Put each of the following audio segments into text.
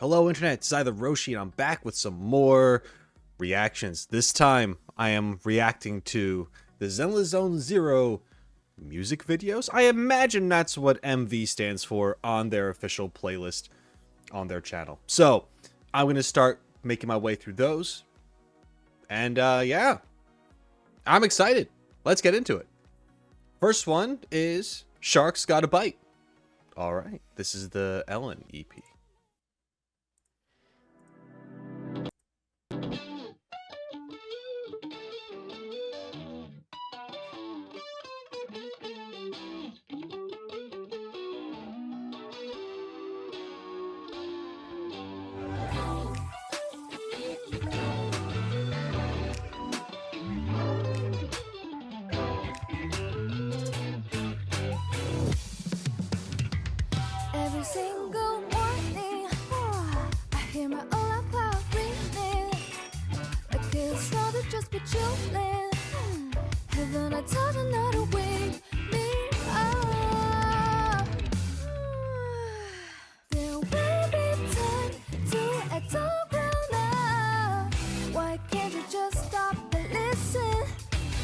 Hello internet, it's either Roshi and I'm back with some more reactions. This time I am reacting to the Zenless Zone Zero music videos. I imagine that's what MV stands for on their official playlist on their channel. So I'm going to start making my way through those. And yeah, I'm excited. Let's get into it. First one is Shark's Got a Bite. All right, this is the Ellen EP. Every single morning, I hear my alarm clock ringing. I guess rather just be chilling. Haven't I told you not to wake me up? There will be time to act all grown up. Why can't you just stop and listen?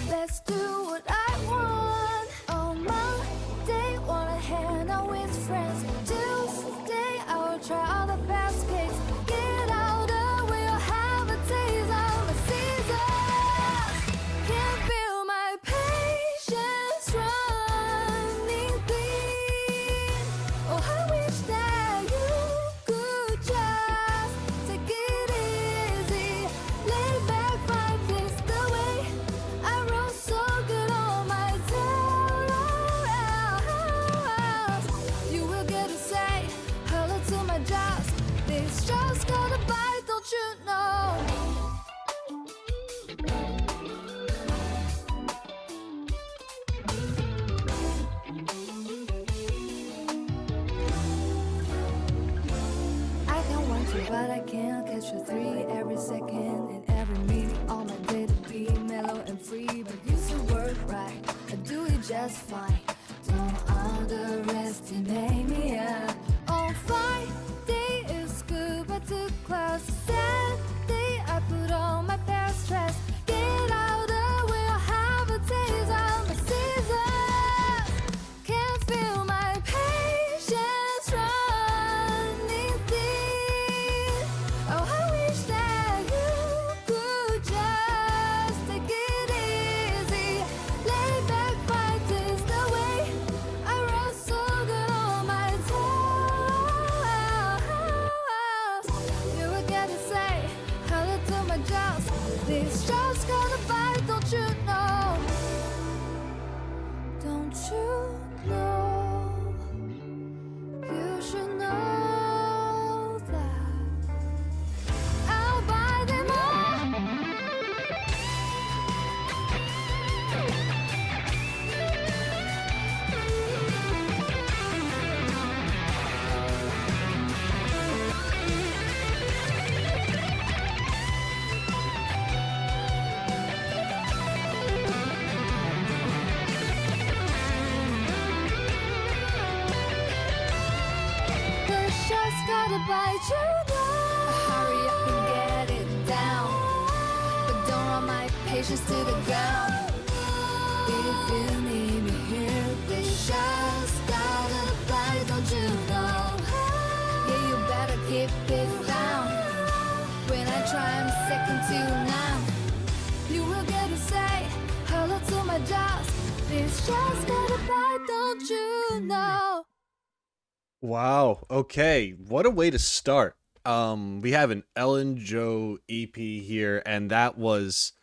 Let's do what I want. On Monday, wanna hang out with friends. Tuesday, I'll try all the best cakes. Get out of, we'll have a taste of the season. Can't feel my patience running clean. Oh, I wish that you could just take it easy. Lay back, find this the way I roll so good on my toes. You will get to say hello to my jobs. This just got a bite, don't you know? I can't want you, but I can't catch a three every second and every minute. All my day to be mellow and free, but you still work right. I do it just fine. Don't underestimate me. On Friday is good, but to class Saturday I put on my best dress. Get out there, we'll have a taste of the season. Can't feel my patience running thin. Oh, I wish that you could just take it easy. Lay back, fight is the way I roll so good on my toes. You will get to say hello to my jobs. This job's gonna bite, don't you know? Don't you know? You should know that I'll buy them all. The shot's gotta bite, you know. Hurry up and get it down, but don't run my patience to the ground. If you need me here, this shot's gotta bite, don't you know? Yeah, you better keep it down. When I try, I'm second to none. You will get to say hello to my jaws. This shot's gotta bite, don't you know? Wow. Okay. What a way to start. We have an Ellen Joe EP here, and that was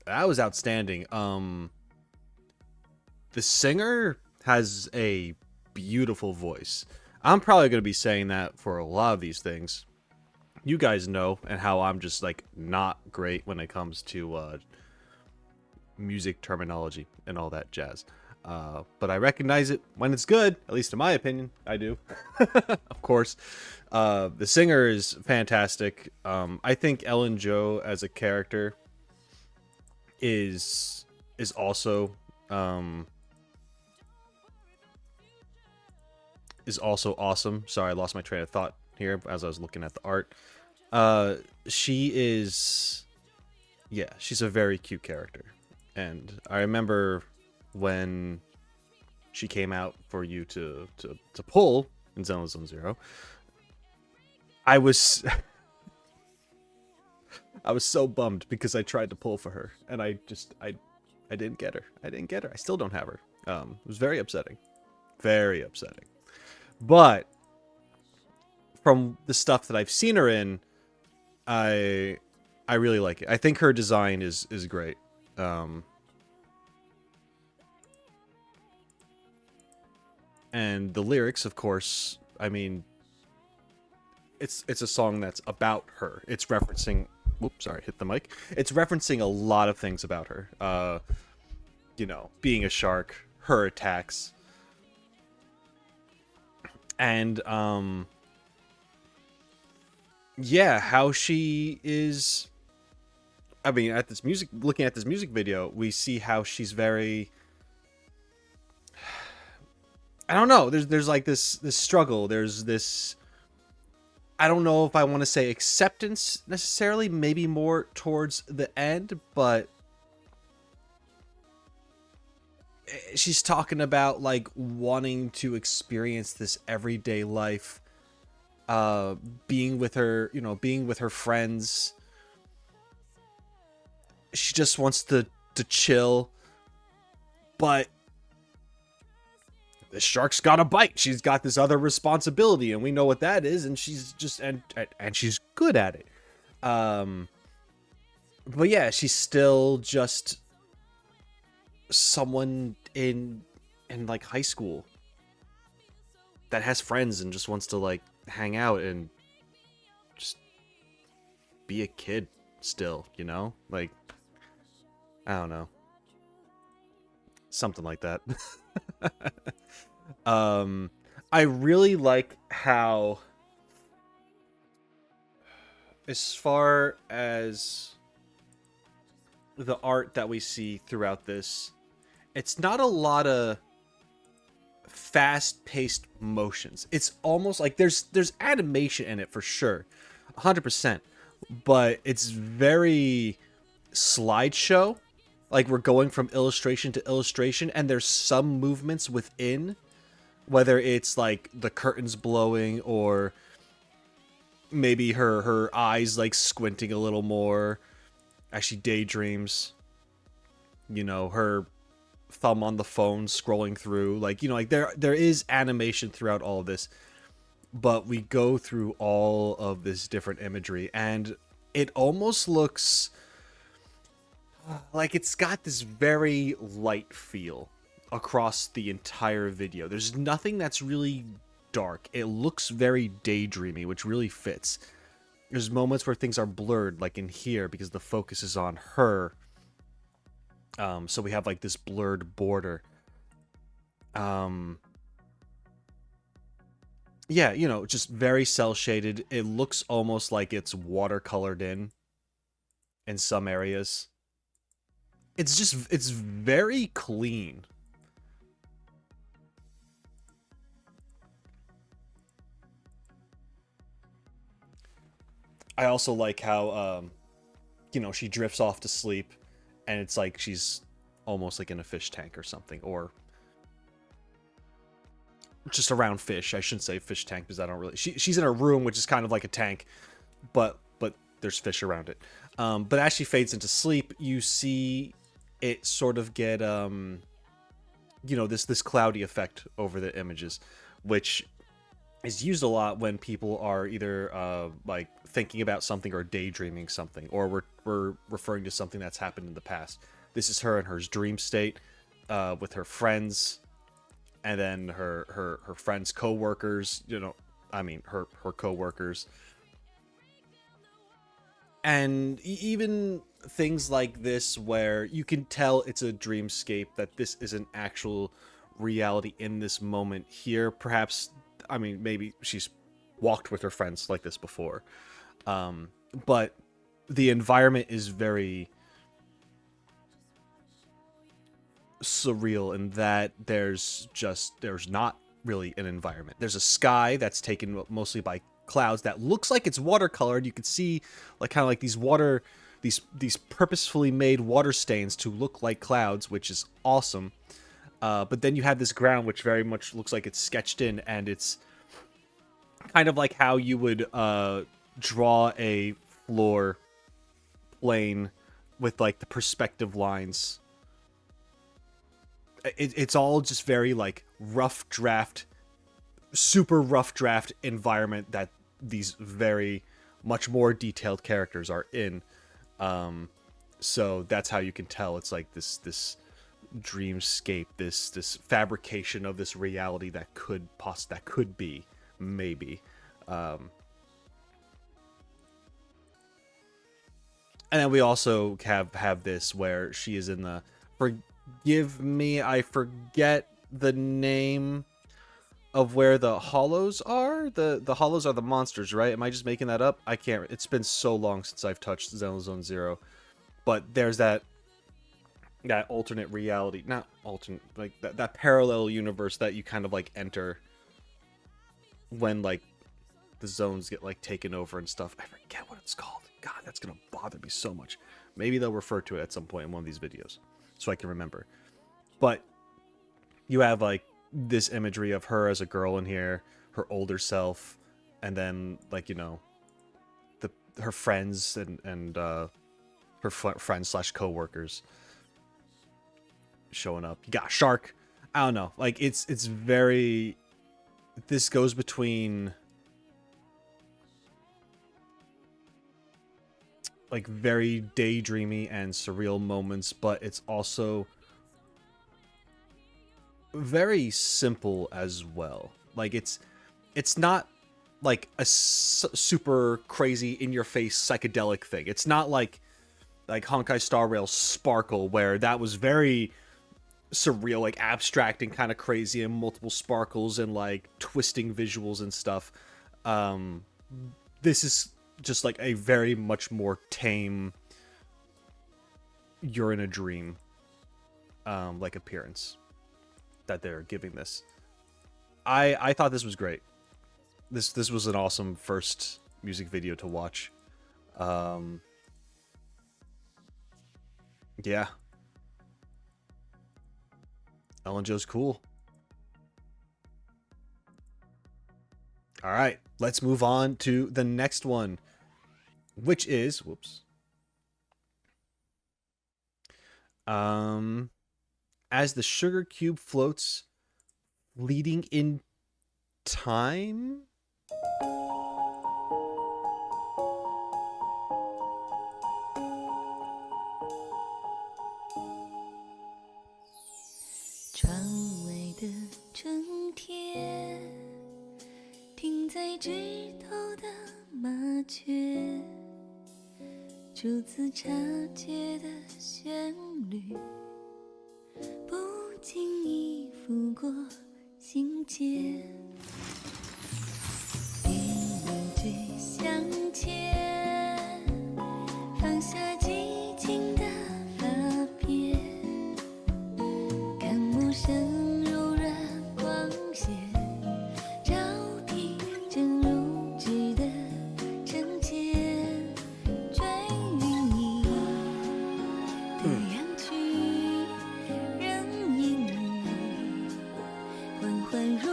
outstanding. The singer has a beautiful voice. I'm probably going to be saying that for a lot of these things. You guys know, and how I'm just like not great when it comes to music terminology and all that jazz. But I recognize it when it's good, at least in my opinion. I do. Of course. The singer is fantastic. I think Ellen Joe as a character is also is also awesome. Sorry, I lost my train of thought here as I was looking at the art. She is, yeah, she's a very cute character. And I remember when she came out for you to pull in Zenless Zone Zero, I was I was so bummed because I tried to pull for her and I didn't get her. I didn't get her. I still don't have her. It was very upsetting. Very upsetting. But from the stuff that I've seen her in, I really like it. I think her design is great. And the lyrics, of course, I mean, it's a song that's about her. It's referencing, whoops, sorry, hit the mic. It's referencing a lot of things about her. You know, being a shark, her attacks, and yeah, how she is. I mean, at this music, looking at this music video, we see how she's very. I don't know. There's like this struggle. There's this. I don't know if I want to say acceptance necessarily. Maybe more towards the end, but she's talking about like wanting to experience this everyday life, being with her, you know, being with her friends. She just wants to chill, but the shark's got a bite. She's got this other responsibility, and we know what that is, and she's just and she's good at it. But yeah, she's still just someone in like high school that has friends and just wants to like hang out and just be a kid still, you know? Like, I don't know. Something like that. I really like how, as far as the art that we see throughout this, it's not a lot of fast-paced motions. It's almost like there's animation in it for sure, 100%, but it's very slideshow. Like, we're going from illustration to illustration, and there's some movements within, whether it's like the curtains blowing or maybe her eyes like squinting a little more as she daydreams, you know, her thumb on the phone scrolling through, like, you know, like there is animation throughout all of this, but we go through all of this different imagery, and it almost looks like it's got this very light feel across the entire video. There's nothing that's really dark. It looks very daydreamy, which really fits. There's moments where things are blurred, like in here, because the focus is on her. So we have like this blurred border. Yeah, you know, just very cel shaded. It looks almost like it's watercolored in some areas. It's very clean. I also like how, you know, she drifts off to sleep, and it's like she's almost like in a fish tank or something, or just around fish. I shouldn't say fish tank because I don't really. She's in a room which is kind of like a tank, but there's fish around it. But as she fades into sleep, you see it sort of get you know, this cloudy effect over the images, which is used a lot when people are either like thinking about something or daydreaming something, or we're referring to something that's happened in the past. This is her in her dream state with her friends, and then her friends' co-workers, you know, I mean her co-workers. And even things like this where you can tell it's a dreamscape, that this is an actual reality in this moment here. Perhaps, I mean, maybe she's walked with her friends like this before. But the environment is very surreal in that there's not really an environment. There's a sky that's taken mostly by clouds that looks like it's watercolored. You can see like kind of like these purposefully made water stains to look like clouds, which is awesome. But then you have this ground which very much looks like it's sketched in, and it's kind of like how you would draw a floor plane with like the perspective lines. It's all just very like rough draft, super rough draft environment that these very much more detailed characters are in. So that's how you can tell it's like this dreamscape, this fabrication of this reality that could be maybe. And then we also have this where she is in the, forgive me, I forget the name of where the hollows are. The hollows are the monsters, right? Am I just making that up? I can't. It's been so long since I've touched Zenless Zone Zero. But there's that alternate reality, not alternate, like that parallel universe that you kind of like enter when like the zones get like taken over and stuff. I forget what it's called. God, that's gonna bother me so much. Maybe they'll refer to it at some point in one of these videos so I can remember. But you have like this imagery of her as a girl in here, her older self, and then like, you know, her friends and her friends slash co-workers showing up. You got a shark. I don't know. Like it's very, this goes between like very daydreamy and surreal moments, but it's also very simple as well. Like it's not like a super crazy in your face psychedelic thing. It's not like Honkai Star Rail Sparkle, where that was very surreal, like abstract and kind of crazy, and multiple sparkles and like twisting visuals and stuff. This is just like a very much more tame, you're in a dream like appearance that they're giving this. I thought this was great. This was an awesome first music video to watch. Yeah. Ellen Jo's cool. All right, let's move on to the next one, which is, whoops. As the sugar cube floats, leading in time.窗外的春天，停在枝头的麻雀，初次察觉的旋律，不经意拂过心间，点一支香签，放下激情的发辫，看陌生柔软光线，照替正如纸的成茧，追云你的样曲，任引你缓缓入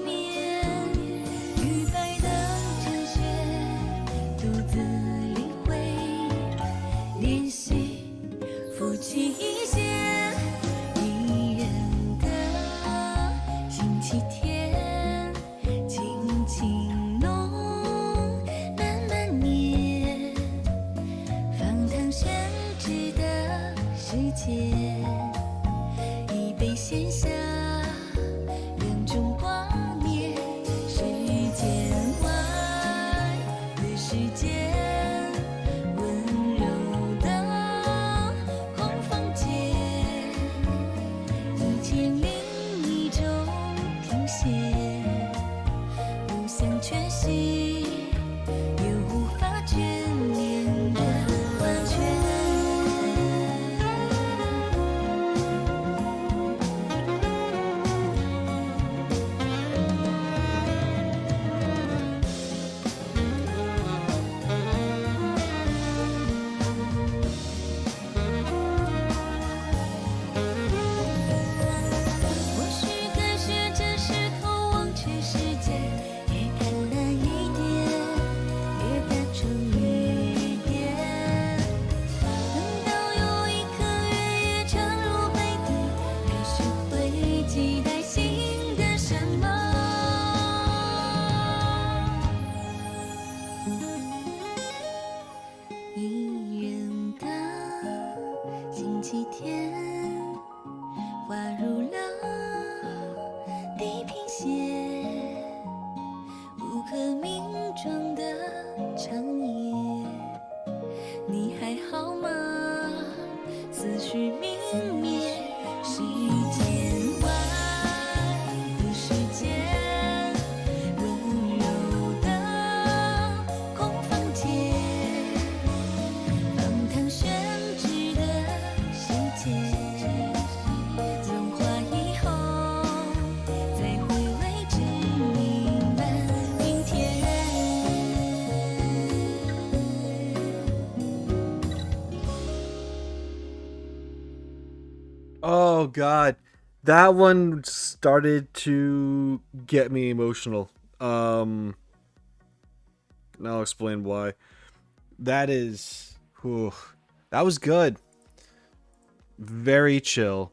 眠，愉快的哲学独自理会，练习夫妻一线，迷人的星期天，轻轻弄，慢慢念，放糖宣纸的世界，一杯闲暇，两种挂念，世间外的世界，温柔的空房间，一千零一种停歇，不想缺席，又无法眷恋的完全。是秘密，时间外的世界，温柔的空房间，放探宣纸的世界，融化以后，再回味至弥漫明天。Oh god, that one started to get me emotional. And I'll explain why. That is, whew, that was good. Very chill.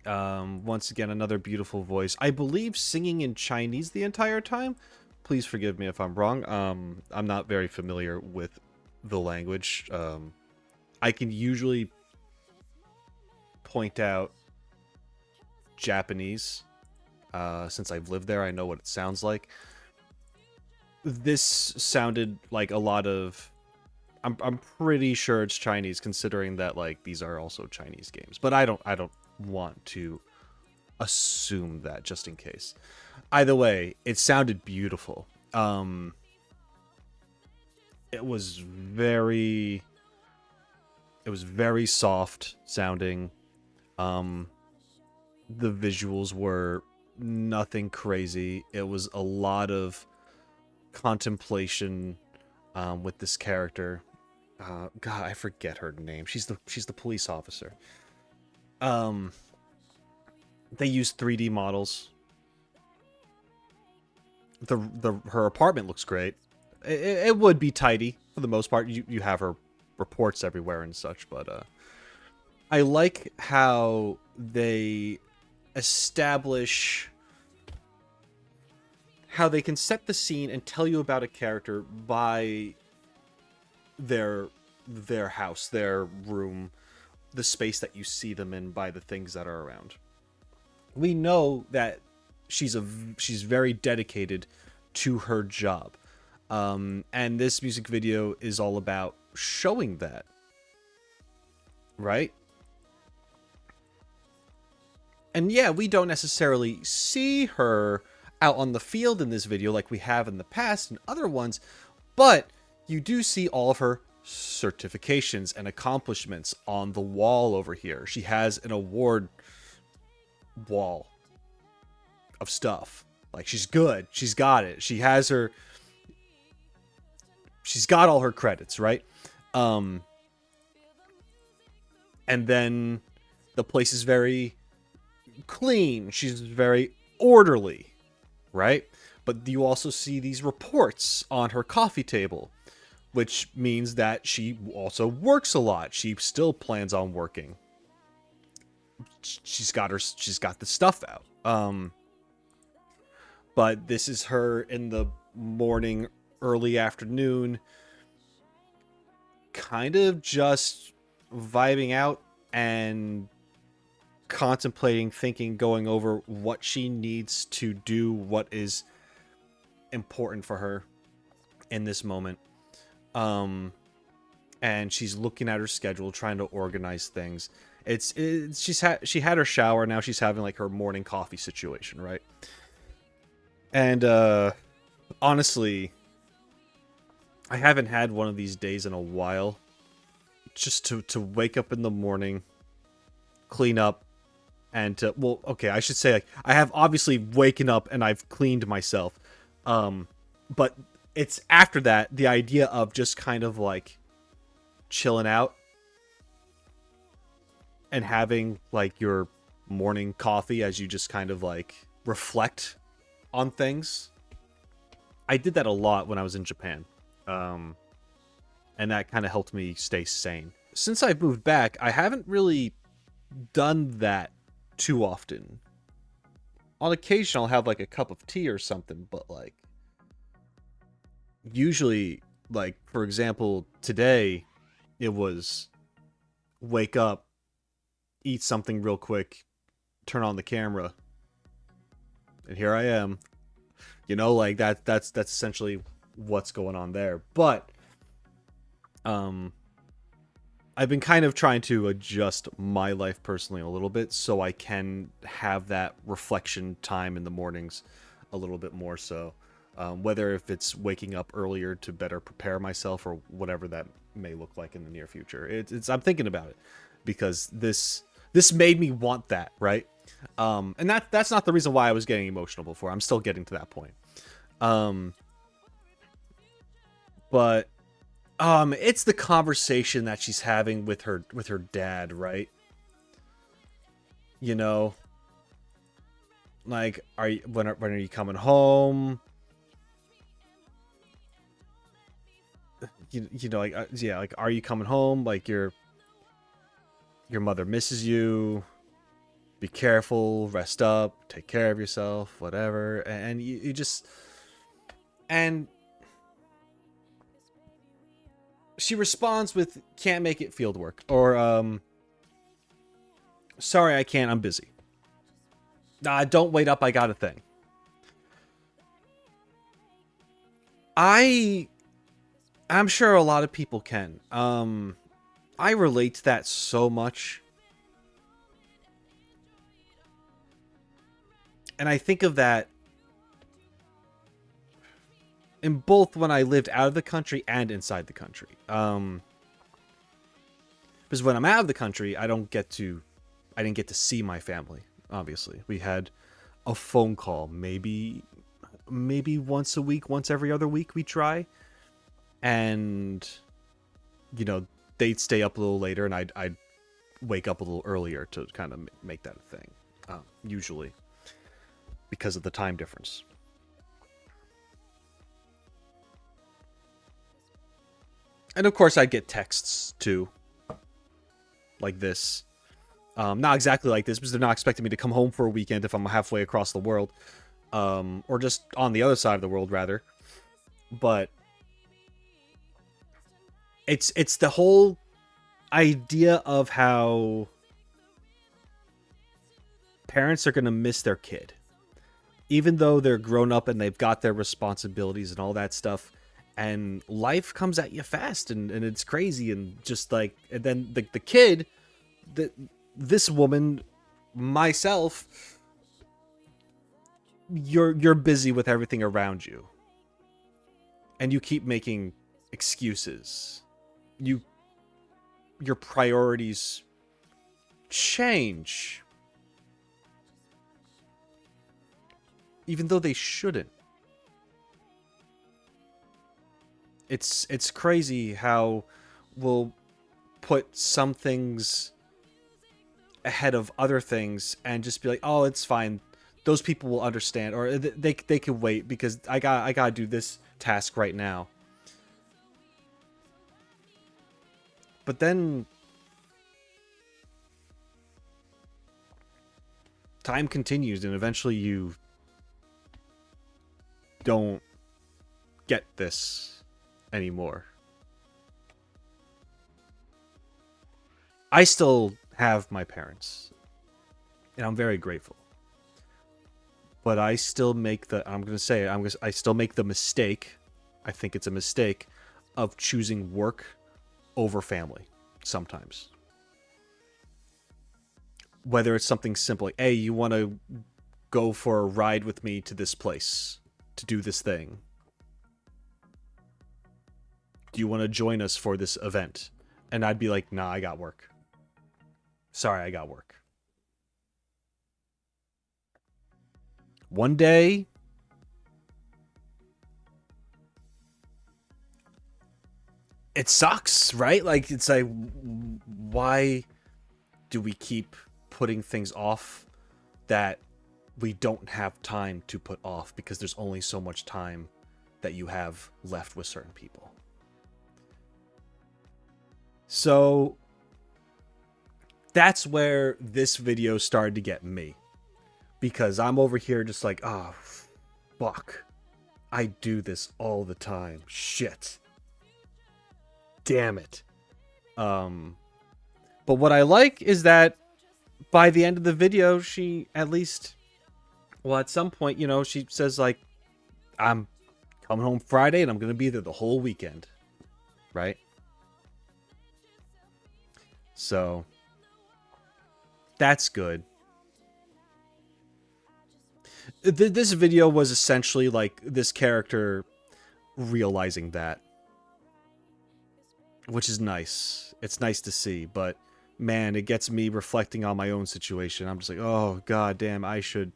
Once again, another beautiful voice. I believe singing in Chinese the entire time. Please forgive me if I'm wrong. I'm not very familiar with the language. I can usually point out Japanese. Since I've lived there, I know what it sounds like. This sounded like a lot of... I'm pretty sure it's Chinese, considering that like these are also Chinese games. But I don't want to assume that, just in case. Either way, it sounded beautiful. It was very soft sounding. The visuals were nothing crazy. It was a lot of contemplation with this character. God, I forget her name. She's the police officer. They used 3D models. Her apartment looks great. It would be tidy for the most part. You have her reports everywhere and such, but I like how they establish how they can set the scene and tell you about a character by their house, their room, the space that you see them in, by the things that are around. We know that she's very dedicated to her job. And this music video is all about showing that. Right? And yeah, we don't necessarily see her out on the field in this video like we have in the past and other ones, but you do see all of her certifications and accomplishments on the wall over here. She has an award wall of stuff. Like, she's good. She's got it. She's got all her credits, right? And then the place is very clean. She's very orderly, right? But you also see these reports on her coffee table, which means that she also works a lot. She still plans on working. She's got the stuff out. But this is her in the morning, early afternoon, kind of just vibing out and contemplating, thinking, going over what she needs to do, what is important for her in this moment. And she's looking at her schedule, trying to organize things. She had her shower, now she's having like her morning coffee situation, right? And honestly, I haven't had one of these days in a while. Just to wake up in the morning, clean up, and well, okay, I should say, like, I have obviously waken up and I've cleaned myself. But it's after that, the idea of just kind of like chilling out and having like your morning coffee as you just kind of like reflect on things. I did that a lot when I was in Japan. And that kind of helped me stay sane. Since I've moved back, I haven't really done that too often. On occasion, I'll have like a cup of tea or something, but like usually, like, for example, today it was wake up, eat something real quick, turn on the camera, and here I am. You know, like that's essentially what's going on there. But I've been kind of trying to adjust my life personally a little bit so I can have that reflection time in the mornings a little bit more so. Whether if it's waking up earlier to better prepare myself or whatever that may look like in the near future. I'm thinking about it because this made me want that, right? And that's not the reason why I was getting emotional before. I'm still getting to that point. But it's the conversation that she's having with her dad, right? You know, like, when are you coming home? You know, like, yeah, like, are you coming home? Like, your mother misses you. Be careful, rest up, take care of yourself, whatever. And you just, and she responds with, can't make it, field work, or sorry, I can't, I'm busy. Don't wait up, I got a thing. I'm sure a lot of people can. I relate to that so much. And I think of that in both when I lived out of the country and inside the country. Because when I'm out of the country, I didn't get to see my family, obviously. We had a phone call, maybe once a week, once every other week we try. And, you know, they'd stay up a little later and I'd wake up a little earlier to kind of make that a thing, usually, because of the time difference. And of course I'd get texts too, like this. Not exactly like this, because they're not expecting me to come home for a weekend if I'm halfway across the world. Or just on the other side of the world, rather. But it's the whole idea of how parents are going to miss their kid. Even though they're grown up and they've got their responsibilities and all that stuff. And life comes at you fast and it's crazy. And just like, and then the kid, this woman, myself, you're busy with everything around you. And you keep making excuses. Your priorities change. Even though they shouldn't. It's crazy how we'll put some things ahead of other things and just be like, oh, it's fine. Those people will understand, or they can wait because I gotta do this task right now. But then time continues and eventually you don't get this anymore. I still have my parents, and I'm very grateful. But I still make I still make the mistake, I think it's a mistake, of choosing work over family sometimes. Whether it's something simple like, hey, you want to go for a ride with me to this place to do this thing? Do you want to join us for this event? And I'd be like, nah, I got work. Sorry, I got work. One day, it sucks, right? Like, it's like, why do we keep putting things off that we don't have time to put off because there's only so much time that you have left with certain people? So that's where this video started to get me, because I'm over here just like, oh, fuck. I do this all the time. Shit. Damn it. But what I like is that by the end of the video, she at least, well, at some point, you know, she says like, I'm coming home Friday and I'm going to be there the whole weekend. Right? So that's good. This video was essentially like this character realizing that, which is nice. It's nice to see, but man, it gets me reflecting on my own situation. I'm just like, oh god damn, I should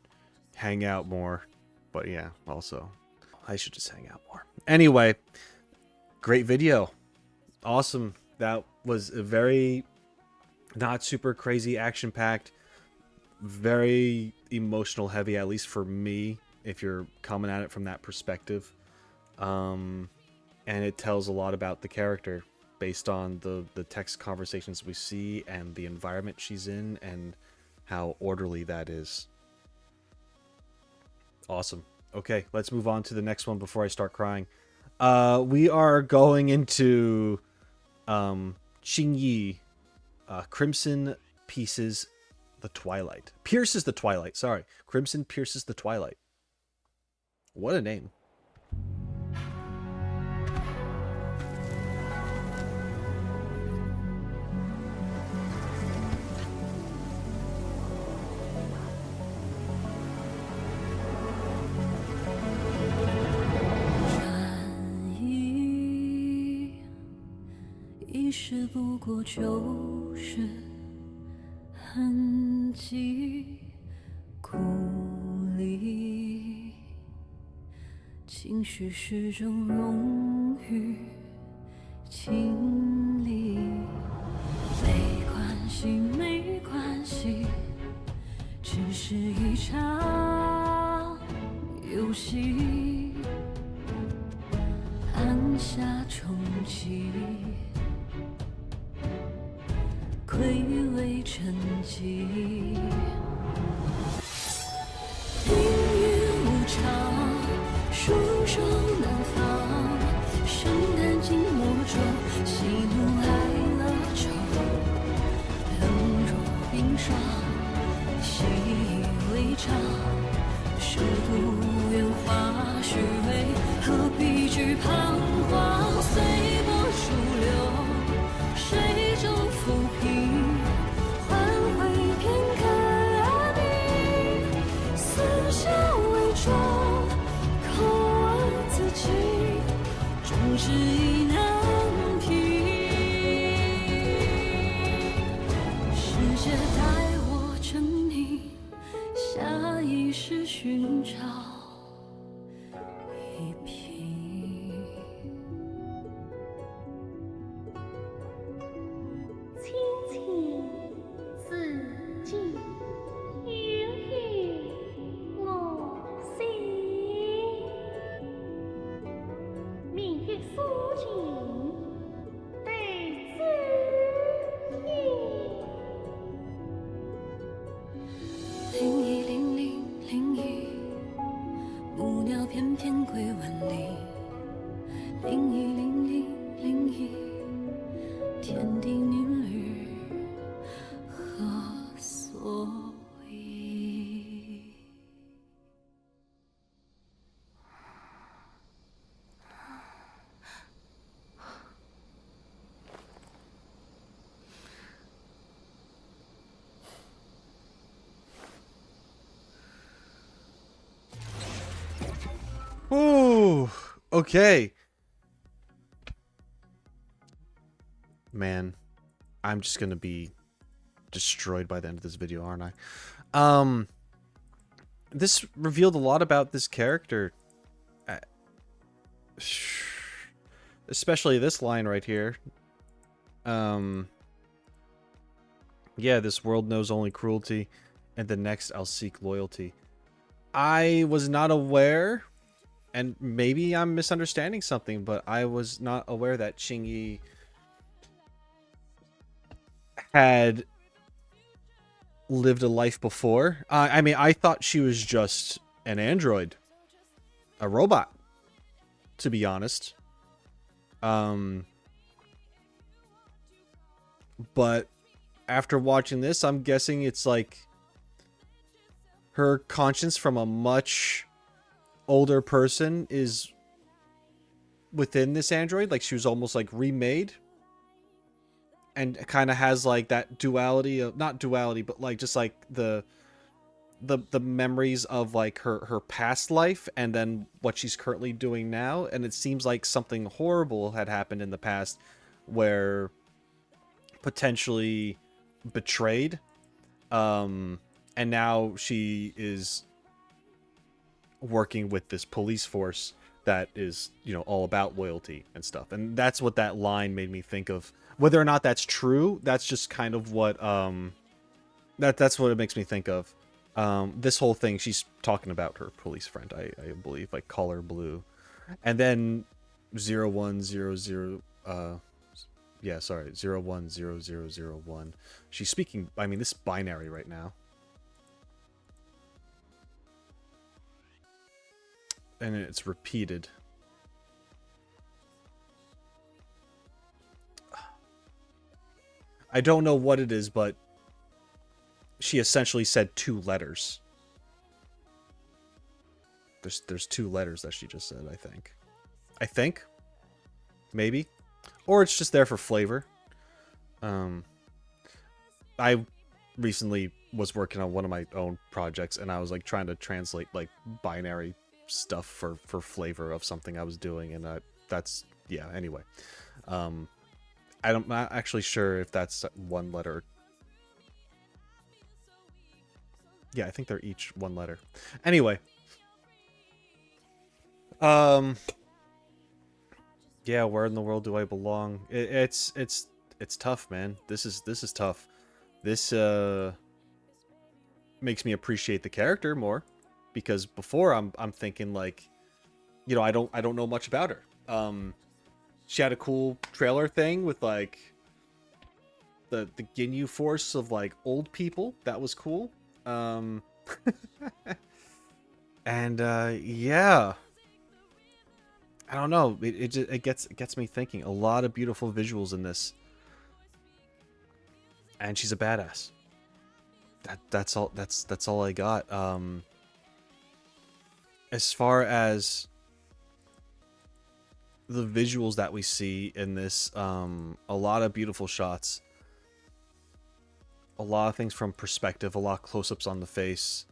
hang out more. But yeah, also I should just hang out more. Anyway, great video. Awesome. That was a very not super crazy action packed, very emotional heavy, at least for me, if you're coming at it from that perspective. And it tells a lot about the character based on the text conversations we see and the environment she's in and how orderly that is. Awesome. Okay, let's move on to the next one before I start crying. We are going into Qingyi, Crimson Pierces the Twilight. Pierces the Twilight, sorry. Crimson Pierces the Twilight. What a name.是不过就是痕迹，故里情绪始终融于情理。没关系，没关系，只是一场游戏，按下重启。愧为沉寂，命运无常，束手难防。生旦净末中，喜怒哀乐愁，冷若冰霜，习以为常。世故圆滑虚伪，何必惧彷徨？随波逐流，水中浮萍。是意难平，世界待我狰狞，下意识寻找一平。亲情自尽，永远我心。明月诉情，对子意。010001，木鸟翩翩归万里。010001，天地女儿何所依？Ooh, okay. Man, I'm just gonna be destroyed by the end of this video, aren't I? This revealed a lot about this character. Especially this line right here. Yeah, this world knows only cruelty, and the next I'll seek loyalty. I was not aware, and maybe I'm misunderstanding something, but I was not aware that Qingyi had lived a life before. I mean, I thought she was just an android, a robot, to be honest. But after watching this, I'm guessing it's like her conscience from a much older person is within this android. Like she was almost like remade. and kind of has like that duality of, not duality, but like just like the memories of like her past life and then what she's currently doing now. And it seems like something horrible had happened in the past where potentially betrayed, and now she is working with this police force that is, you know, all about loyalty and stuff. And that's what that line made me think of. Whether or not that's true, that's just kind of what that's what it makes me think of. This whole thing, she's talking about her police friend, I believe, like color blue. And then 0100 yeah, sorry, 010001. She's speaking, I mean, this is binary right now. And it's repeated. I don't know what it is, but she essentially said 2 letters. There's 2 letters that she just said, I think. I think? Maybe? Or it's just there for flavor. I recently was working on one of my own projects, and I was like trying to translate like binary stuff for flavor of something I was doing, and that's, yeah, anyway. I'm not actually sure if that's 1 letter. Yeah, I think they're each 1 letter. Anyway. Yeah, where in the world do I belong? It's tough, man. This is tough. This makes me appreciate the character more, because before I'm thinking like, you know, I don't know much about her. She had a cool trailer thing with like the Ginyu force of like old people. That was cool. And yeah, I don't know. It gets me thinking. A lot of beautiful visuals in this, and she's a badass. That's all I got. As far as the visuals that we see in this, a lot of beautiful shots, a lot of things from perspective, a lot of close-ups on the face.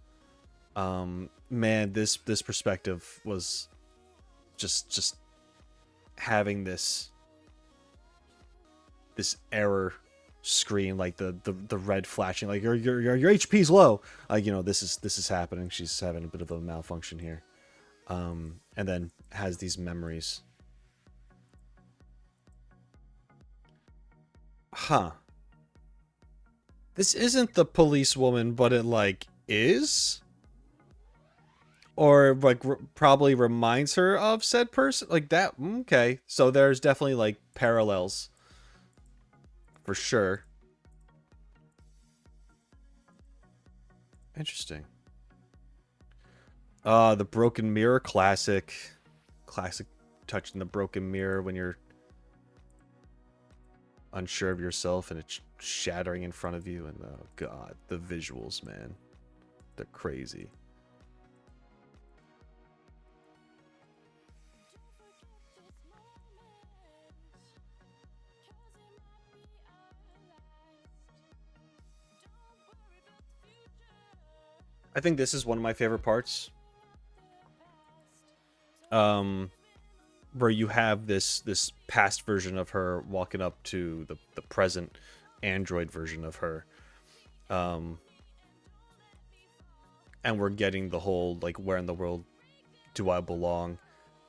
Man, this perspective was just having this error screen, like the red flashing, like your HP's low. Like, you know, this is happening. She's having a bit of a malfunction here. And then has these memories. Huh. This isn't the policewoman, but it like is, or like probably reminds her of said person, like that. Okay, so there's definitely like parallels for sure. Interesting. The broken mirror, classic touching the broken mirror when you're unsure of yourself and it's shattering in front of you. And oh god, the visuals, man, they're crazy. I think this is one of my favorite parts. Where you have this past version of her walking up to the present android version of her. And we're getting the whole, like, where in the world do I belong?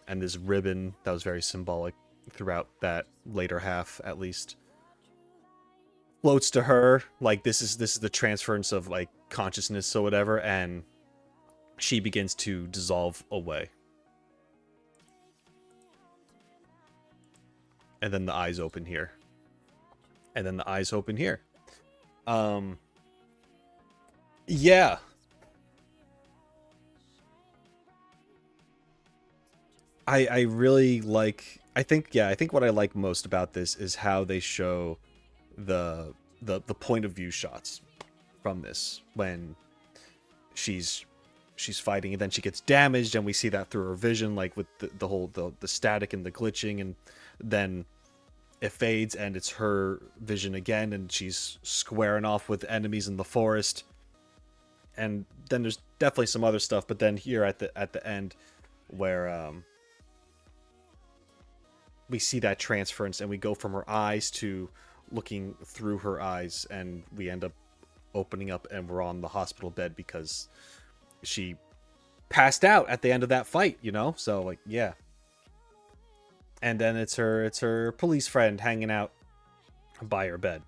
And this ribbon that was very symbolic throughout that later half, at least, floats to her. Like, this is the transference of, like, consciousness or whatever, and she begins to dissolve away. And then the eyes open here. And then the eyes open here. Yeah. I really like, I think what I like most about this is how they show the point of view shots from this when she's fighting, and then she gets damaged, and we see that through her vision, like with the whole the static and the glitching, and then it fades and it's her vision again, and she's squaring off with enemies in the forest. And then there's definitely some other stuff, but then here at the end, where we see that transference, and we go from her eyes to looking through her eyes, and we end up opening up, and we're on the hospital bed because she passed out at the end of that fight, you know? So, like, yeah. And then it's her police friend hanging out by her bed,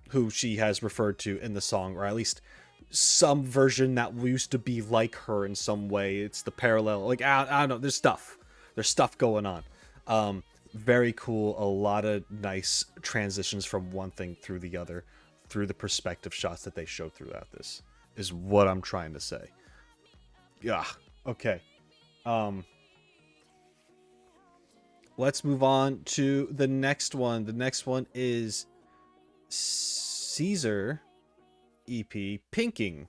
who she has referred to in the song, or at least some version that used to be like her in some way. It's the parallel. Like, I don't know. There's stuff going on. Very cool. A lot of nice transitions from one thing through the other, through the perspective shots that they show throughout this, is what I'm trying to say. Yeah. Okay. Let's move on to the next one. The next one is Caesar EP Pinking.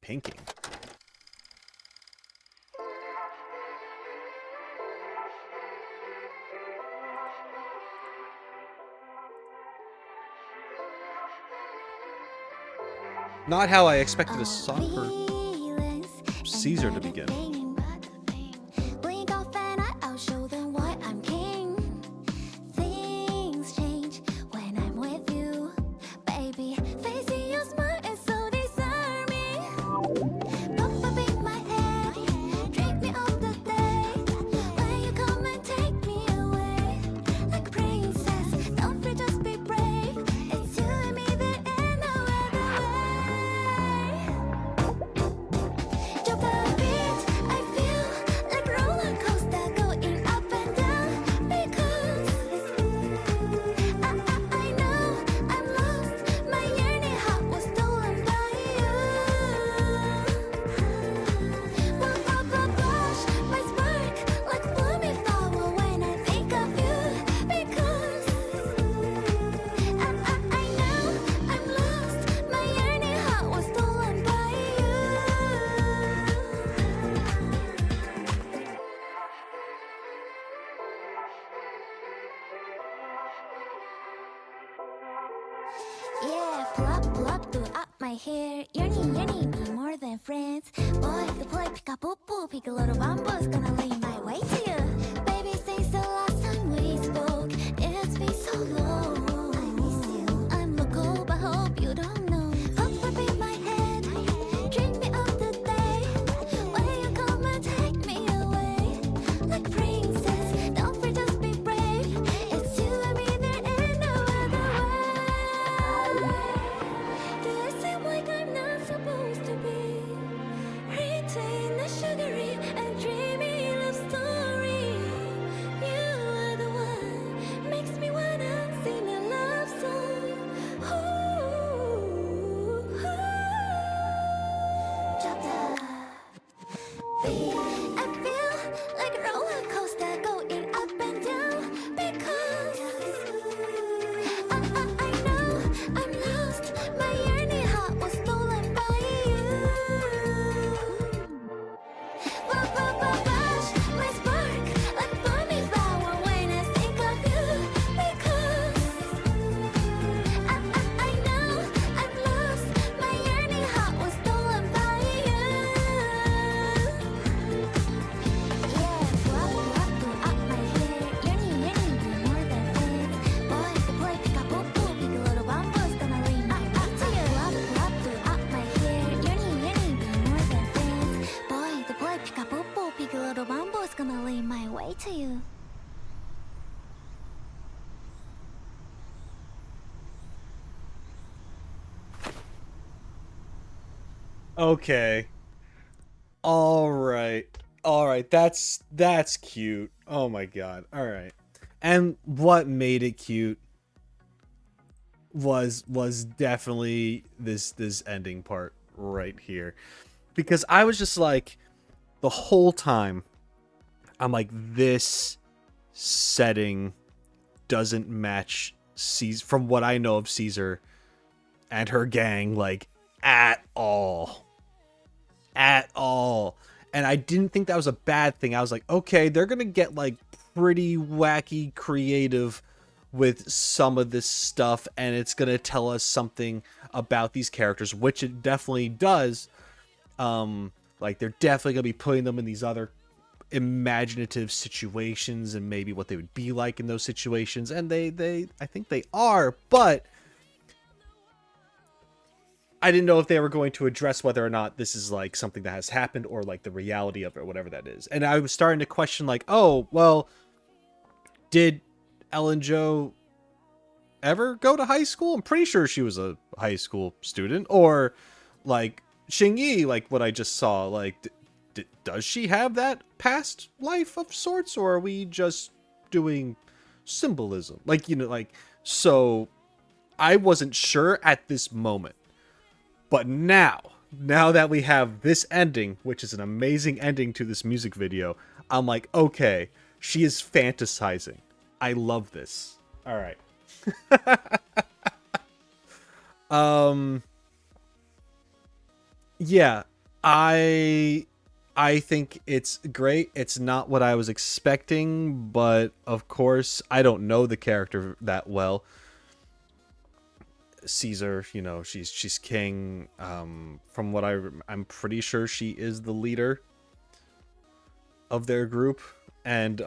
Pinking. Not how I expected a song for Caesar to begin. Yeah, pull up throughout my hair. Yearning, be more than friends. Boy, the boy, pick up, pick a little bamboo's gonna lead my way to you. Baby, since the last time we spoke, it's been so long. I miss you. I'm local, but hope you don't know. Pop in my head, dream me of the day when you come and take me away. Like a princess, don't fear, just be brave. It's you and me, there ain't no other way. Do I seem like I'm not supposed to be written a sugary and dreamy love story? You are the one makes me wanna sing a love song. Ooh, chapter. I feel like a roller coaster going up and down because I know I'm lost. My yearning heart was stolen by you. Gosh, my spark like a blooming flower when I think of you because I know I'm lost. My yearning heart was stolen by you. Yeah, pull up my hair. Yearning, be more than friends. Boy, the boy, pick up, pick a little bamboo's gonna lead my way to you. Pull up my hair. Yearning, be more than friends. Boy, the boy, pick up, pick a little bamboo's gonna lead my way to you. Okay. All right. That's cute. Oh my god. All right. And what made it cute was definitely this ending part right here, because I was just like, the whole time I'm like, this setting doesn't match Caesar, from what I know of Caesar and her gang, like, at all. And I didn't think that was a bad thing. I was like, okay, they're gonna get like pretty wacky creative with some of this stuff, and it's gonna tell us something about these characters, which it definitely does. Like they're definitely gonna be putting them in these other imaginative situations and maybe what they would be like in those situations, and they I think they are, but I didn't know if they were going to address whether or not this is like something that has happened or like the reality of it or whatever that is. And I was starting to question like, oh, well, did Ellen Jo ever go to high school? I'm pretty sure she was a high school student. Or like Xing Yi, like what I just saw, like does she have that past life of sorts, or are we just doing symbolism? Like, you know, like, so I wasn't sure at this moment. But now that we have this ending, which is an amazing ending to this music video, I'm like, okay, she is fantasizing. I love this. All right. Yeah, I think it's great. It's not what I was expecting, but of course, I don't know the character that well. Caesar, you know, she's king. From what I'm pretty sure she is the leader of their group, and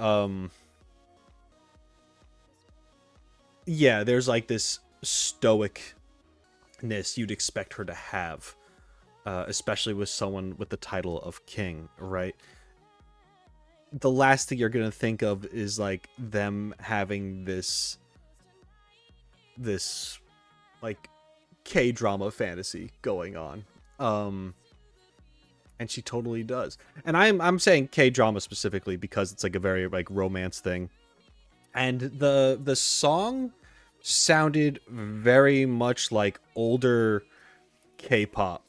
yeah, there's like this stoicness you'd expect her to have, especially with someone with the title of king, right? The last thing you're gonna think of is like them having this like K-drama fantasy going on. And she totally does. And I'm saying K-drama specifically because it's like a very like romance thing. And the song sounded very much like older K-pop.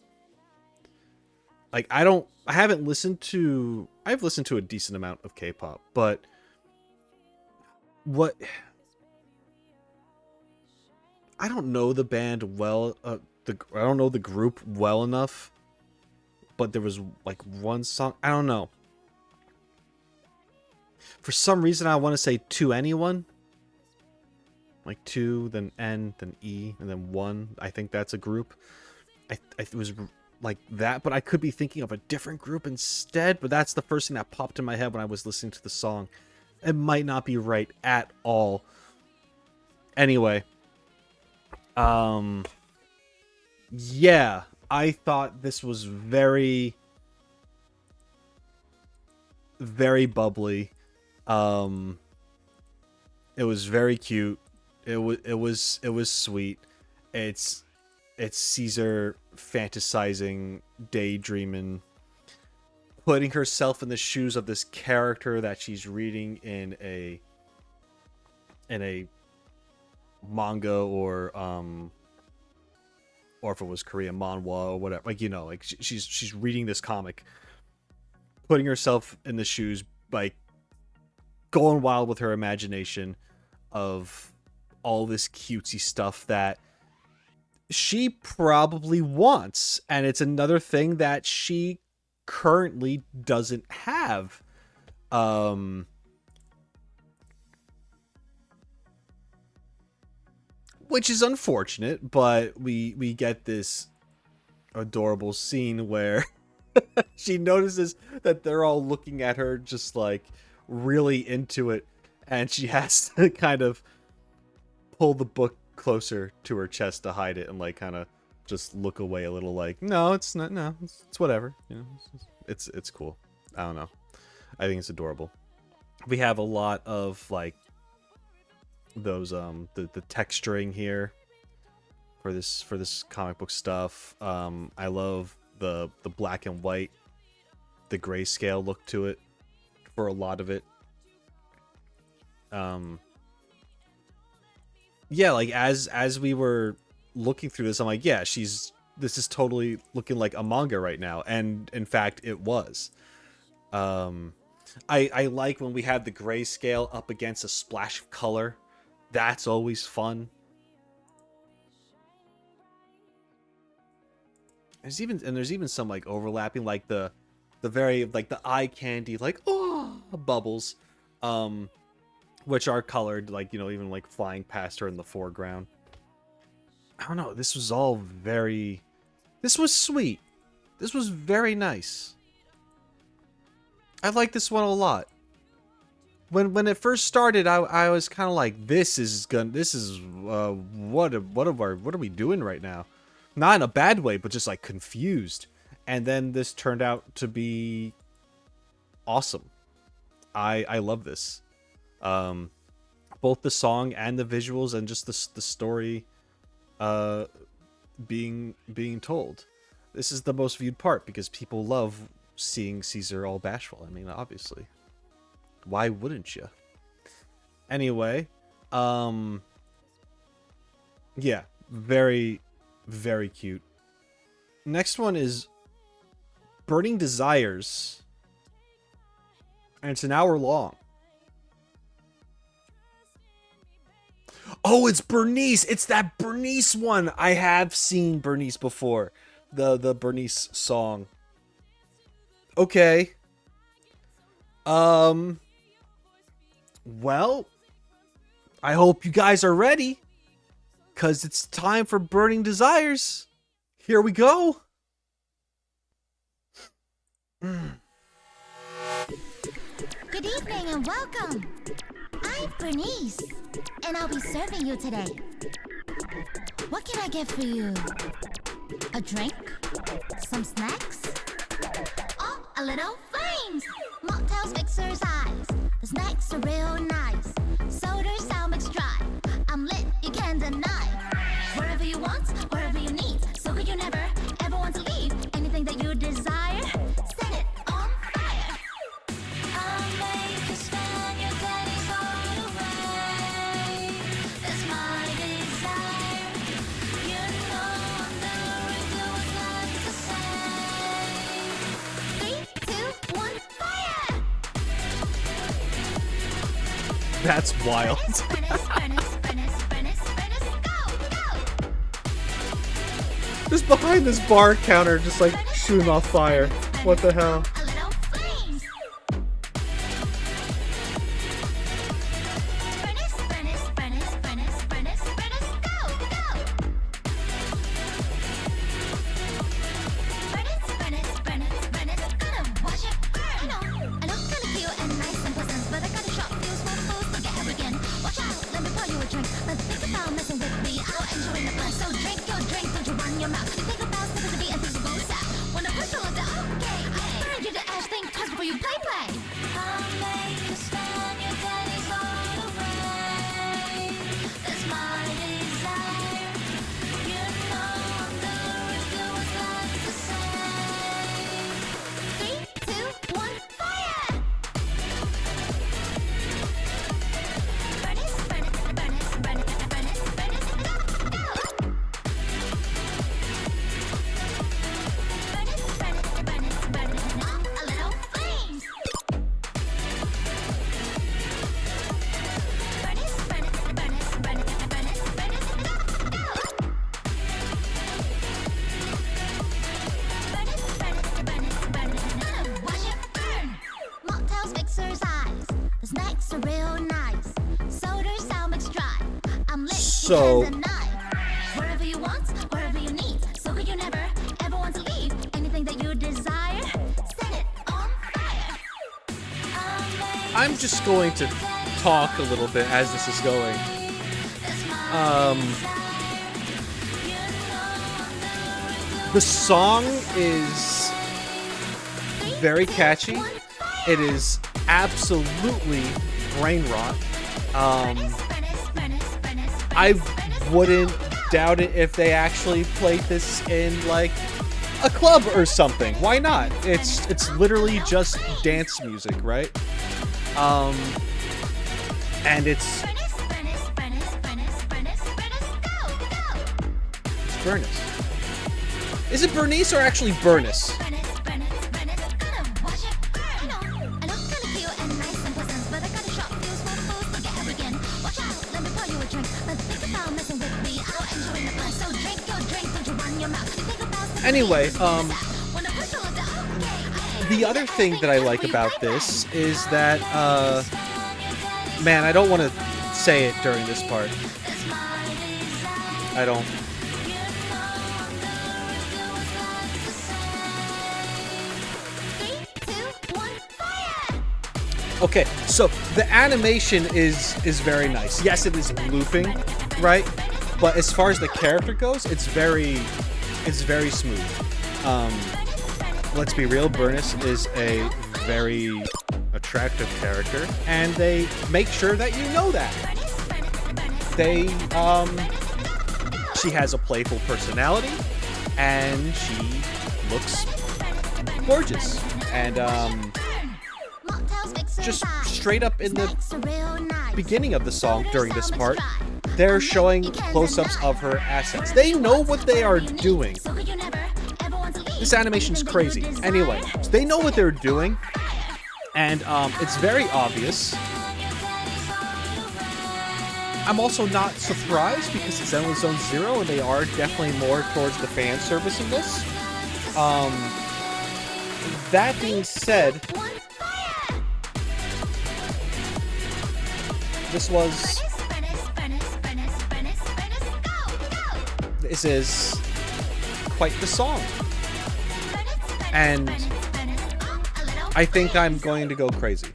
Like I've listened to a decent amount of K-pop, but what I don't know the band well. I don't know the group well enough. But there was like one song. I don't know. For some reason, I want to say To Anyone. Like 2, then N, then E, and then 1. I think that's a group. It was like that, but I could be thinking of a different group instead. But that's the first thing that popped in my head when I was listening to the song. It might not be right at all. Anyway. Yeah, I thought this was very, very bubbly. It was very cute. It was sweet. It's Caesar fantasizing, daydreaming, putting herself in the shoes of this character that she's reading in a manga or if it was Korean manhwa or whatever, like, you know, like she's reading this comic, putting herself in the shoes, like going wild with her imagination of all this cutesy stuff that she probably wants, and it's another thing that she currently doesn't have. Which is unfortunate, but we get this adorable scene where she notices that they're all looking at her just like really into it, and she has to kind of pull the book closer to her chest to hide it and like kind of just look away a little, like, no, it's not, no, it's whatever, you know, it's cool. I don't know, I think it's adorable. We have a lot of like those the texturing here for this comic book stuff. I love the black and white, the grayscale look to it for a lot of it. Yeah, like as we were looking through this, I'm like, yeah, this is totally looking like a manga right now, and in fact it was. I like when we have the grayscale up against a splash of color. That's always fun. There's even some like overlapping, like the very like the eye candy, like, oh, bubbles. which are colored, like, you know, even like flying past her in the foreground. I don't know, this was all very... This was sweet. This was very nice. I like this one a lot. When it first started, I was kind of like, what are we doing right now? Not in a bad way, but just like confused. And then this turned out to be awesome. I love this. Both the song and the visuals and just the story being told. This is the most viewed part because people love seeing Caesar all bashful. I mean, obviously. Why wouldn't you? Anyway, yeah, very, very cute. Next one is Burning Desires, and it's an hour long. Oh, it's Bernice! It's that Bernice one! I have seen Bernice before. The Bernice song. Okay. Well, I hope you guys are ready, because it's time for Burning Desires. Here we go. Good evening and welcome. I'm Bernice, and I'll be serving you today. What can I get for you? A drink? Some snacks? Oh, a little flames! Mocktails mixer's eyes. The snacks are real nice. Soda's sound mix dry. I'm lit, you can't deny. Wherever you want, wherever you need. So could you never, ever want to leave? Anything that you desire, set it on fire. I'll make you spend your days all away. That's my desire. You know I'm never do what I like to say. 3, 2, 1, fire! That's wild. Furnace, furnace, furnace, furnace, furnace, go, go! Just behind this bar counter, just like shooting off fire. What the hell? A little flames. Furnace, furnace, furnace, furnace, furnace, furnace, go, go! Furnace, furnace, furnace, furnace, gonna watch it burn. I look kinda cute and nice and pleasant, but I got a short fuse for food to get her again. Watch out, let me pour you a drink. But think about messing with me, I'll enjoy the fun. So drink your drink, don't you run your mouth. Think about sipping the beat and things will go south. When I push you like the okay, burn you to ash, think twice before you play. I'll make you spend your days all away. That's my desire. You know I'm never do what I like to say. 3, 2, 1, fire! Furnace, furnace, furnace, furnace, furnace, furnace, go, go! Furnace, furnace, furnace, furnace, oh, a little flames. Furnace, furnace, furnace, furnace, furnace, furnace, go, go! Furnace, furnace, furnace, furnace, gonna watch it burn. Mocktails mixer's eyes. The snacks are real nice. Soda's sound mix dry. I'm lit, So- you can't deny. Wherever you want, wherever you need. So could you never, ever want to leave? Anything that you desire, set it on fire. I'm just going to talk a little bit as this is going. The song is very catchy. It is absolutely brain rot. I wouldn't doubt it if they actually played this in like a club or something. Why not? It's literally just dance music, right? And it's Bernice. Is it Bernice or actually Bernice? Anyway, the other thing that I like about this is that Man, I don't want to say it during this part. I don't. Okay, so the animation is very nice. Yes, it is looping, right? But as far as the character goes, it's very smooth. Let's be real, Burnus is a very attractive character, and they make sure that you know that. She has a playful personality, and she looks gorgeous. And just straight up in the beginning of the song during this part, they're showing close-ups of her assets. They know what they are doing. This animation's crazy. Anyway, so they know what they're doing, and it's very obvious. I'm also not surprised because it's Zenless Zone Zero, and they are definitely more towards the fan service in this. That being said, this is quite the song. And I think I'm going to go crazy.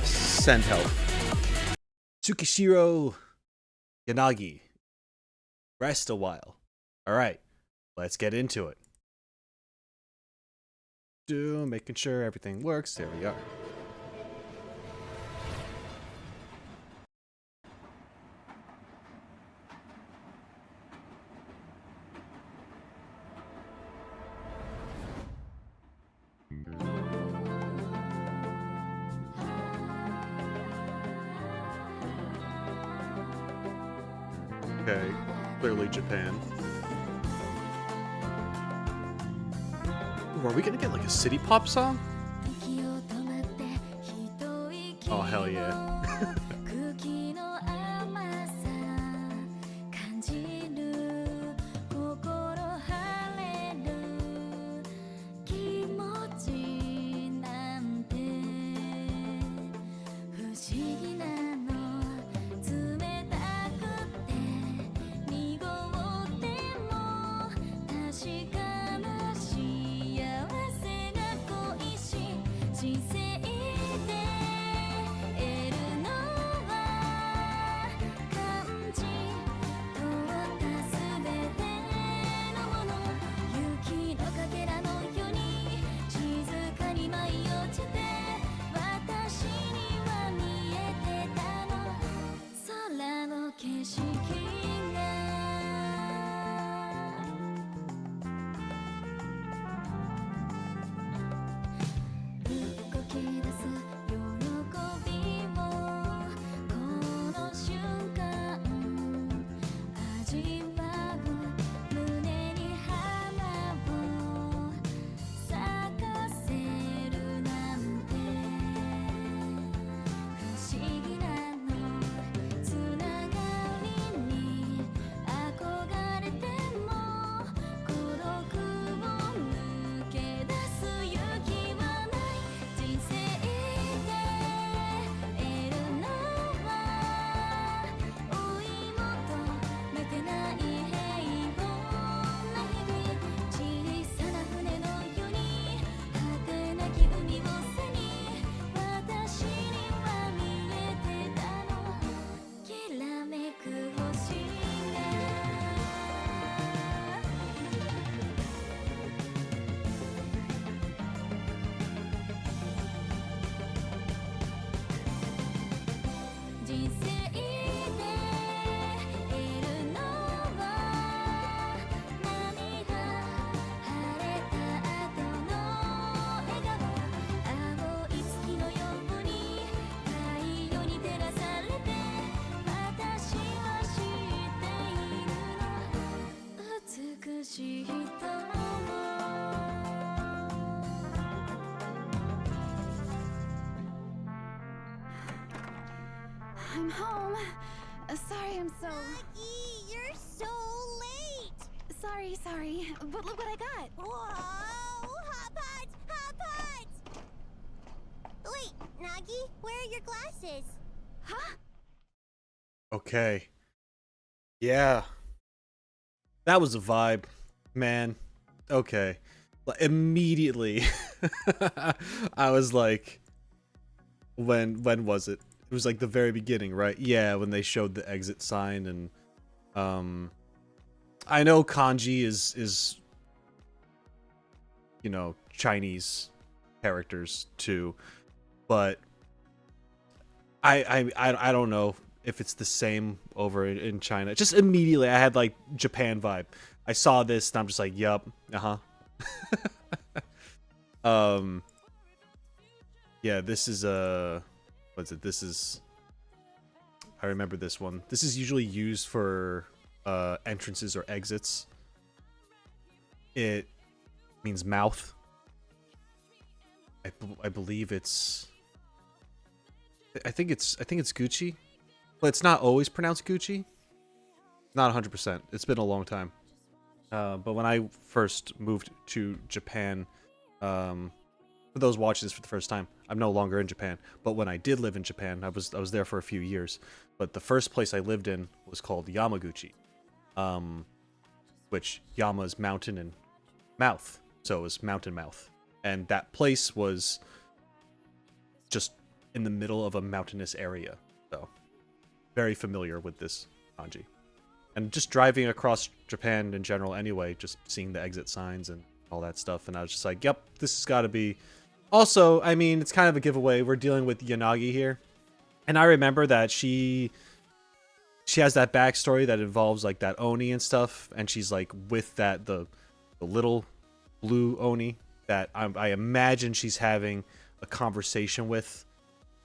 Send help. Tsukishiro Yanagi. Rest a while. Alright, let's get into it. Making sure everything works. There we are. Okay, clearly Japan. Ooh, are we gonna get like a city pop song? Oh, hell yeah. I'm home. Sorry I'm so... Maggie, you're so late. Sorry sorry. But look what I got. Whoa! Hot Pots! Hot Pots! Wait, Nagi, where are your glasses? Huh? Okay. Yeah. That was a vibe, man. Okay. Immediately, I was like, when was it? It was like the very beginning, right? Yeah, when they showed the exit sign, and I know kanji is you know, Chinese characters too, but I don't know if it's the same over in China. Just immediately, I had like Japan vibe. I saw this and I'm just like, yup, yeah, this is what's it? This is, I remember this one. This is usually used for entrances or exits. It means mouth. I believe it's. I think it's Gucci, but it's not always pronounced Gucci. Not 100%. It's been a long time. But when I first moved to Japan, for those watching this for the first time, I'm no longer in Japan. But when I did live in Japan, I was there for a few years. But the first place I lived in was called Yamaguchi, which Yama is mountain and mouth, so it was mountain mouth, and that place was just in the middle of a mountainous area. So very familiar with this kanji. And just driving across Japan in general anyway, just seeing the exit signs and all that stuff, and I was just like, yep, this has got to be. Also, I mean, it's kind of a giveaway. We're dealing with Yanagi here. And I remember that she has that backstory that involves like that Oni and stuff, and she's like with that the little blue Oni that I imagine she's having a conversation with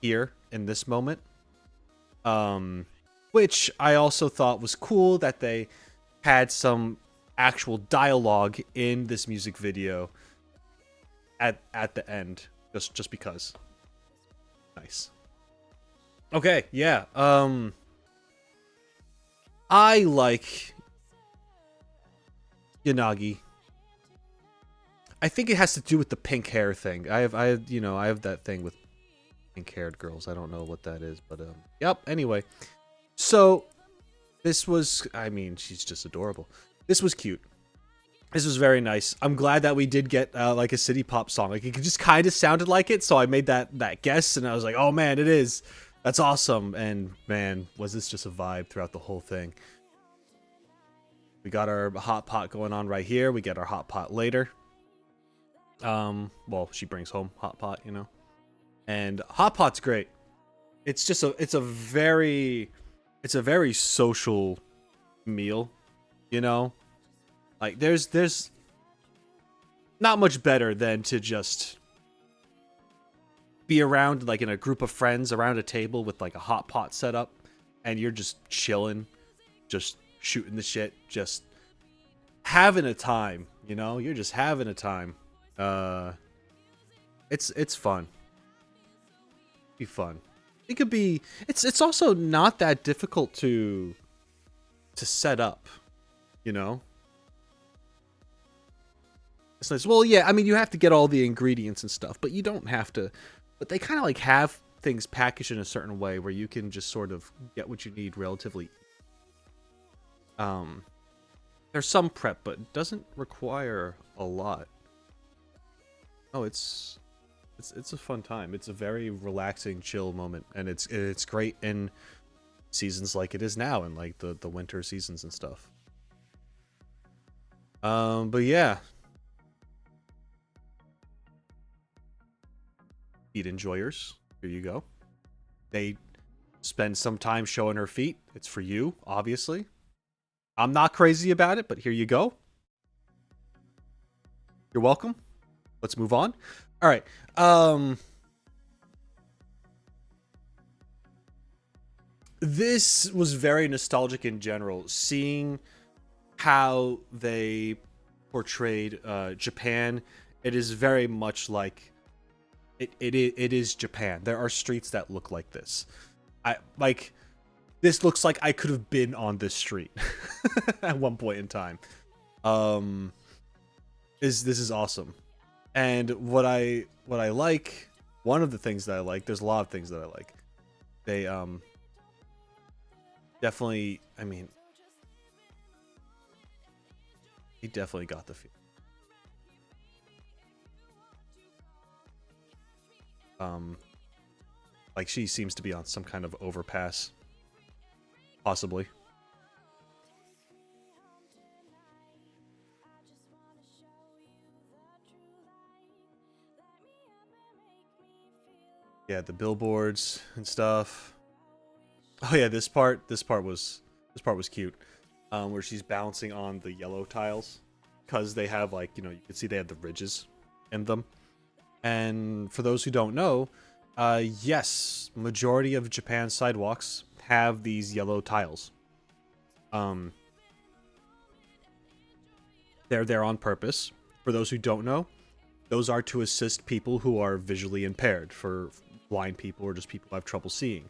here in this moment. Which I also thought was cool that they had some actual dialogue in this music video at the end, just because. Nice. Okay, yeah. I like Yanagi. I think it has to do with the pink hair thing. I have that thing with pink-haired girls. I don't know what that is, but yep. Anyway, so this was. I mean, she's just adorable. This was cute. This was very nice. I'm glad that we did get like a city pop song. Like it just kind of sounded like it, so I made that guess, and I was like, oh man, it is. That's awesome. And man, was this just a vibe throughout the whole thing. We got our hot pot going on right here. We get our hot pot later. Well, she brings home hot pot, you know. And hot pot's great. It's just a very social meal, you know? Like there's not much better than to just be around like in a group of friends around a table with like a hot pot set up, and you're just chilling, just shooting the shit, just having a time, you know? You're just having a time. It's fun. Be fun. It could be. It's also not that difficult to set up, you know. It's nice. Well, yeah. I mean, you have to get all the ingredients and stuff, but you don't have to. But they kind of like have things packaged in a certain way where you can just sort of get what you need relatively. There's some prep, but it doesn't require a lot. Oh, it's a fun time. It's a very relaxing, chill moment, and it's great in seasons like it is now, in like the winter seasons and stuff. But yeah, feet enjoyers, here you go. They spend some time showing her feet. It's for you, obviously. I'm not crazy about it, but here you go. You're welcome. Let's move on. All right. This was very nostalgic in general, seeing how they portrayed Japan. It is very much like it is Japan. There are streets that look like this. This looks like I could have been on this street at one point in time. This is awesome. And what I like, one of the things that I like, there's a lot of things that I like. They definitely, I mean, he definitely got the feel. Like she seems to be on some kind of overpass, possibly. Yeah, the billboards and stuff. Oh yeah, this part was cute. Where she's bouncing on the yellow tiles, because they have, like, you know, you can see they have the ridges in them. And for those who don't know, yes, majority of Japan's sidewalks have these yellow tiles. They're there on purpose. For those who don't know, those are to assist people who are visually impaired, for blind people or just people who have trouble seeing.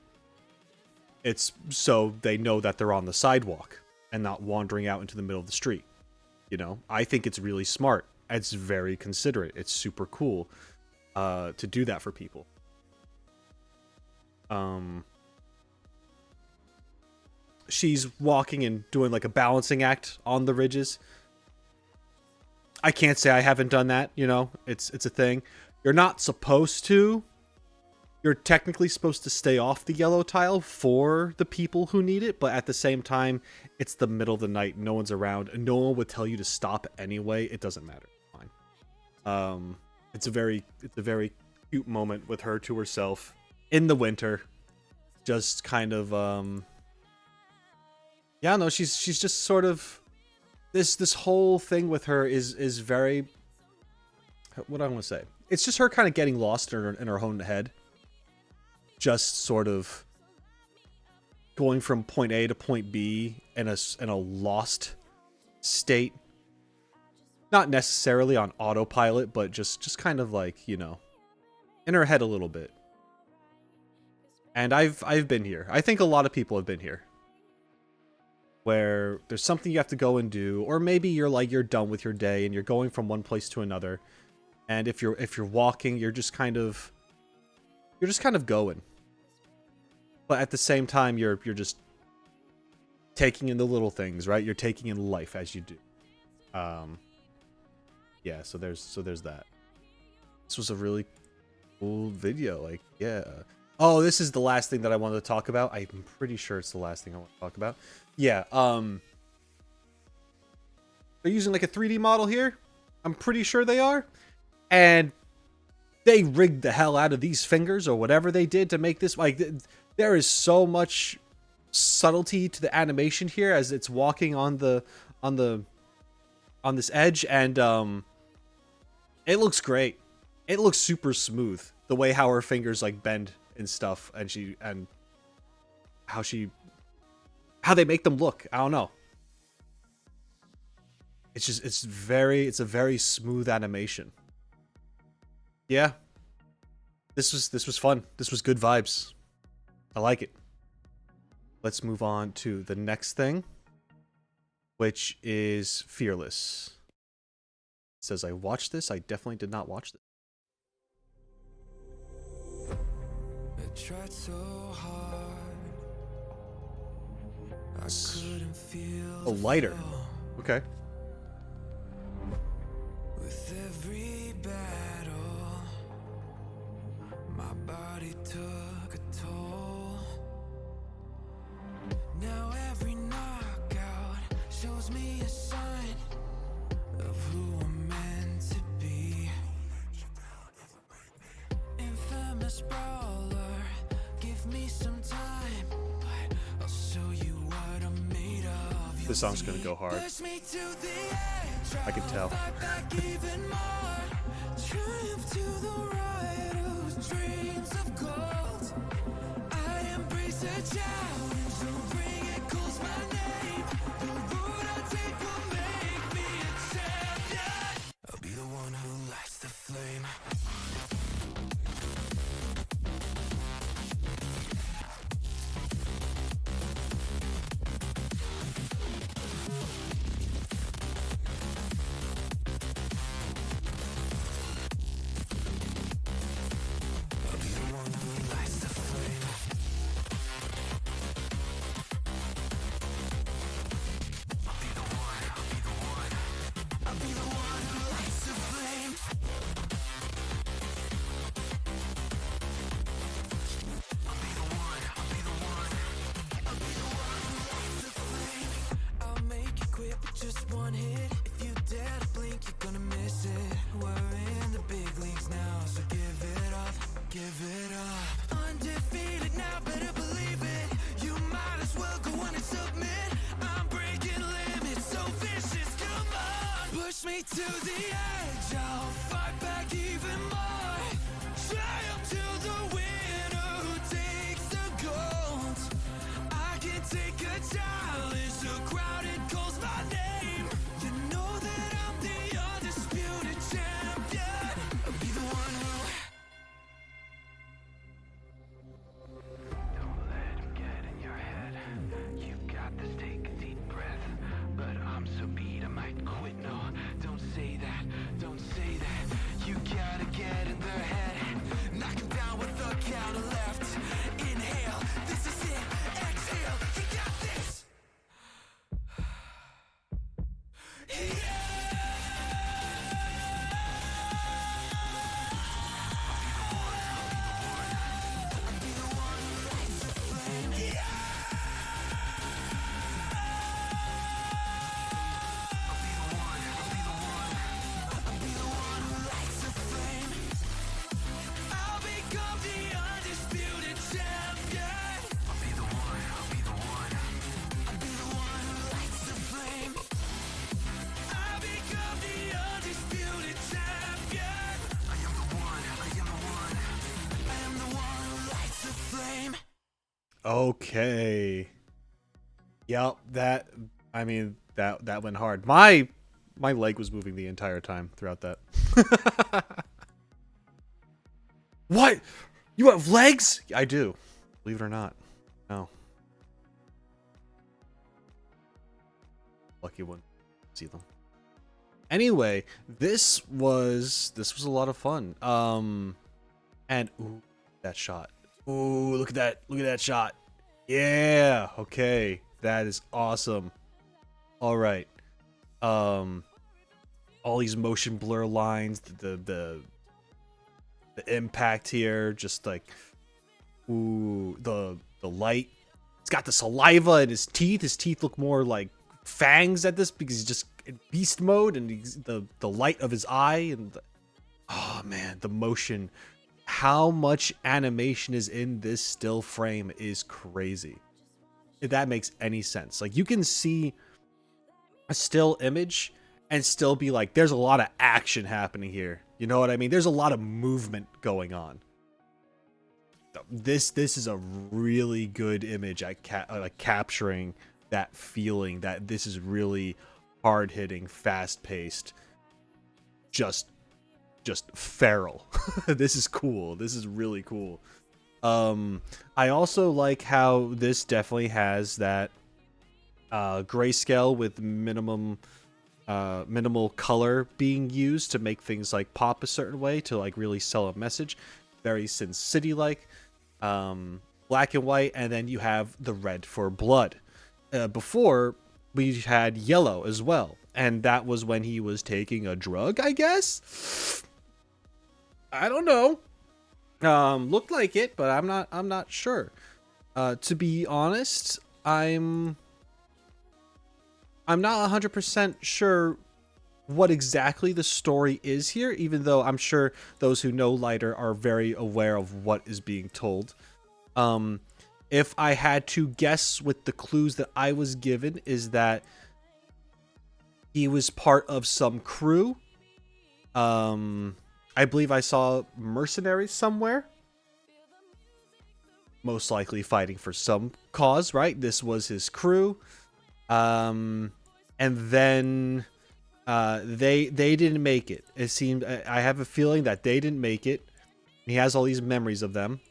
It's so they know that they're on the sidewalk and not wandering out into the middle of the street. You know, I think it's really smart. It's very considerate. It's super cool to do that for people. She's walking and doing like a balancing act on the ridges. I can't say I haven't done that, you know. It's a thing. You're not supposed to. You're technically supposed to stay off the yellow tile for the people who need it, but at the same time, it's the middle of the night, no one's around, and no one would tell you to stop anyway. It doesn't matter. Fine. It's a very cute moment with her to herself in the winter. Just kind of yeah, no, she's just sort of this whole thing with her is very, what do I want to say? It's just her kind of getting lost in her own head. Just sort of going from point A to point B in a lost state. Not necessarily on autopilot, but just kind of like, you know, in her head a little bit. And I've been here. I think a lot of people have been here. Where there's something you have to go and do, or maybe you're done with your day and you're going from one place to another. And if you're walking, you're just kind of going. But at the same time, you're just taking in the little things, right? You're taking in life as you do. Yeah, so there's that. This was a really cool video, like, yeah. Oh, this is the last thing that I wanted to talk about. I'm pretty sure it's the last thing I want to talk about. Yeah, they're using like a 3D model here. I'm pretty sure they are. And they rigged the hell out of these fingers or whatever they did to make this, like, there is so much subtlety to the animation here as it's walking on this edge, and it looks great. It looks super smooth, the way how her fingers like bend and stuff, and how they make them look. I don't know. It's a very smooth animation. Yeah. This was fun. This was good vibes. I like it. Let's move on to the next thing, which is Fearless. It says I watched this. I definitely did not watch this. I tried so hard. I couldn't feel A lighter. Okay. with every battle. My body took a toll. Now every knockout shows me a sign of who I'm meant to be. Infamous brawler, give me some time, but I'll show you what I'm made of. This song's gonna go hard. Push me to the edge. I can tell. Fight back even more. Triumph to the right whose dreams of gold. I embrace a challenge, so bring it, calls my name. The road I take will make me a champion. I'll be the one who lights the flame. to the edge, I'll fight back even more. Triumph to the winner who takes the gold. I can take a challenge, the crowd it calls my name. You know that I'm the undisputed champion. I'll be the one who. Don't let him get in your head. You got this, take a deep breath. But I'm so beat I might quit. No, don't say that, don't say that. You gotta get in their head. Knock him down with the counter left. Inhale, this is it. Exhale, you got this. I'll become the undisputed champion. I'll be the one, I'll be the one. I'll be the one who lights the flame. I'll become the undisputed champion. I am the one, I am the one. I am the one who lights the flame. Okay. Yep, that went hard. My leg was moving the entire time throughout that. What? You have legs? I do. Believe it or not. No. Lucky one. See them. Anyway, this was a lot of fun. And ooh, that shot. Ooh, look at that. Look at that shot. Yeah. Okay. That is awesome. All right. All these motion blur lines, the impact here, just like ooh, the light. It's got the saliva in his teeth. His teeth look more like fangs at this because he's just in beast mode, and the light of his eye and oh man, the motion. How much animation is in this still frame is crazy. If that makes any sense. Like, you can see a still image and still be like, there's a lot of action happening here. You know what I mean? There's a lot of movement going on. This is a really good image at like capturing that feeling that this is really hard-hitting, fast-paced, just feral. This is cool. This is really cool. I also like how this definitely has that grayscale with minimal color being used to make things like pop a certain way to like really sell a message. Very Sin City like. Black and white, and then you have the red for blood. Before we had yellow as well, and that was when he was taking a drug, I guess. I don't know. Looked like it, but I'm not sure. To be honest, I'm not 100% sure what exactly the story is here, even though I'm sure those who know Lighter are very aware of what is being told. If I had to guess with the clues that I was given, is that he was part of some crew. I believe I saw mercenaries somewhere. Most likely fighting for some cause, right? This was his crew. And then they didn't make it. It seemed, I have a feeling that they didn't make it. He has all these memories of them.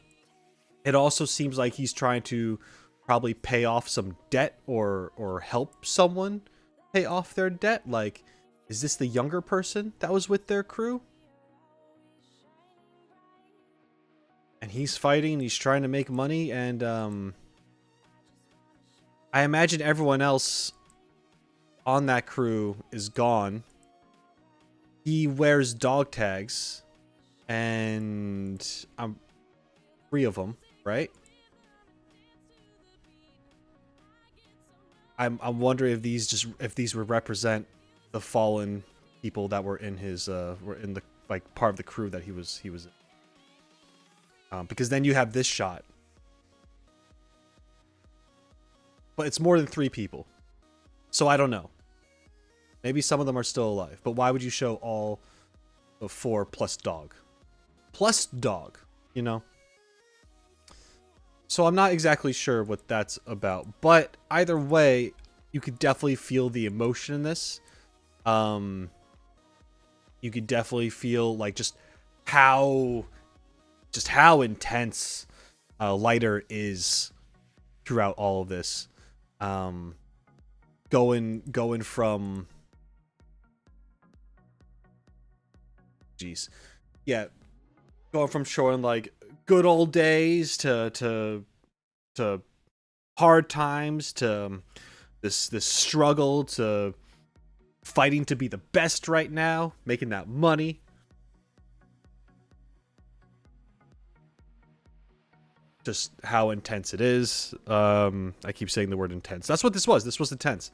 It also seems like he's trying to probably pay off some debt or help someone pay off their debt. Like, is this the younger person that was with their crew? And he's fighting, he's trying to make money, and I imagine everyone else on that crew is gone. He wears dog tags, and I'm 3 of them, right? I'm wondering if these would represent the fallen people that were in his were in the like part of the crew that he was in. Because then you have this shot. But it's more than 3 people. So I don't know. Maybe some of them are still alive, but why would you show all of 4 plus dog? Plus dog, you know? So I'm not exactly sure what that's about, but either way, you could definitely feel the emotion in this. You could definitely feel like just how intense Lighter is throughout all of this. Going from, going from showing like good old days to hard times to this struggle to fighting to be the best right now, making that money. Just how intense it is. I keep saying the word intense. That's what this was. This was intense.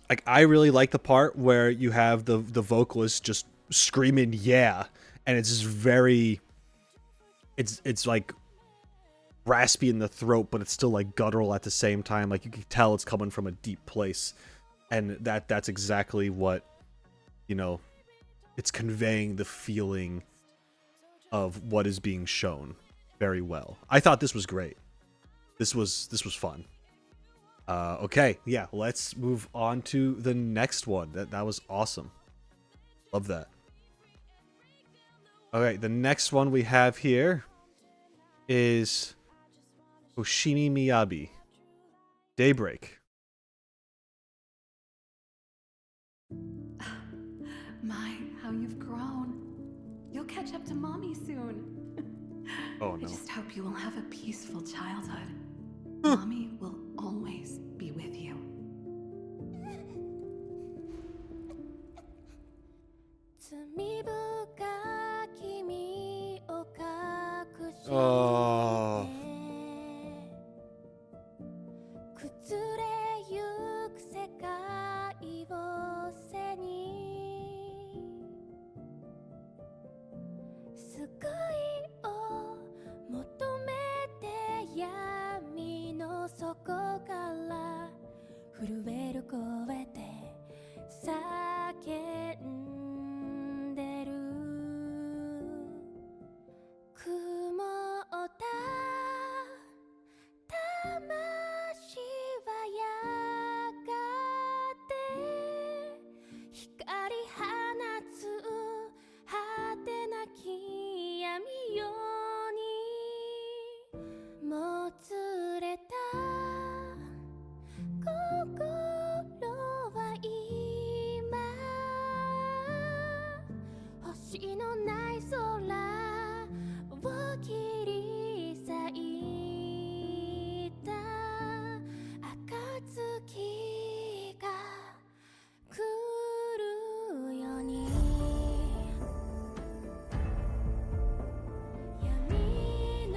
Like, I really like the part where you have the vocalist just screaming "yeah," and it's just very, it's like raspy in the throat, but it's still like guttural at the same time. Like, you can tell it's coming from a deep place, and that's exactly what, you know, it's conveying the feeling of what is being shown very well. I thought this was great. This was fun. Okay, yeah, let's move on to the next one. That was awesome. Love that. Okay, the next one we have here is Hoshimi Miyabi, Daybreak. My, how you've grown. You'll catch up to mommy soon. Oh I no. just hope you will have a peaceful childhood. Mommy will always be with you. 罪深き身を隠して Oh. 崩れゆく世界を背に救いを求めて闇の底から震える声で叫んでる曇った魂はやがて光放つ果てなき闇ようにもつれた心は今星のない空を切り裂いた暁が来るように闇の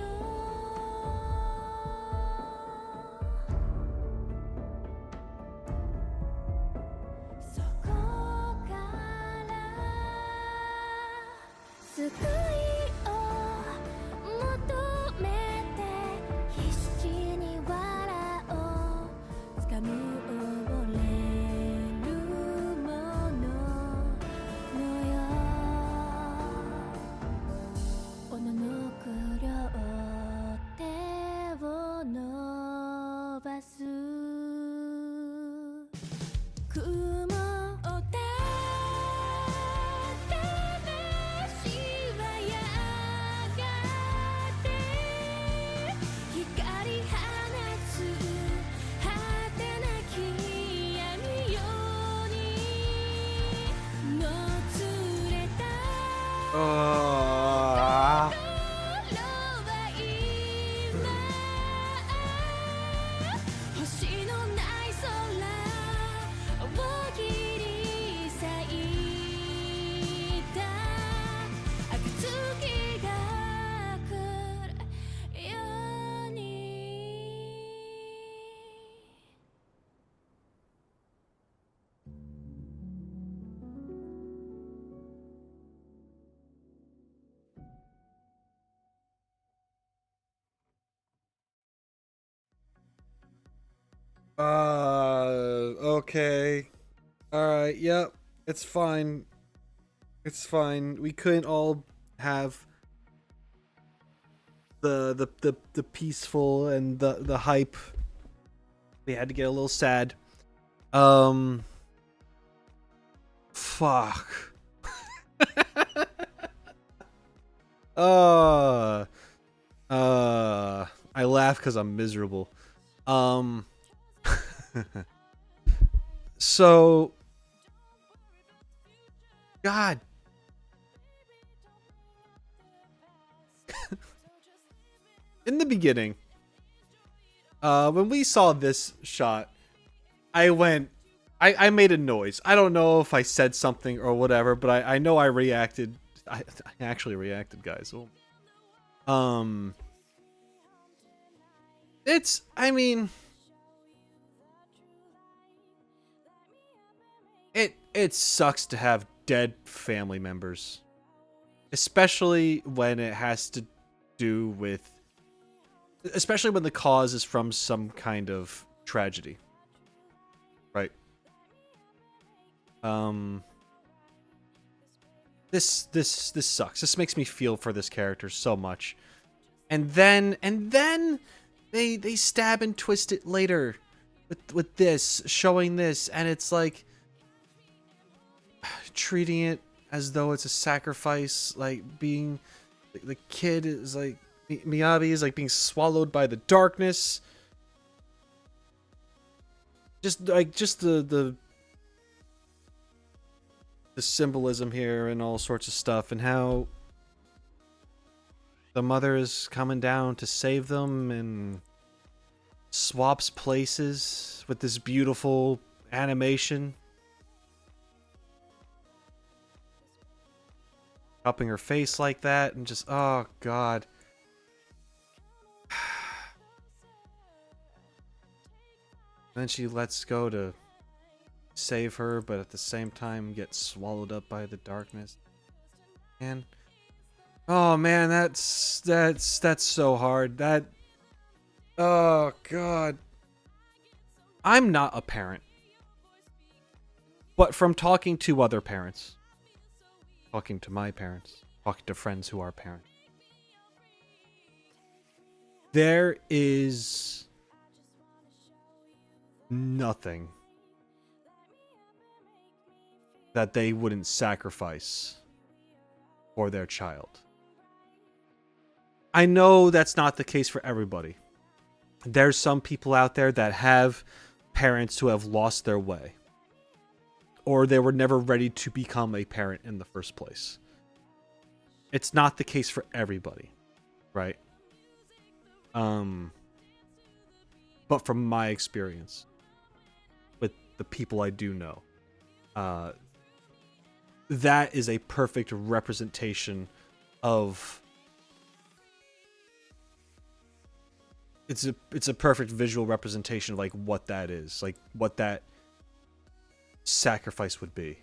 底から救いを求めて必死に藁を掴む溺れるもののよおののく両手を伸ばす雲をた魂はやがて光放つ果てなき闇ようにもつれた Ah. 心は今星のない空を切り裂いた暁が来るように Okay. Alright, yep. It's fine. It's fine. We couldn't all have the peaceful and the hype. We had to get a little sad. Fuck. Uh I laugh because I'm miserable. So God. In the beginning, when we saw this shot, I made a noise. I don't know if I said something or whatever, but I know I reacted. I actually reacted, guys. Oh. It's, I mean, it sucks to have dead family members, especially when it has to do with, especially when the cause is from some kind of tragedy, right? This sucks. This makes me feel for this character so much. And then they stab and twist it later with this, showing this, and it's like treating it as though it's a sacrifice, like being the kid is like Miyabi is like being swallowed by the darkness. Just the symbolism here and all sorts of stuff, and how the mother is coming down to save them and swaps places with this beautiful animation, cupping her face like that, and just, oh god. And then she lets go to save her, but at the same time gets swallowed up by the darkness. And oh man, that's so hard. That, oh god. I'm not a parent, but from talking to other parents, talking to my parents, talking to friends who are parents, there is nothing that they wouldn't sacrifice for their child. I know that's not the case for everybody. There's some people out there that have parents who have lost their way, or they were never ready to become a parent in the first place. It's not the case for everybody, right? But from my experience with the people I do know, that is a perfect representation of, it's a perfect visual representation of like what that is, like what that sacrifice would be.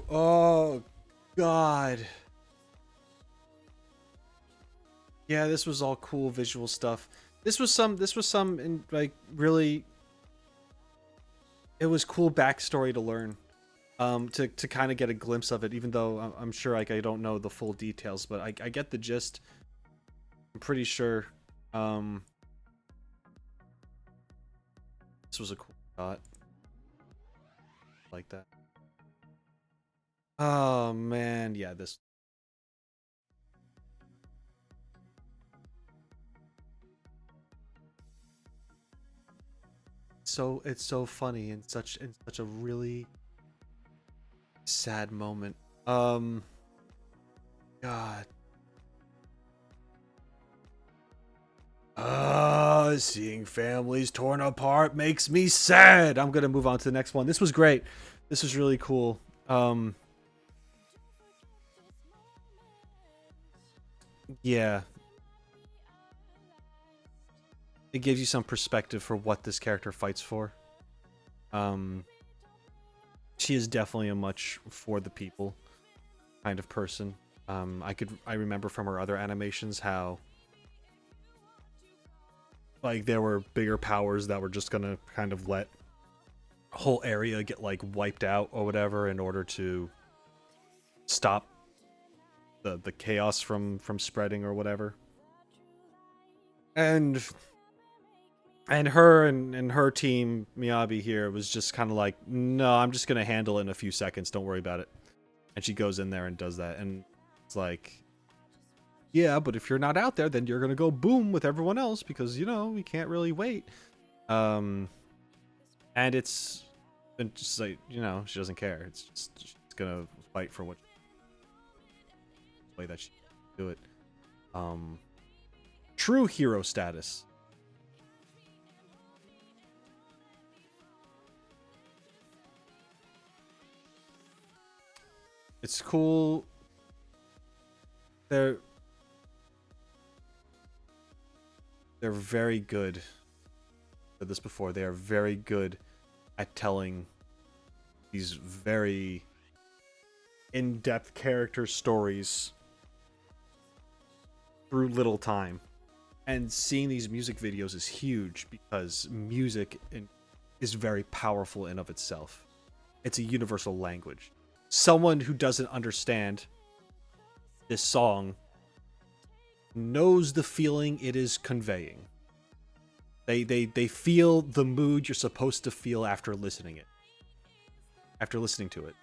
Oh god. Yeah, this was all cool visual stuff. This was some in, like, really, it was cool backstory to learn. To kind of get a glimpse of it, even though I'm sure like I don't know the full details, but I get the gist. I'm pretty sure. This was a cool shot. Like that. Oh man, yeah, this. So it's so funny in such a really sad moment. God. Seeing families torn apart makes me sad. I'm gonna move on to the next one. This was great. This was really cool. Yeah. It gives you some perspective for what this character fights for. She is definitely a much for the people kind of person. I remember from her other animations how like there were bigger powers that were just gonna kind of let a whole area get like wiped out or whatever in order to stop the chaos from spreading or whatever. And her and her team, Miyabi here, was just kind of like, no, I'm just gonna handle it in a few seconds, don't worry about it. And she goes in there and does that, and it's like, yeah, but if you're not out there, then you're gonna go boom with everyone else because, you know, we can't really wait. And it's just like, you know, she doesn't care. It's just she's gonna fight for what way that she do it. True hero status. It's cool. They're very good. I've said this before. They are very good at telling these very in-depth character stories through little time. And seeing these music videos is huge because music is very powerful in of itself. It's a universal language. Someone who doesn't understand this song knows the feeling it is conveying. They feel the mood you're supposed to feel after listening to it.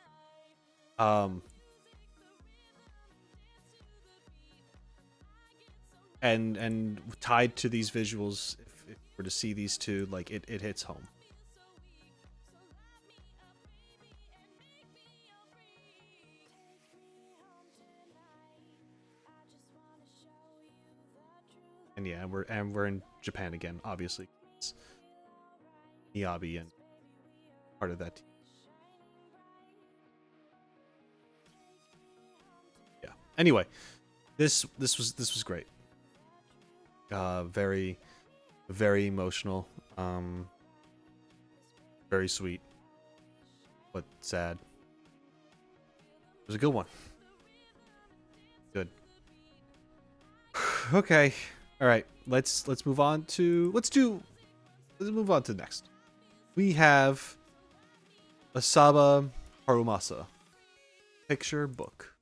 And tied to these visuals, if we're to see these two, like it hits home. And yeah, we're in Japan again, obviously. It's Miyabi and part of that team. Yeah. Anyway, this was great. Very emotional. Very sweet, but sad. It was a good one. Good. Okay. All right, let's move on to let's move on to next. We have Asaba Harumasa picture book.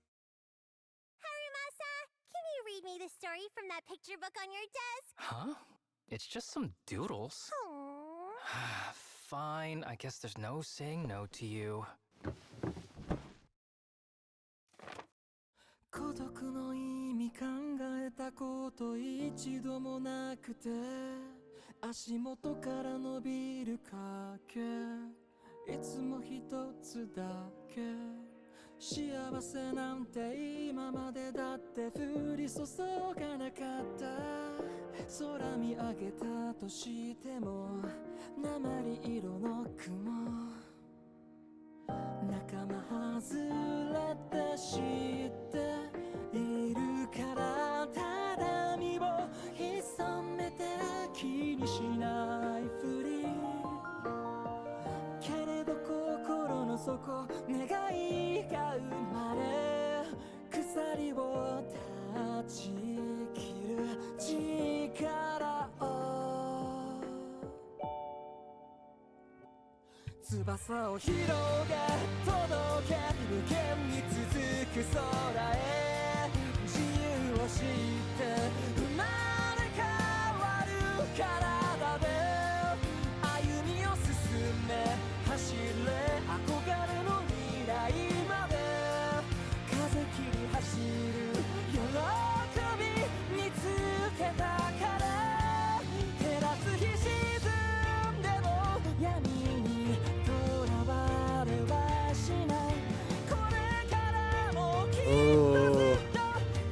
Harumasa, can you read me the story from that picture book on your desk? Huh? It's just some doodles. Aww. Fine, I guess there's no saying no to you. 孤独の意味考えたこと一度もなくて足元から伸びる影いつも一つだけ幸せなんて今までだって降り注がなかった空見上げたとしても鉛色の雲仲間外れて知っているからただ身を潜めて気にしないふりけれど心の底願いが生まれ鎖を断ち切る力を翼を広げ届け無限に続く空へ自由を知って生まれ変わる体で歩みを進め走れ憧れの未来まで風切り走る喜び見つけたから照らす日沈んでも闇にとらわれはしないこれからもきっとずっと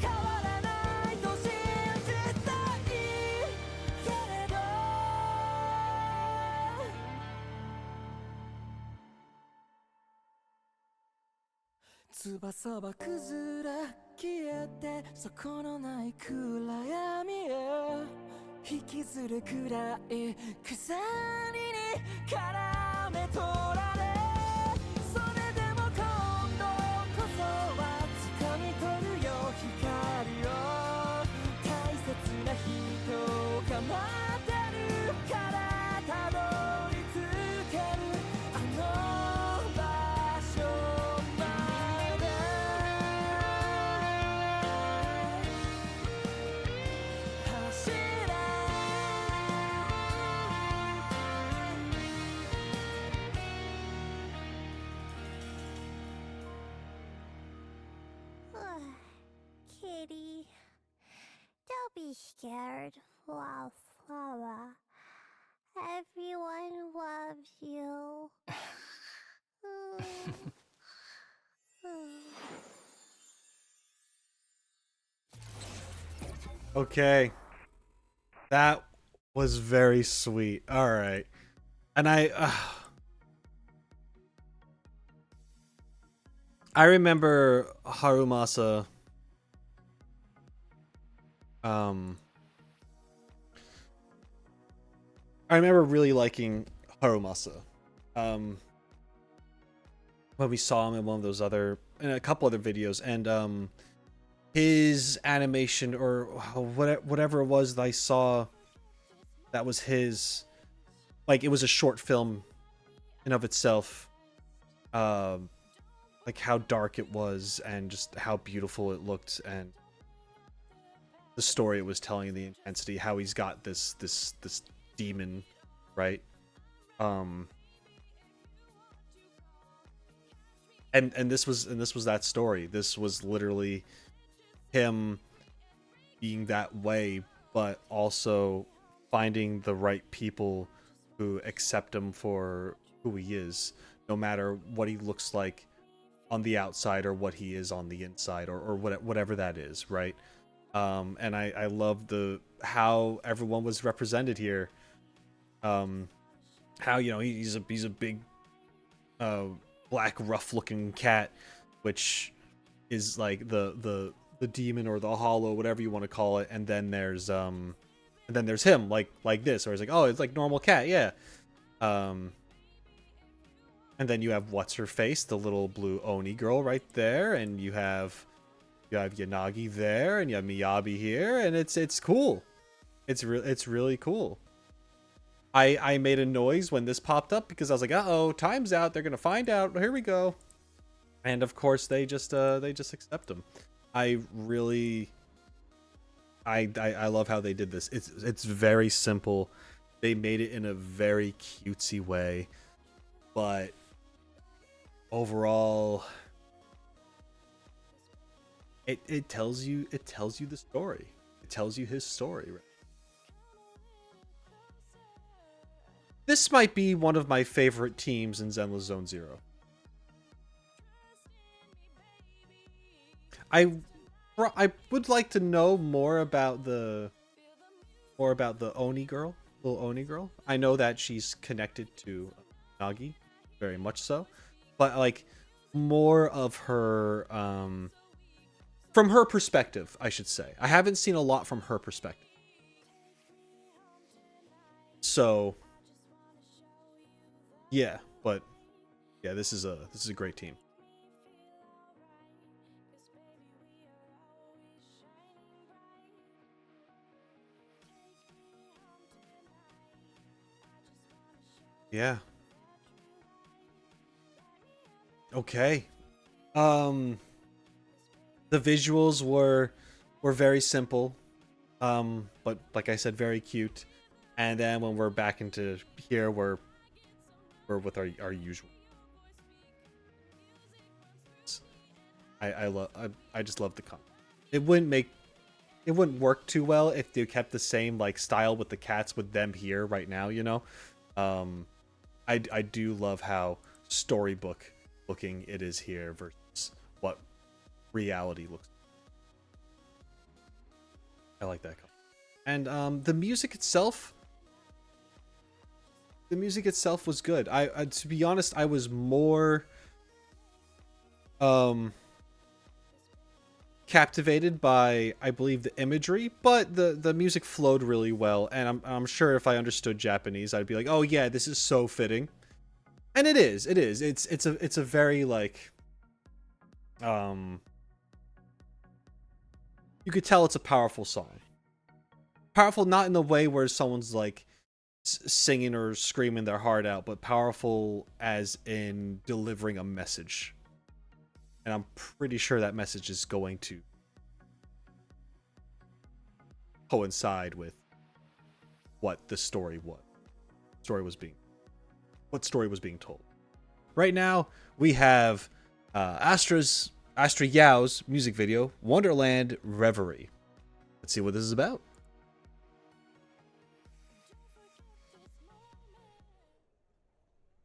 変わらないと信じたいけれど翼は崩れ消えて底のない暗闇へ引きずるくらい鎖に絡め取られそれでも今度こそは掴み取るよ be scared, Wallflower. Everyone loves you. Okay. That was very sweet. All right. And I remember Harumasa I remember really liking Harumasa. When we saw him in one of those in a couple other videos, and his animation or whatever it was that I saw that was his, like it was a short film in of itself, like how dark it was and just how beautiful it looked and the story it was telling, the intensity, how he's got this demon, right? And this was that story. This was literally him being that way, but also finding the right people who accept him for who he is, no matter what he looks like on the outside or what he is on the inside, or whatever that is, right? And I love how everyone was represented here. How, you know, he's a big black rough looking cat, which is like the demon or the hollow, whatever you want to call it, and then there's him like this, or it's like, oh, it's like normal cat, yeah. And then you have what's her face, the little blue Oni girl right there, and you have Yanagi there, and you have Miyabi here, and it's cool. It's really cool. I made a noise when this popped up because I was like, uh-oh, time's out. They're gonna find out. Here we go. And of course they just accept him. I love how they did this. It's very simple. They made it in a very cutesy way, but overall it tells you the story. It tells you his story, right? This might be one of my favorite teams in Zenless Zone Zero. I would like to know more about the Oni girl, little Oni girl. I know that she's connected to Nagi, very much so, but like more of her from her perspective, I should say. I haven't seen a lot from her perspective. So yeah, but yeah, this is a great team. Yeah. Okay. The visuals were very simple, but like I said, very cute. And then when we're back into here, we're with our usual. I just love the content. It wouldn't work too well if they kept the same like style with the cats with them here right now, you know. I do love how storybook looking it is here versus what reality looks like. I like that. And the music itself was good. I to be honest, I was more captivated by, I believe, the imagery, but the music flowed really well, and I'm sure if I understood Japanese, I'd be like, oh yeah, this is so fitting. And it is. It's a very like you could tell it's a powerful song. Powerful not in the way where someone's like singing or screaming their heart out, but powerful as in delivering a message. And I'm pretty sure that message is going to coincide with what the story was. What story was being told. Right now, we have Astra Yao's music video, Wonderland Reverie. Let's see what this is about.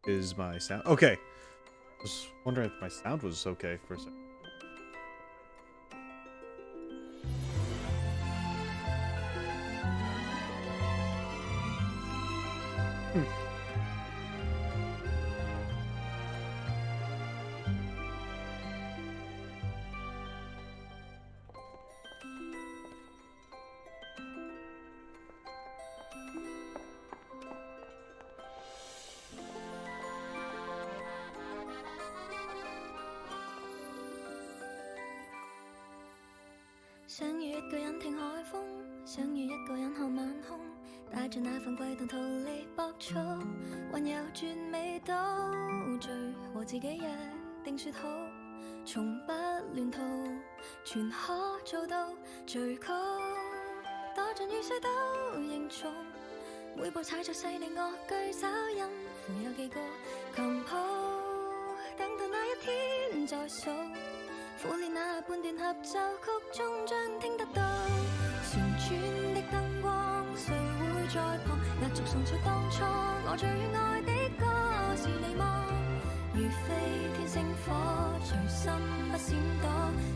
Is my sound okay? I was wondering if my sound was okay for a second. Hmm. 想要一個人聽海風，想要一個人看晚空，帶着那份悸動逃離搏速，還有絕美島嶼和自己約定説好，從不亂途，全可做到最高，躲進雨水都凝重，每步踩着細膩樂句手音符有幾個琴譜，等到那一天再數。苦練那半段合奏曲終將聽得到，旋轉的燈光誰會在旁壓軸送出當初我最愛的歌是你嗎？如飛天星火隨心不閃躲，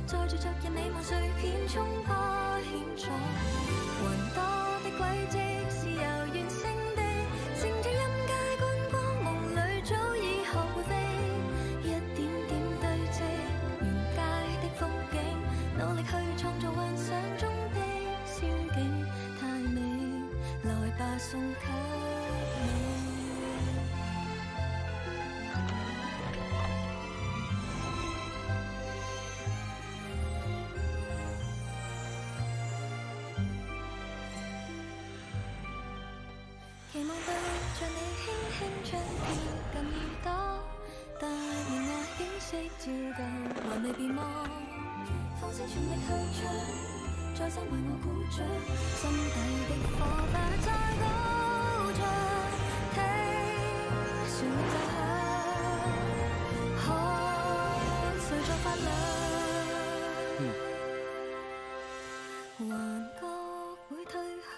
載住昨日美夢碎片衝破險阻，還多的軌跡是由完成的，乘着音階觀光夢裏早已學會飛，一點點堆積原界的風景，努力去創造幻想中的仙境，太美，來吧送給你。期望對着你輕輕將貼近耳朵，但連那景色照舊還未變忘，放聲全力去唱，再三為我鼓掌，心底的火花在高漲，聽旋律奏響，看誰在發亮，幻覺會退去，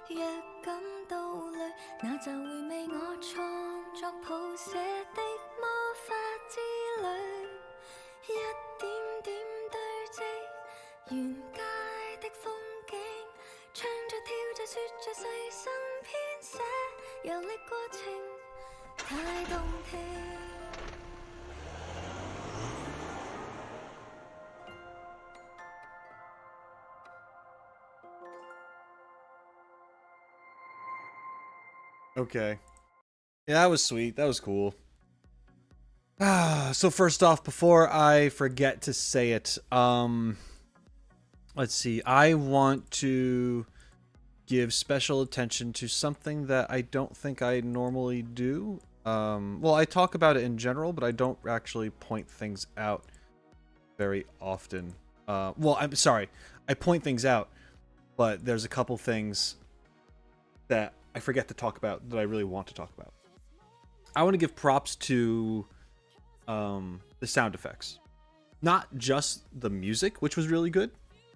若感到累，那就回味我創作譜寫的魔法之旅，一點點堆積原界的風景，唱着跳着說着細心編寫，遊歷過程太動聽。Okay. Yeah, that was sweet. That was cool. So first off, before I forget to say it, let's see. I want to give special attention to something that I don't think I normally do. Well, I talk about it in general, but I don't actually point things out very often. Well, I'm sorry. I point things out, but there's a couple things that I forget to talk about that I really want to talk about. I want to give props to the sound effects. Not just the music, which was really good,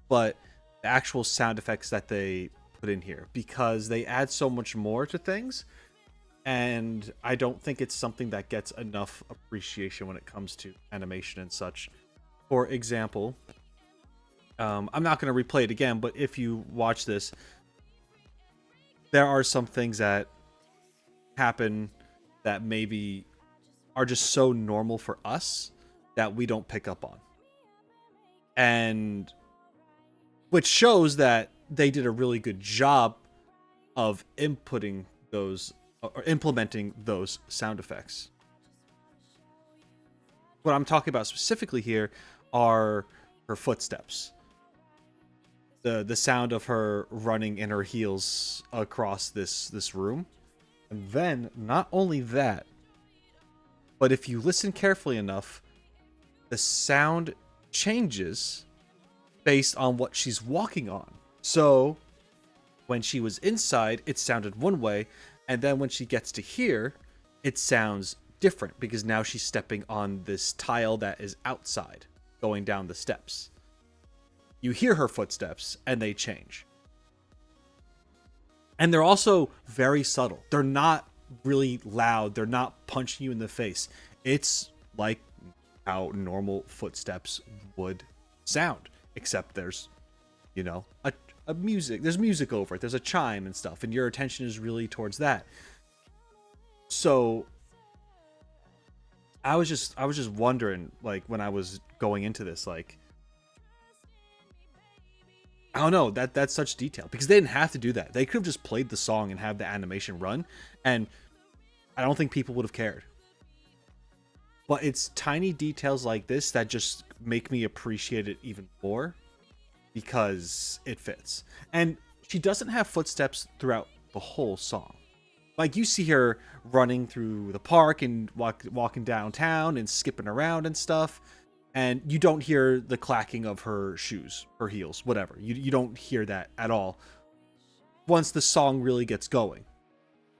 but the actual sound effects that they put in here, because they add so much more to things, and I don't think it's something that gets enough appreciation when it comes to animation and such. For example, I'm not going to replay it again, but if you watch this, there are some things that happen that maybe are just so normal for us that we don't pick up on. And which shows that they did a really good job of inputting those or implementing those sound effects. What I'm talking about specifically here are her footsteps. The sound of her running in her heels across this room. And then, not only that, but if you listen carefully enough, the sound changes based on what she's walking on. So, when she was inside, it sounded one way, and then when she gets to here, it sounds different, because now she's stepping on this tile that is outside, going down the steps. You hear her footsteps, and they change. And they're also very subtle. They're not really loud. They're not punching you in the face. It's like how normal footsteps would sound, except there's, you know, a music. There's music over it. There's a chime and stuff, and your attention is really towards that. So I was just wondering, like, when I was going into this, like, I don't know, that's such detail, because they didn't have to do that. They could have just played the song and have the animation run, and I don't think people would have cared. But it's tiny details like this that just make me appreciate it even more, because it fits. And she doesn't have footsteps throughout the whole song. Like, you see her running through the park and walking downtown and skipping around and stuff, and you don't hear the clacking of her shoes, her heels, whatever. You don't hear that at all once the song really gets going,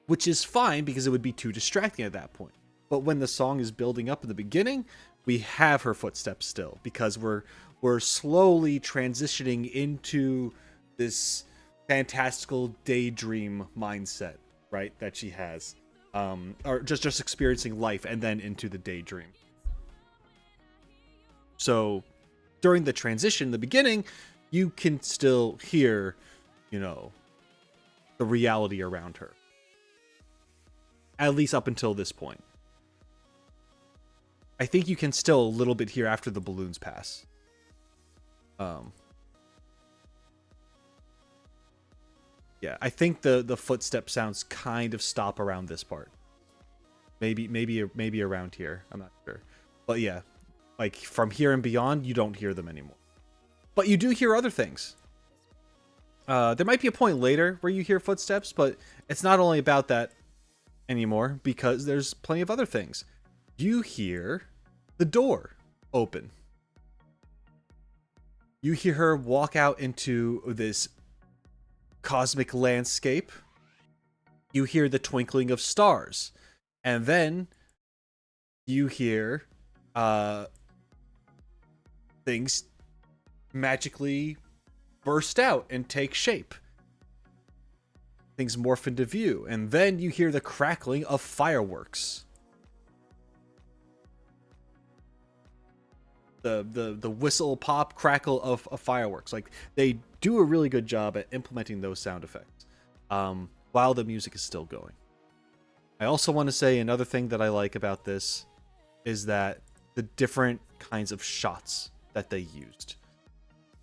which is fine because it would be too distracting at that point. But when the song is building up in the beginning, we have her footsteps still, because we're slowly transitioning into this fantastical daydream mindset, right, that she has, or just experiencing life and then into the daydream. So during the transition, the beginning, you can still hear, you know, the reality around her, at least up until this point. I think you can still a little bit hear after the balloons pass. Yeah, I think the footstep sounds kind of stop around this part. Maybe around here. I'm not sure. But yeah, like from here and beyond, you don't hear them anymore. But you do hear other things. There might be a point later where you hear footsteps, but it's not only about that anymore, because there's plenty of other things. You hear the door open. You hear her walk out into this cosmic landscape. You hear the twinkling of stars. And then you hear things magically burst out and take shape. Things morph into view. And then you hear the crackling of fireworks. The whistle, pop, crackle of fireworks. Like, they do a really good job at implementing those sound effects while the music is still going. I also want to say another thing that I like about this is that the different kinds of shots that they used.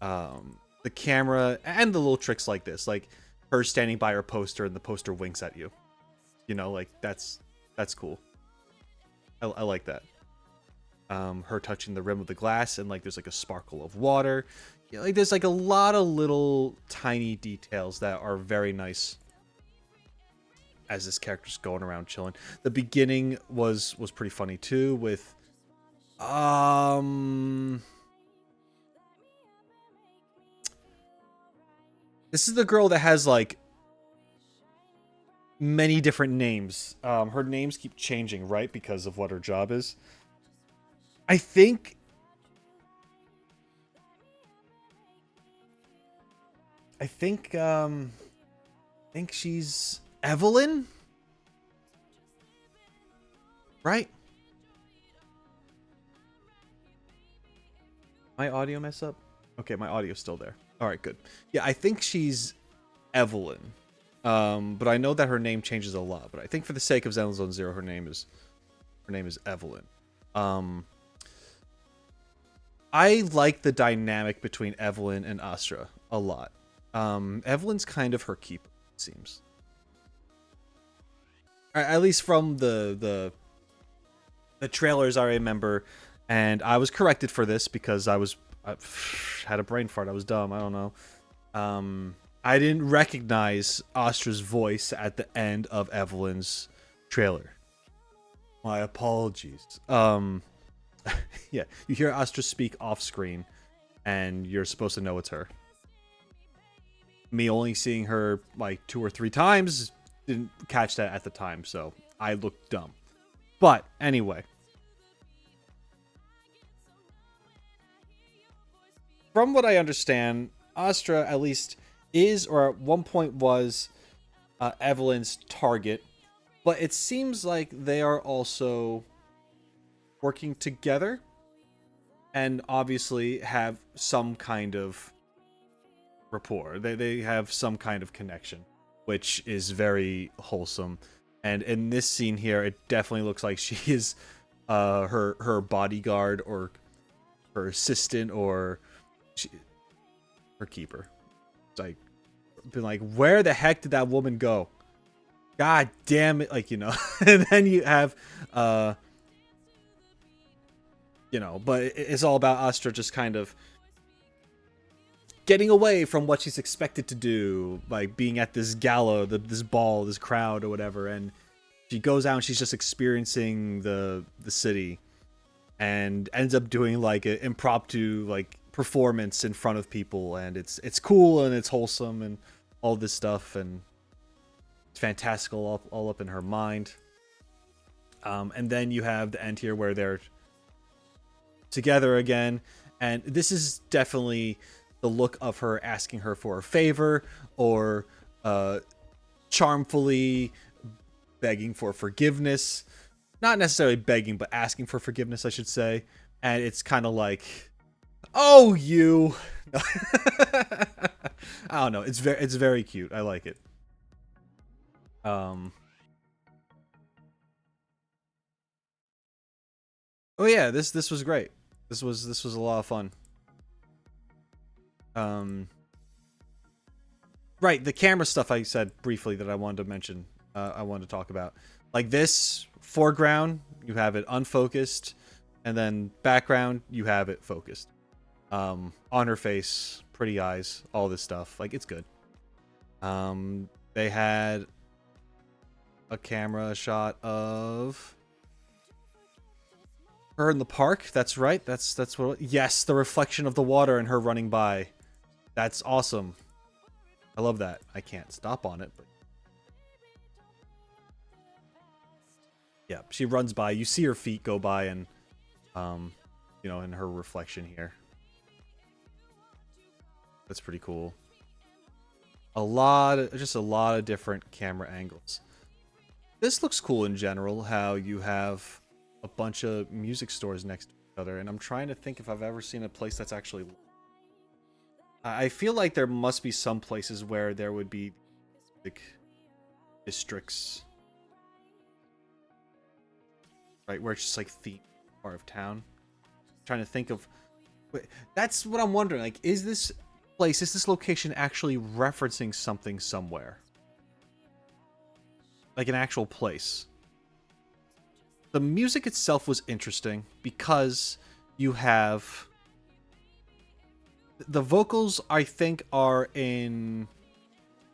The camera and the little tricks like this, like her standing by her poster and the poster winks at you. You know, like that's cool. I like that. Her touching the rim of the glass and like there's like a sparkle of water. Yeah, like there's like a lot of little tiny details that are very nice as this character's going around chilling. The beginning was pretty funny too with this is the girl that has like many different names. Her names keep changing, right? Because of what her job is. I think she's Evelyn, right? My audio mess up? Okay, my audio's still there. All right, good. Yeah, I think she's Evelyn. But I know that her name changes a lot. But I think for the sake of Zenless Zone Zero, her name is Evelyn. I like the dynamic between Evelyn and Astra a lot. Evelyn's kind of her keeper, it seems. At least from the trailers I remember, and I was corrected for this because I had a brain fart. I was dumb. I don't know. I didn't recognize Astra's voice at the end of Evelyn's trailer. My apologies. Yeah, you hear Astra speak off screen, and you're supposed to know it's her. Me only seeing her like 2 or 3 times didn't catch that at the time, so I looked dumb. But anyway, from what I understand, Astra at least is, or at one point was, Evelyn's target but it seems like they are also working together and obviously have some kind of rapport. They have some kind of connection, which is very wholesome. And in this scene here, it definitely looks like she is her bodyguard or her assistant or her keeper. It's like been like, where the heck did that woman go? God damn it! Like, you know. And then you have you know, but it's all about Astra just kind of getting away from what she's expected to do, like being at this gala, this ball, this crowd or whatever, and she goes out and she's just experiencing the city and ends up doing like an impromptu like performance in front of people, and it's cool and it's wholesome and all this stuff, and it's fantastical all up in her mind. And then you have the end here where they're together again, and this is definitely the look of her asking her for a favor or charmfully begging for forgiveness. Not necessarily begging, but asking for forgiveness, I should say. And it's kind of like, oh, you. I don't know. It's very cute. I like it. Oh yeah, this was great. This was a lot of fun. Right, the camera stuff I said briefly that I wanted to mention. I wanted to talk about. Like this foreground, you have it unfocused, and then background, you have it focused. On her face, pretty eyes, all this stuff. Like, it's good. They had a camera shot of her in the park. That's right. That's what. Yes, the reflection of the water and her running by. That's awesome. I love that. I can't stop on it, but yeah, she runs by. You see her feet go by, and you know, in her reflection here. That's pretty cool. Just a lot of different camera angles. This looks cool in general, how you have a bunch of music stores next to each other, and I'm trying to think if I've ever seen a place that's actually... I feel like there must be some places where there would be like districts, right, where it's just like the part of town. I'm trying to think of... Wait, that's what I'm wondering, like, is this location actually referencing something somewhere? Like an actual place. The music itself was interesting because you have... The vocals, I think, are in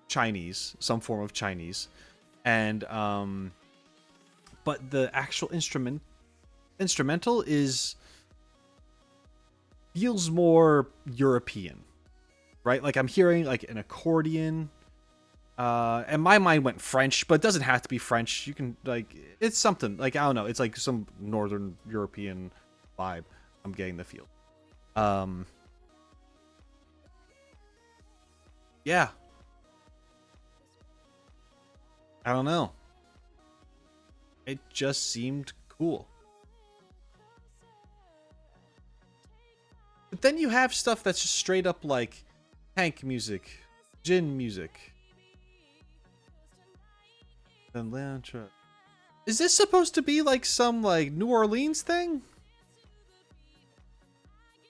Chinese, some form of Chinese. And, but the actual instrumental feels more European, right? Like, I'm hearing, like, an accordion. And my mind went French, but it doesn't have to be French. You can, like, it's something, like, I don't know. It's like some Northern European vibe. I'm getting the feel. Yeah. I don't know. It just seemed cool. But then you have stuff that's just straight up like tank music, Jin music. Then Lantra. Is this supposed to be like some like New Orleans thing?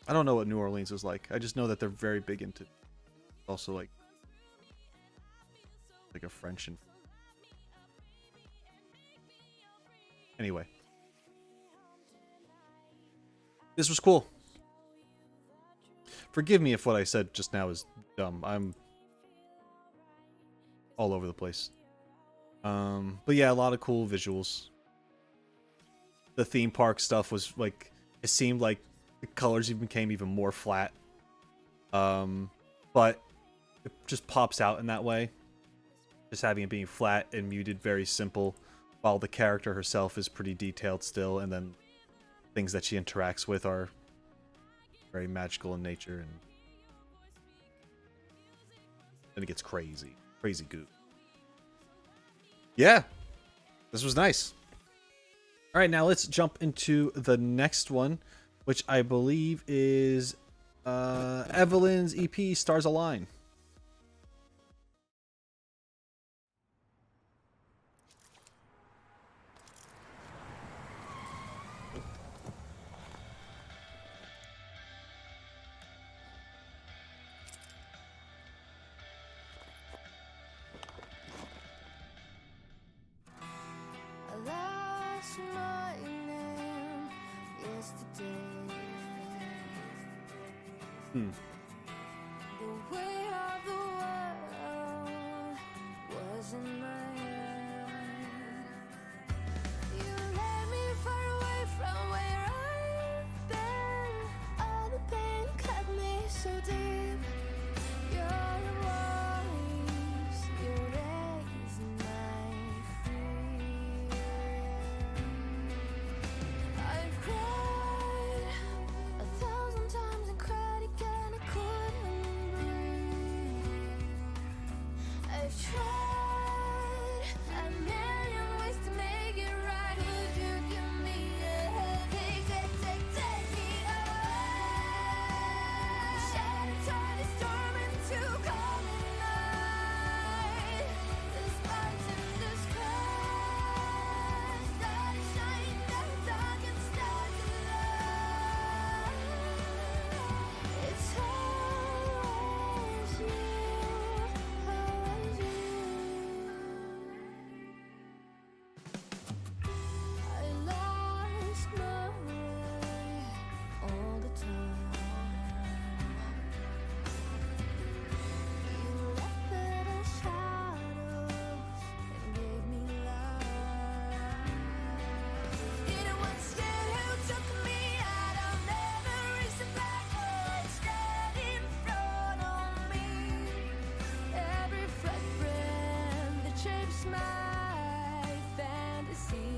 I don't know what New Orleans is like. I just know that they're very big into also like a French and anyway. This was cool. Forgive me if what I said just now is dumb. I'm all over the place. But yeah, a lot of cool visuals. The theme park stuff was like, it seemed like the colors even became even more flat. But it just pops out in that way. Just having it being flat and muted, very simple, while the character herself is pretty detailed still, and then things that she interacts with are very magical in nature, and then it gets crazy. Crazy goo. Yeah. This was nice. All right, now let's jump into the next one, which I believe is Evelyn's EP, Stars Align. I lost my name yesterday. The weight of the world was in my hand. You led me far away from where I've been. All the pain cut me so deep. Your voice, you raise my fear. I've cried 1,000 times and cried again. I couldn't breathe. I've tried a million ways to make it right. Would you give me a hand? Take me away. Shattered, torn, and storm into calm night. The sparks in the sky started shining that dark and stars alive. It's always you, always you. I lost my way all the time. You left little shadows and gave me life. It was you who took me out. I'll never race it backwards. Stand in front of me. Every fragrance that shapes my fantasy.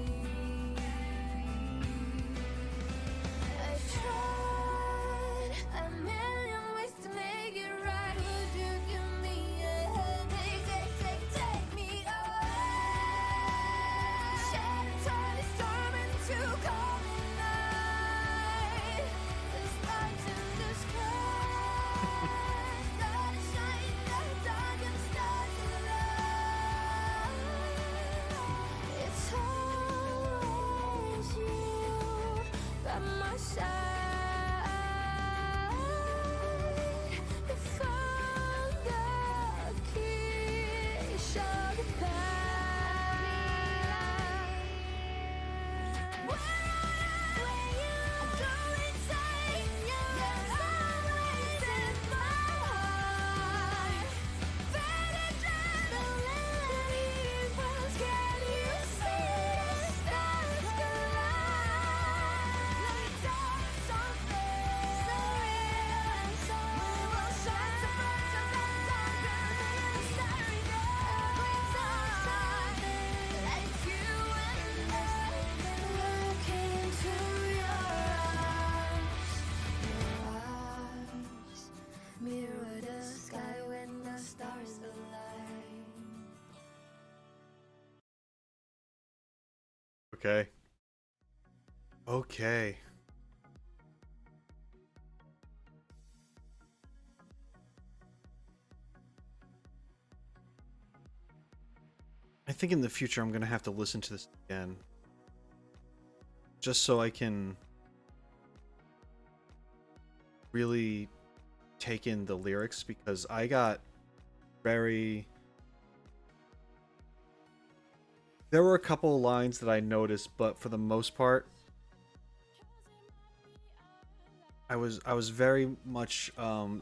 I've tried a million ways to make it right. Would you give me a hand? Take me away. Shattered, torn, and storm into calm night. The sparks in the sky started shining that dark and stars alive. It's always you by my side. You found the key, show the path. Where you go inside, you're always in my heart. Better than the labels, can you see the stars collide? Like stars something so real and so we will shine so bright, so darker than the starry night. Every time, like you and I, look into your eyes, mirror the sky when the stars align. Okay. Okay. I think in the future I'm gonna have to listen to this again. Just so I can really take in the lyrics, because I got very... There were a couple of lines that I noticed, but for the most part, I was very much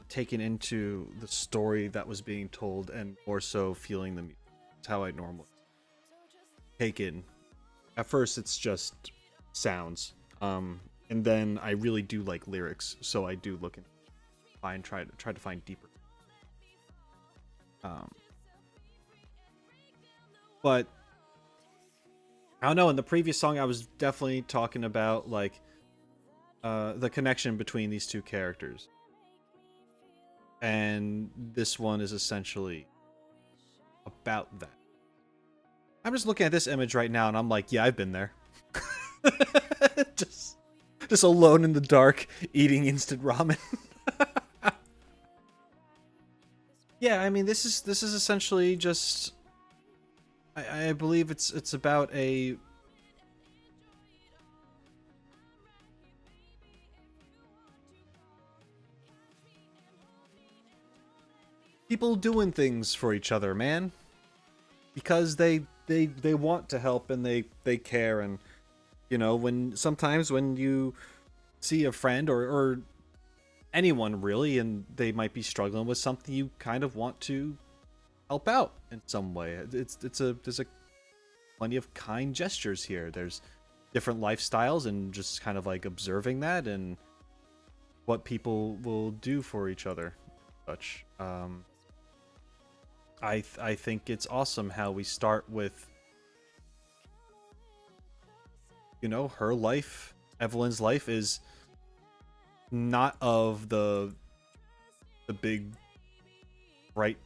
taken into the story that was being told, and more so feeling the music. It's how I normally take in. At first, it's just sounds, and then I really do like lyrics, so I do look and try to find deeper. But I don't know. In the previous song, I was definitely talking about like the connection between these two characters, and this one is essentially about that. I'm just looking at this image right now, and I'm like, yeah, I've been there. just, just alone in the dark, eating instant ramen. Yeah, I mean, this is essentially just. I believe it's about a. People doing things for each other, man. Because they want to help and they care, and you know, when sometimes when you see a friend or anyone really and they might be struggling with something, you kind of want to help out in some way. There's a plenty of kind gestures here. There's different lifestyles and just kind of like observing that and what people will do for each other. Such I think it's awesome how we start with, you know, her life. Evelyn's life is not of the big, bright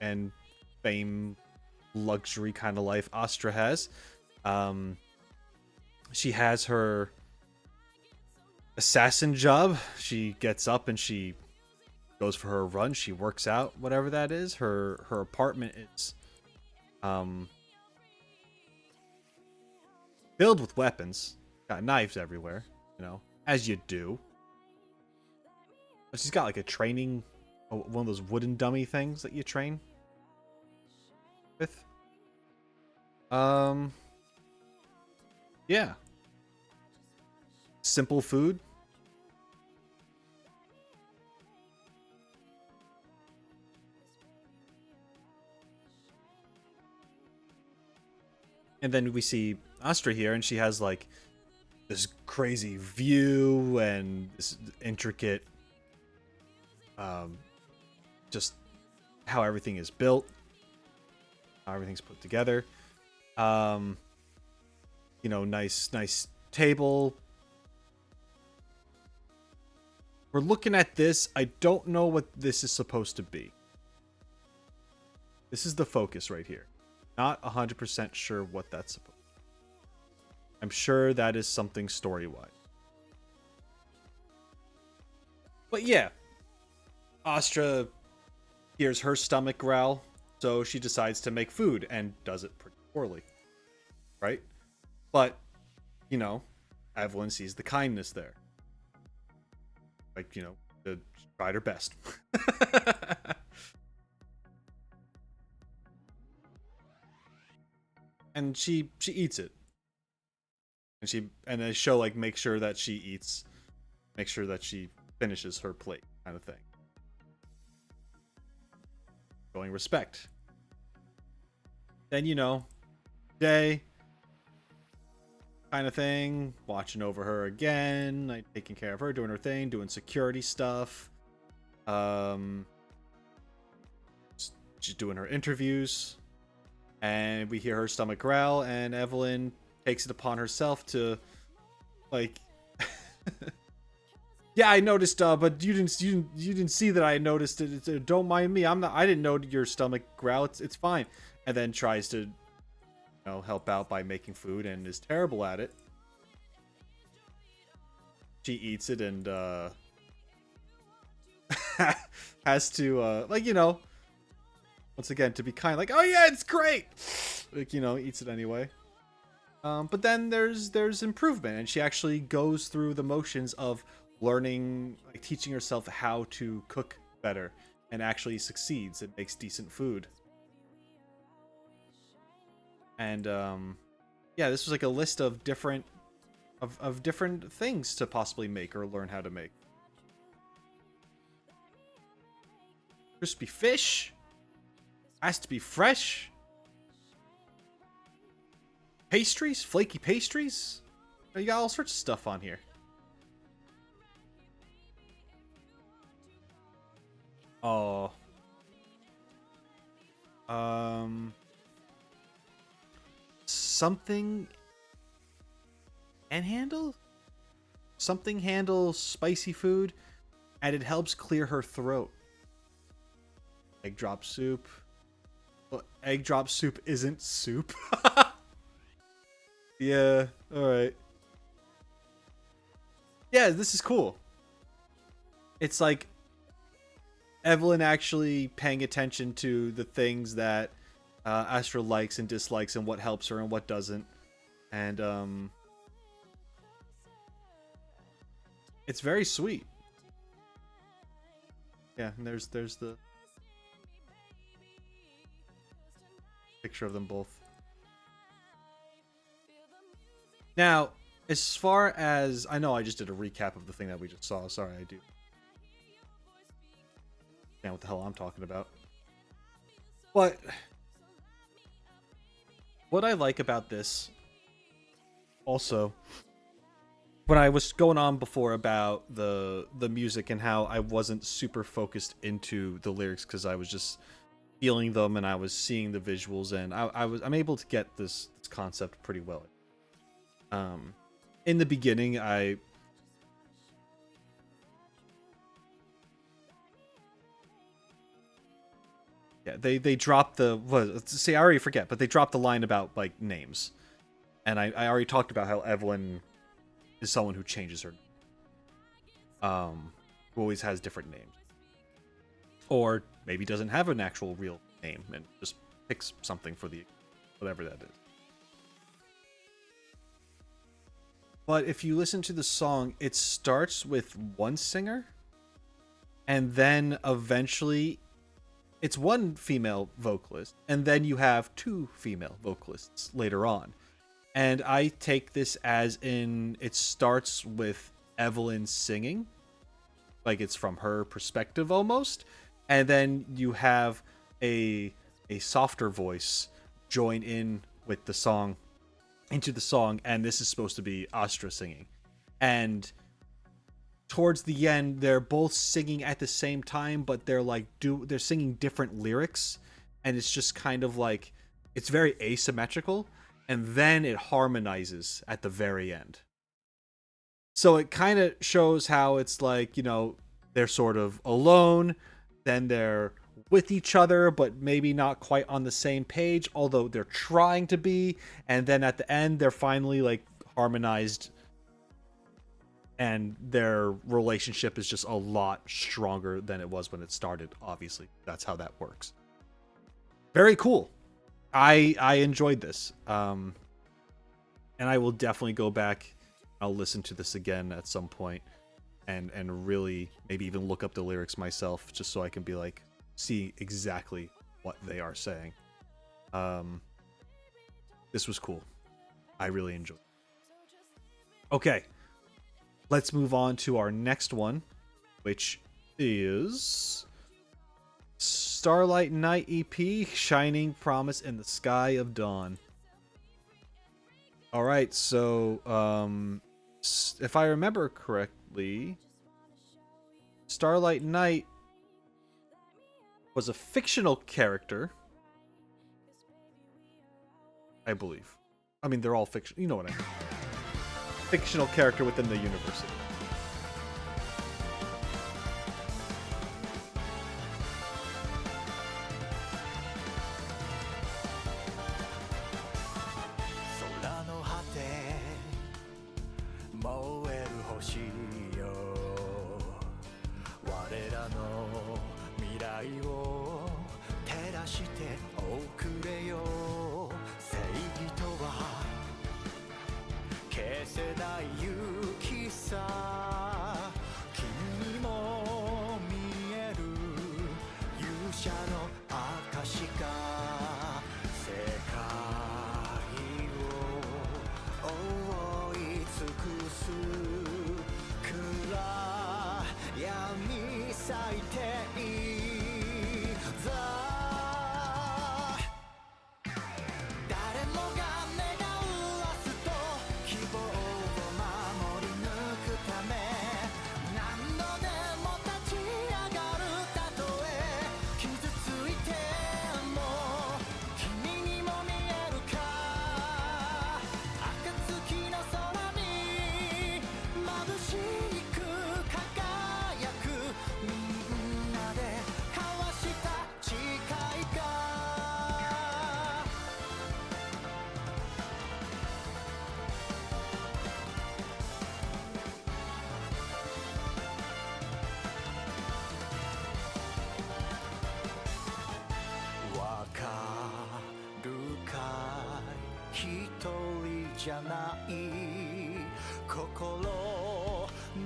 and fame, luxury kind of life Astra has. She has her assassin job. She gets up and she goes for her run. She works out, whatever that is. Her apartment is filled with weapons. Got knives everywhere, you know, as you do. But she's got like a training, one of those wooden dummy things that you train with. Yeah. Simple food. And then we see Astra here, and she has like this crazy view and this intricate, just how everything is built, how everything's put together. You know, nice table. We're looking at this. I don't know what this is supposed to be. This is the focus right here. Not 100% sure what that's supposed to be. I'm sure that is something story-wise. But yeah. Astra hears her stomach growl, so she decides to make food and does it pretty poorly. Right? But, you know, Evelyn sees the kindness there. Like, you know, she tried her best. And she eats it. And the show like makes sure that she eats, make sure that she finishes her plate, kind of thing. Showing respect. Then, you know, day kind of thing, watching over her again, like taking care of her, doing her thing, doing security stuff. She's doing her interviews, and we hear her stomach growl, and Evelyn takes it upon herself to, like, yeah, I noticed, but you didn't see that I noticed it. Don't mind me. I didn't know your stomach growl. It's fine. And then tries to, you know, help out by making food and is terrible at it. She eats it and has to like, you know, once again to be kind, like, oh yeah, it's great, like, you know, eats it anyway. But then there's improvement, and she actually goes through the motions of learning, like teaching herself how to cook better, and actually succeeds and makes decent food. And yeah, this was like a list of different different things to possibly make or learn how to make. Crispy fish has to be fresh. Pastries, flaky pastries. You got all sorts of stuff on here. Oh. Something and handle? Something handles spicy food, and it helps clear her throat. Egg drop soup. Well, egg drop soup isn't soup. Yeah, alright. Yeah, this is cool. It's like Evelyn actually paying attention to the things that Astra likes and dislikes and what helps her and what doesn't. And it's very sweet. Yeah, and there's the picture of them both. Now, as far as I know, I just did a recap of the thing that we just saw. Sorry, I do. Yeah, what the hell I'm talking about. But what I like about this, also, when I was going on before about the music and how I wasn't super focused into the lyrics because I was just feeling them and I was seeing the visuals, and I'm able to get this concept pretty well. In the beginning, they dropped I already forget, but they dropped the line about like names, and I already talked about how Evelyn is someone who changes her, who always has different names, or maybe doesn't have an actual real name and just picks something for the whatever that is. But if you listen to the song, it starts with one singer, and then eventually it's one female vocalist, and then you have two female vocalists later on. And I take this as in it starts with Evelyn singing, like it's from her perspective almost, and then you have a softer voice join in with the song, into the song, and this is supposed to be Astra singing. And towards the end, they're both singing at the same time, but they're singing different lyrics, and it's just kind of like it's very asymmetrical, and then it harmonizes at the very end. So it kind of shows how it's like, you know, they're sort of alone, then they're with each other, but maybe not quite on the same page, although they're trying to be, and then at the end they're finally like harmonized, and their relationship is just a lot stronger than it was when it started. Obviously, that's how that works. Very cool. I enjoyed this, and I will definitely go back. I'll listen to this again at some point, and really maybe even look up the lyrics myself, just so I can be like, see exactly what they are saying. This was cool. I really enjoyed it. Okay, let's move on to our next one, which is Starlight Night EP, Shining Promise in the Sky of Dawn. All right, so if I remember correctly, Starlight Night was a fictional character, I believe. I mean, they're all fiction. You know what I mean. Fictional character within the university. りじゃない心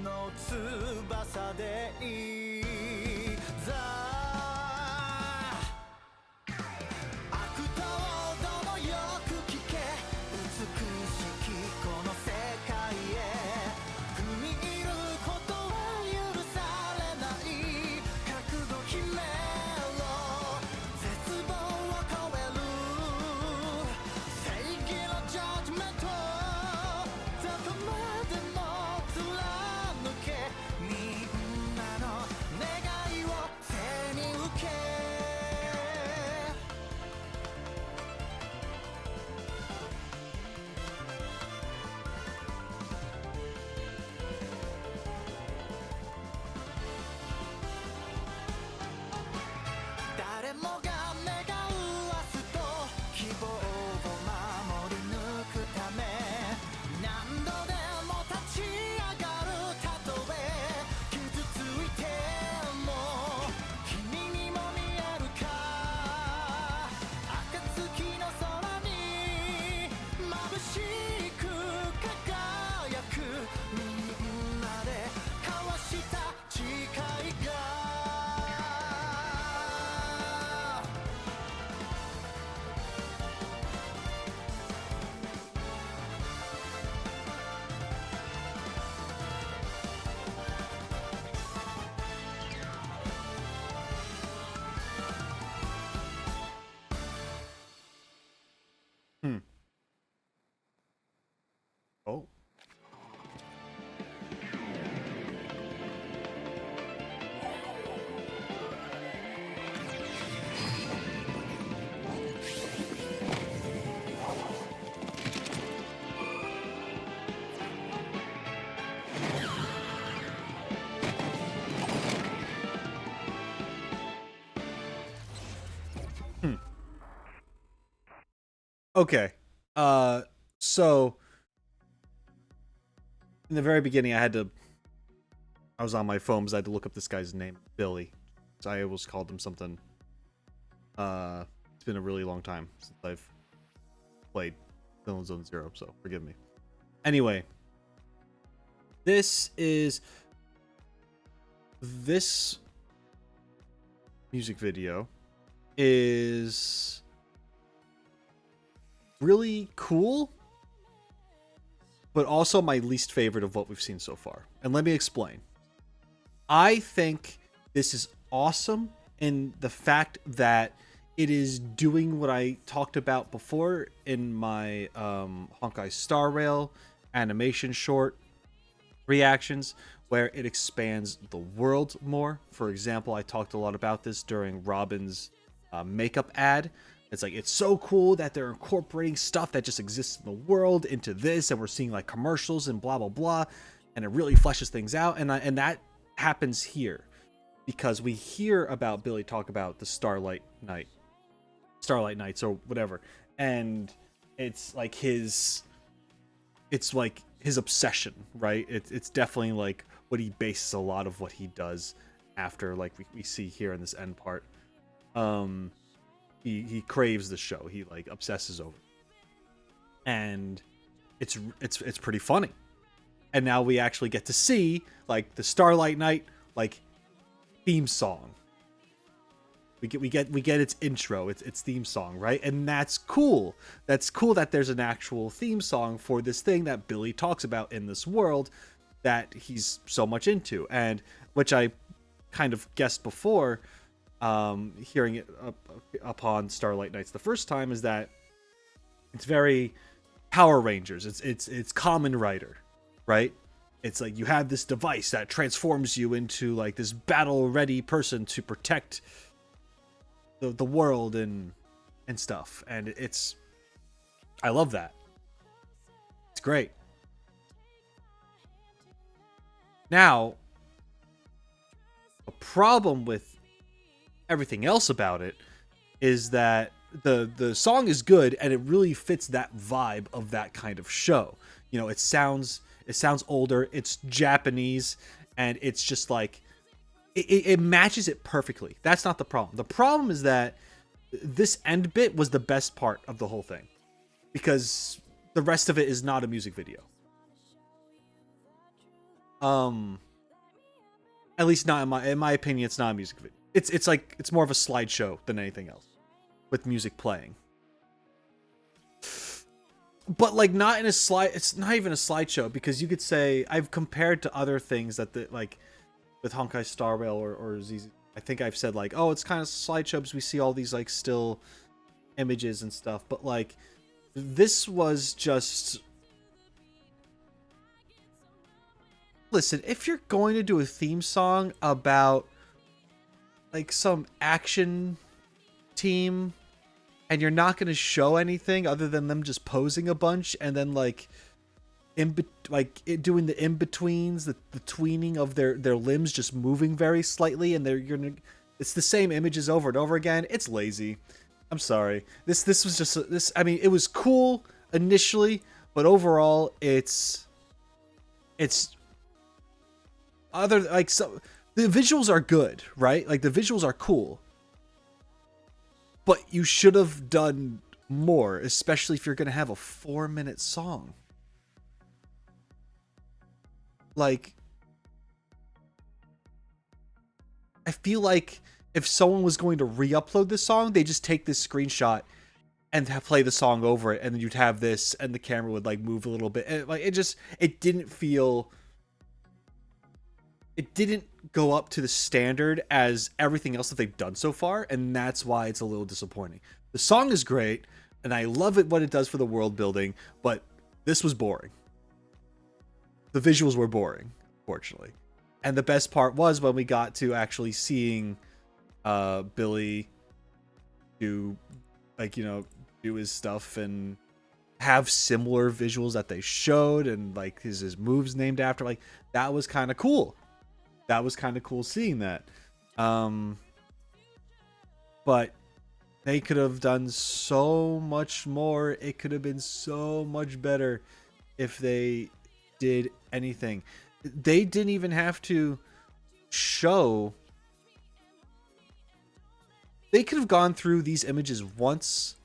の翼でいいざ悪党どもよく聞け美しきこの世界へ踏み入ることは許されない覚悟決めろ絶望を超える正義のジャッジメントどこまでも貫けみんなの願いを背に受け誰もが願う明日と希望を守り抜くため何度でも立ち上がるたとえ傷ついても君にも見えるか暁の空に眩しく輝くみんなで交わした誓いがOh. Okay. So in the very beginning, I was on my phone because I had to look up this guy's name, Billy. So I always called him something. It's been a really long time since I've played Zenless Zone Zero, so forgive me. Anyway, this music video is really cool, but also my least favorite of what we've seen so far. And let me explain. I think this is awesome in the fact that it is doing what I talked about before in my Honkai Star Rail animation short reactions, where it expands the world more. For example, I talked a lot about this during Robin's makeup ad. It's like, it's so cool that they're incorporating stuff that just exists in the world into this, and we're seeing like commercials and blah blah blah, and it really fleshes things out. And that happens here because we hear about Billy talk about the Starlight Nights or whatever, and it's like his obsession, right? It's definitely like what he bases a lot of what he does after, like we see here in this end part. He craves the show. He like obsesses over it. And it's pretty funny. And now we actually get to see like the Starlight Night like theme song. We get its intro, its theme song, right? And that's cool. That's cool that there's an actual theme song for this thing that Billy talks about in this world that he's so much into, and which I kind of guessed before, hearing it upon Starlight Nights the first time, is that it's very Power Rangers. It's Kamen Rider, right? It's like you have this device that transforms you into like this battle-ready person to protect the world and stuff. And I love that. It's great. Now, a problem with everything else about it is that the song is good and it really fits that vibe of that kind of show. You know, it sounds older, it's Japanese, and it's just like it matches it perfectly. That's not the problem. The problem is that this end bit was the best part of the whole thing, because the rest of it is not a music video. At least not in my opinion, it's not a music video. It's like it's more of a slideshow than anything else, with music playing. But like not in a slide. It's not even a slideshow, because you could say I've compared to other things that like with Honkai Star Rail or ZZ. I think I've said like, oh, it's kind of slideshow because we see all these like still images and stuff. But like this was just. Listen, if you're going to do a theme song about like some action team and you're not going to show anything other than them just posing a bunch and then like doing the in-betweens, the tweening of their limbs just moving very slightly, and it's the same images over and over again, it's lazy. I'm sorry. This was just this. I mean, it was cool initially, but overall it's other like so the visuals are good, right? Like the visuals are cool, but you should have done more, especially if you're gonna have a 4-minute song. Like, I feel like if someone was going to re-upload this song, they just take this screenshot and play the song over it, and then you'd have this, and the camera would like move a little bit. And, like it didn't go up to the standard as everything else that they've done so far, and that's why it's a little disappointing. The song is great, and I love it what it does for the world building, but this was boring. The visuals were boring, fortunately. And the best part was when we got to actually seeing Billy do, like, do his stuff and have similar visuals that they showed, and like his moves named after. Like, that was kind of cool. That was kind of cool seeing that. But they could have done so much more. It could have been so much better if they did anything. They didn't even have to show. They could have gone through these images once,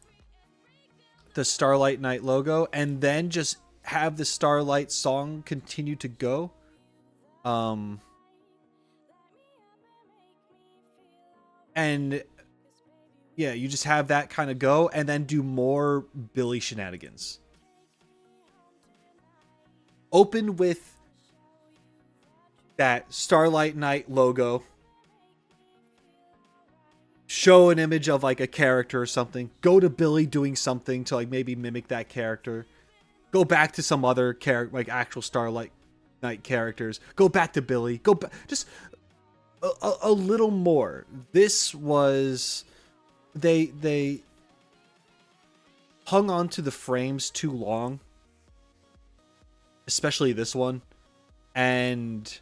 the Starlight Night logo, and then just have the Starlight song continue to go. And yeah, you just have that kind of go, and then do more Billy shenanigans. Open with that Starlight Night logo. Show an image of like a character or something. Go to Billy doing something to like maybe mimic that character. Go back to some other character, like actual Starlight Night characters. Go back to Billy. Go back. Just a little more. This was they hung on to the frames too long, especially this one, and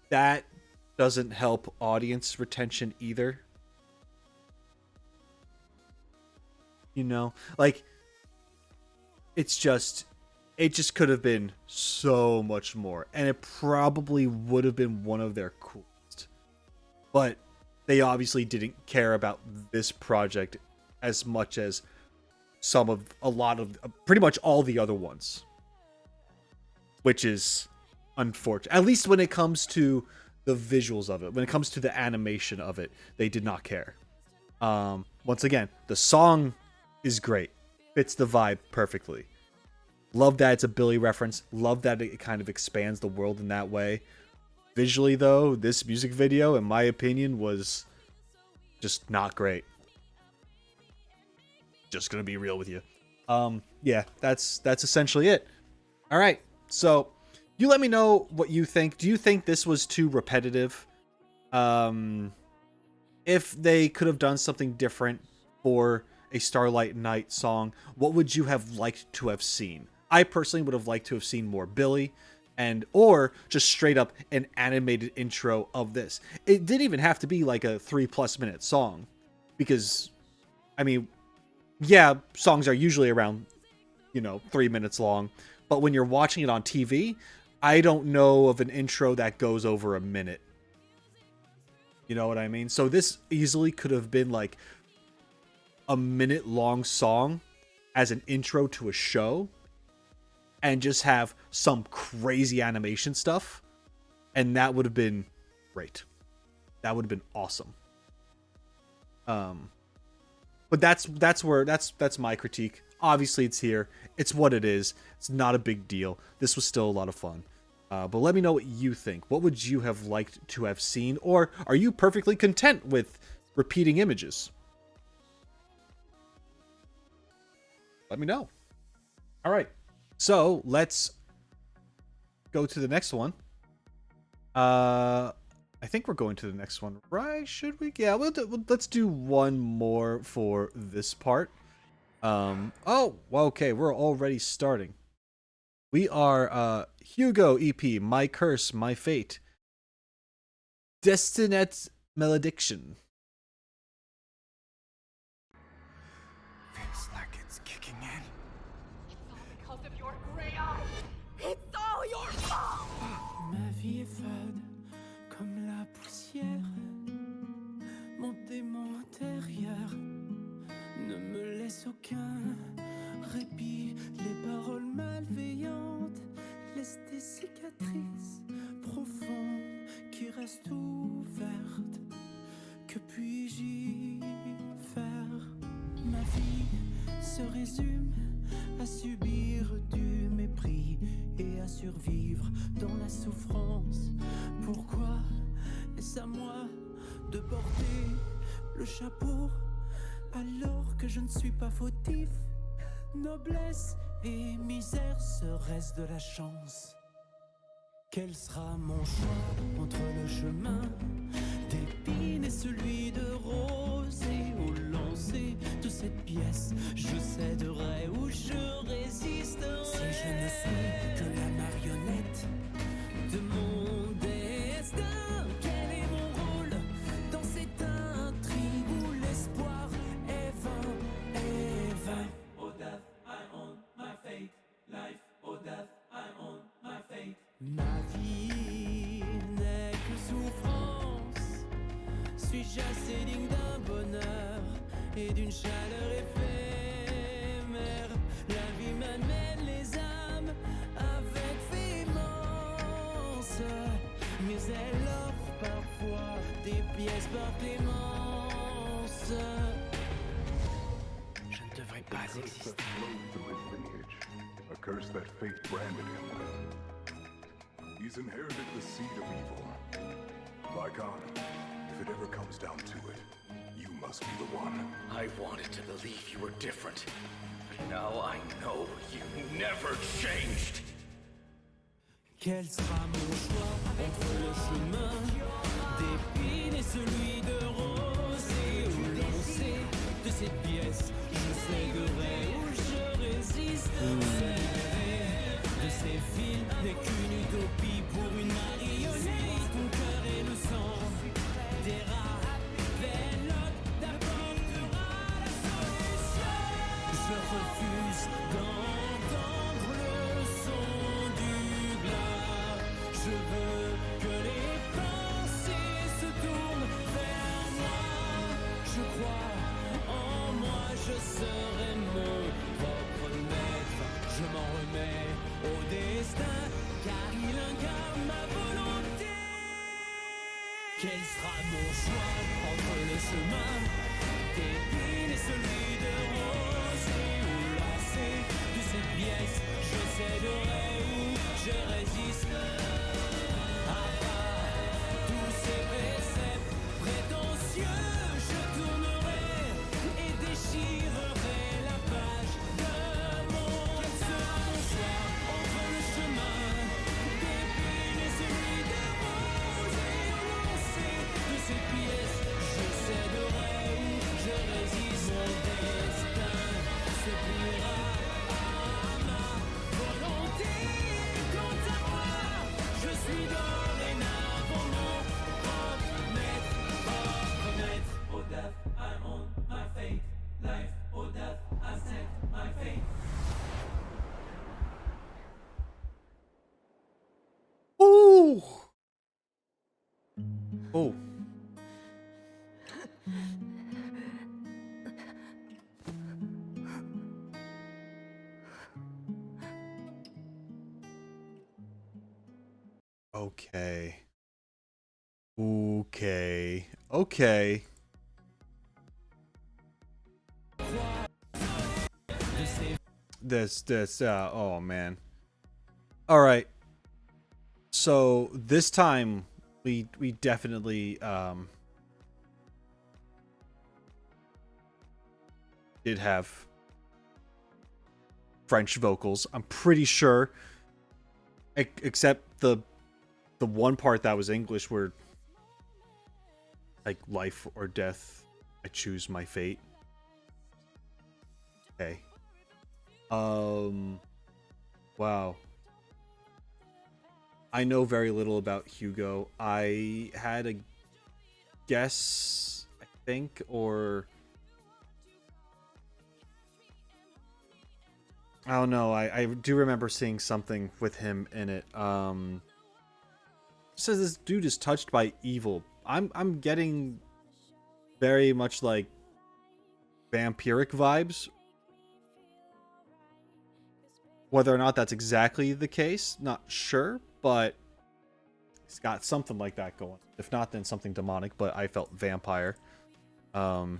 that doesn't help audience retention either. Like it just could have been so much more, and it probably would have been one of their coolest. But they obviously didn't care about this project as much as pretty much all the other ones, which is unfortunate. At least when it comes to the visuals of it, when it comes to the animation of it, they did not care. Once again, the song is great, fits the vibe perfectly. Love that it's a Billy reference. Love that it kind of expands the world in that way. Visually, though, this music video, in my opinion, was just not great. Just gonna be real with you. Yeah, that's essentially it. All right, so you let me know what you think. Do you think this was too repetitive? If they could have done something different for a Starlight Night song, what would you have liked to have seen? I personally would have liked to have seen more Billy, or just straight up an animated intro of this. It didn't even have to be like a 3+ minute song, because, I mean, yeah, songs are usually around, 3 minutes long, but when you're watching it on TV, I don't know of an intro that goes over a minute. You know what I mean? So this easily could have been like a minute long song as an intro to a show and just have some crazy animation stuff, and that would have been great. That would have been awesome. But that's my critique. Obviously, it's here. It's what it is. It's not a big deal. This was still a lot of fun. But let me know what you think. What would you have liked to have seen? Or are you perfectly content with repeating images? Let me know. All right. So let's go to the next one. I think we're going to the next one, right? Should we? Yeah, let's do one more for this part. Oh, okay, we're already starting. We are Hugo EP, My Curse, My Fate. Destinet's Malediction. Feels like it's kicking in. Because of your gray eyes. It's all your fault. Ma vie est fade comme la poussière. Mon démon intérieur ne me laisse aucun répit. Les paroles malveillantes laissent des cicatrices profondes qui restent ouvertes. Que puis-je y faire? Ma vie se résume à subir du mépris et à survivre dans la souffrance. Pourquoi est-ce à moi de porter le chapeau alors que je ne suis pas fautif? Noblesse et misère, serait-ce de la chance? Quel sera mon choix entre le chemin d'épines et celui de rose? Et au lancer de cette pièce, je céderai ou je résisterai. Si je ne suis que la marionnette de mon destin, quel est mon rôle dans cette intrigue où l'espoir est vain, est vain? Oh death, I own my fate. Life, oh death, I own my fate. Ma vie n'est que souffrance. Suis-je assez digne d'un bonheur et d'une chaleur éphémère? La vie m'amène les âmes avec véhémence, mais elle offre parfois des pièces par clémence. Je ne devrais pas exister. A curse that fate branded him with. He's inherited the seed of evil. Lycon, if it ever comes down to it, you must be the one. I wanted to believe you were different, but now I know you never changed. Quel sera mon choix entre le chemin d'épines et celui de rose? Et au lancer de cette pièce, je céderai ou je résiste. De ces fils n'est qu'une utopie pour une marionnette. Ton cœur et le sang des rats vélotes t'apportera la solution. Je refuse d'entendre le son du glas. Je veux que les pensées se tournent vers moi. Je crois en moi, je serai mon propre maître. Je m'en remets au destin, car il incarne ma volonté. Quel sera mon choix entre le chemin d'épines et celui de rose? Et où lancer de cette pièce, je céderai ou je résiste. À part tous ces préceptes prétentieux, je tournerai et déchirerai la page de mon. Quel sera mon choix entre le chemin d'épines et celui de rose? Et au lancer de ces pièces, je céderai ou je résiste. Mon destin se pliera à ma volonté. Quant à moi, je suis dorénavant mon propre maître, propre maître. Oh death, I own my fate. Life, oh death, I set my fate. Ooh. Oh. Okay. Okay. Okay. Oh man. All right. So this time we definitely did have French vocals. I'm pretty sure, except the one part that was English, where like life or death, I choose my fate. Okay. Wow. I know very little about Hugo. I had a guess, I think, or I don't know. I do remember seeing something with him in it. It says this dude is touched by evil. I'm getting very much like vampiric vibes. Whether or not that's exactly the case, not sure, but it's got something like that going. If not, then something demonic, but I felt vampire. And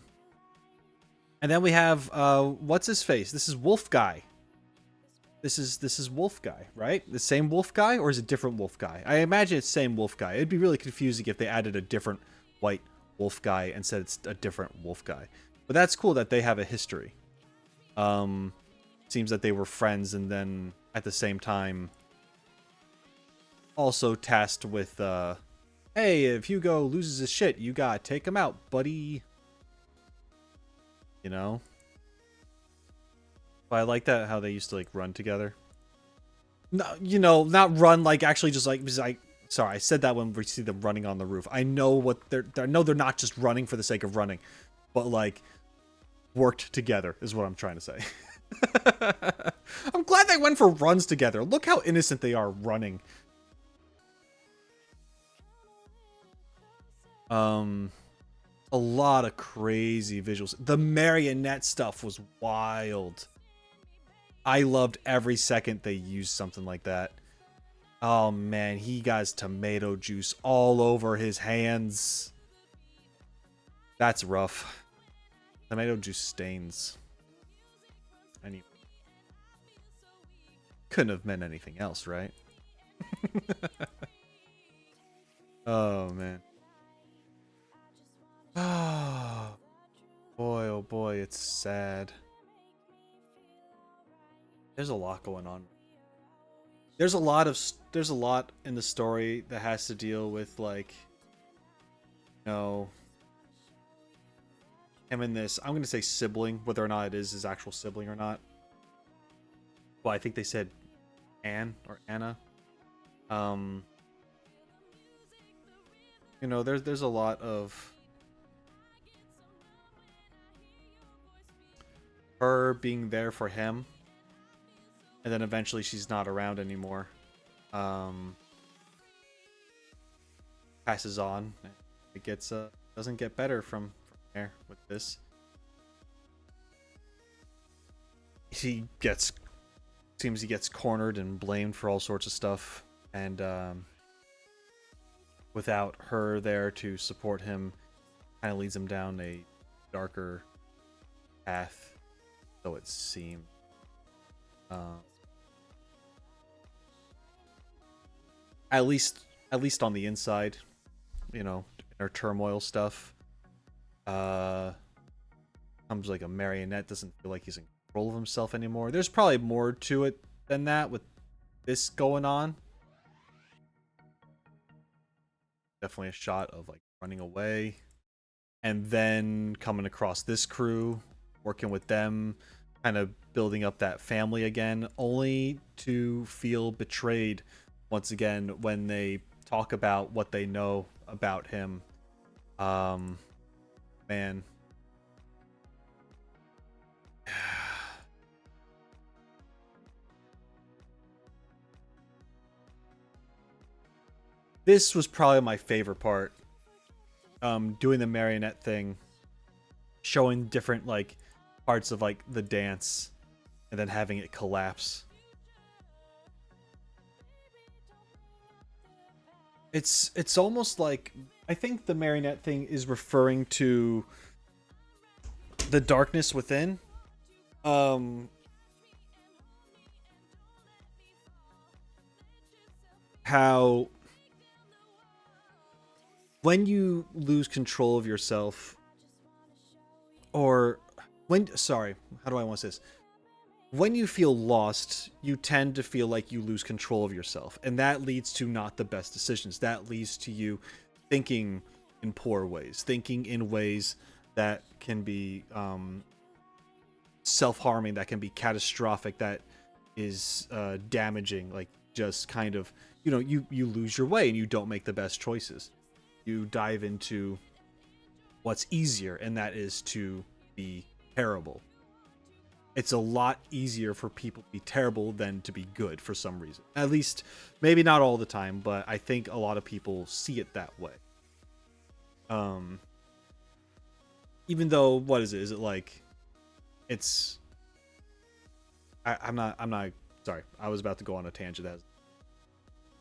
then we have what's his face? This is Wolf Guy. This is Wolf Guy, right? The same Wolf Guy, or is it different Wolf Guy? I imagine it's same Wolf Guy. It'd be really confusing if they added a different white Wolf Guy and said it's a different Wolf Guy. But that's cool that they have a history. Seems that they were friends, and then at the same time also tasked with hey, if Hugo loses his shit, you gotta take him out, buddy. You know? But I like that how they used to like run together. No, you know, not run like actually just like sorry, I said that when we see them running on the roof. I know what they're not just running for the sake of running, but like worked together is what I'm trying to say. I'm glad they went for runs together. Look how innocent they are running. A lot of crazy visuals. The marionette stuff was wild. I loved every second they used something like that. Oh man, he got his tomato juice all over his hands. That's rough. Tomato juice stains. Anyway. Couldn't have meant anything else, right? Oh man. Oh boy, it's sad. There's a lot going on. There's a lot in the story that has to deal with like, you know, him and this, I'm gonna say sibling, whether or not it is his actual sibling or not. Well, I think they said Anne or Anna. You know, there's a lot of her being there for him, and then eventually she's not around anymore. Passes on. It gets doesn't get better from there with this. He gets cornered and blamed for all sorts of stuff, and without her there to support him, kind of leads him down a darker path, so it seemed. At least on the inside, you know, inner turmoil stuff. Comes like a marionette, doesn't feel like he's in control of himself anymore. There's probably more to it than that with this going on. Definitely a shot of like running away and then coming across this crew, working with them, kind of building up that family again, only to feel betrayed once again when they talk about what they know about him. Man. This was probably my favorite part. Doing the marionette thing, showing different like parts of like the dance, and then having it collapse. It's almost like, I think the marionette thing is referring to the darkness within. How when you lose control of yourself, or how do I want to say this? When you feel lost, you tend to feel like you lose control of yourself, and that leads to not the best decisions. That leads to you thinking in poor ways, thinking in ways that can be self-harming, that can be catastrophic, that is damaging. Like, just kind of, you lose your way and you don't make the best choices. You dive into what's easier, and that is to be terrible. It's a lot easier for people to be terrible than to be good for some reason. At least, maybe not all the time, but I think a lot of people see it that way. Even though, what is it? Is it like, it's... I'm not, sorry. I was about to go on a tangent. I'm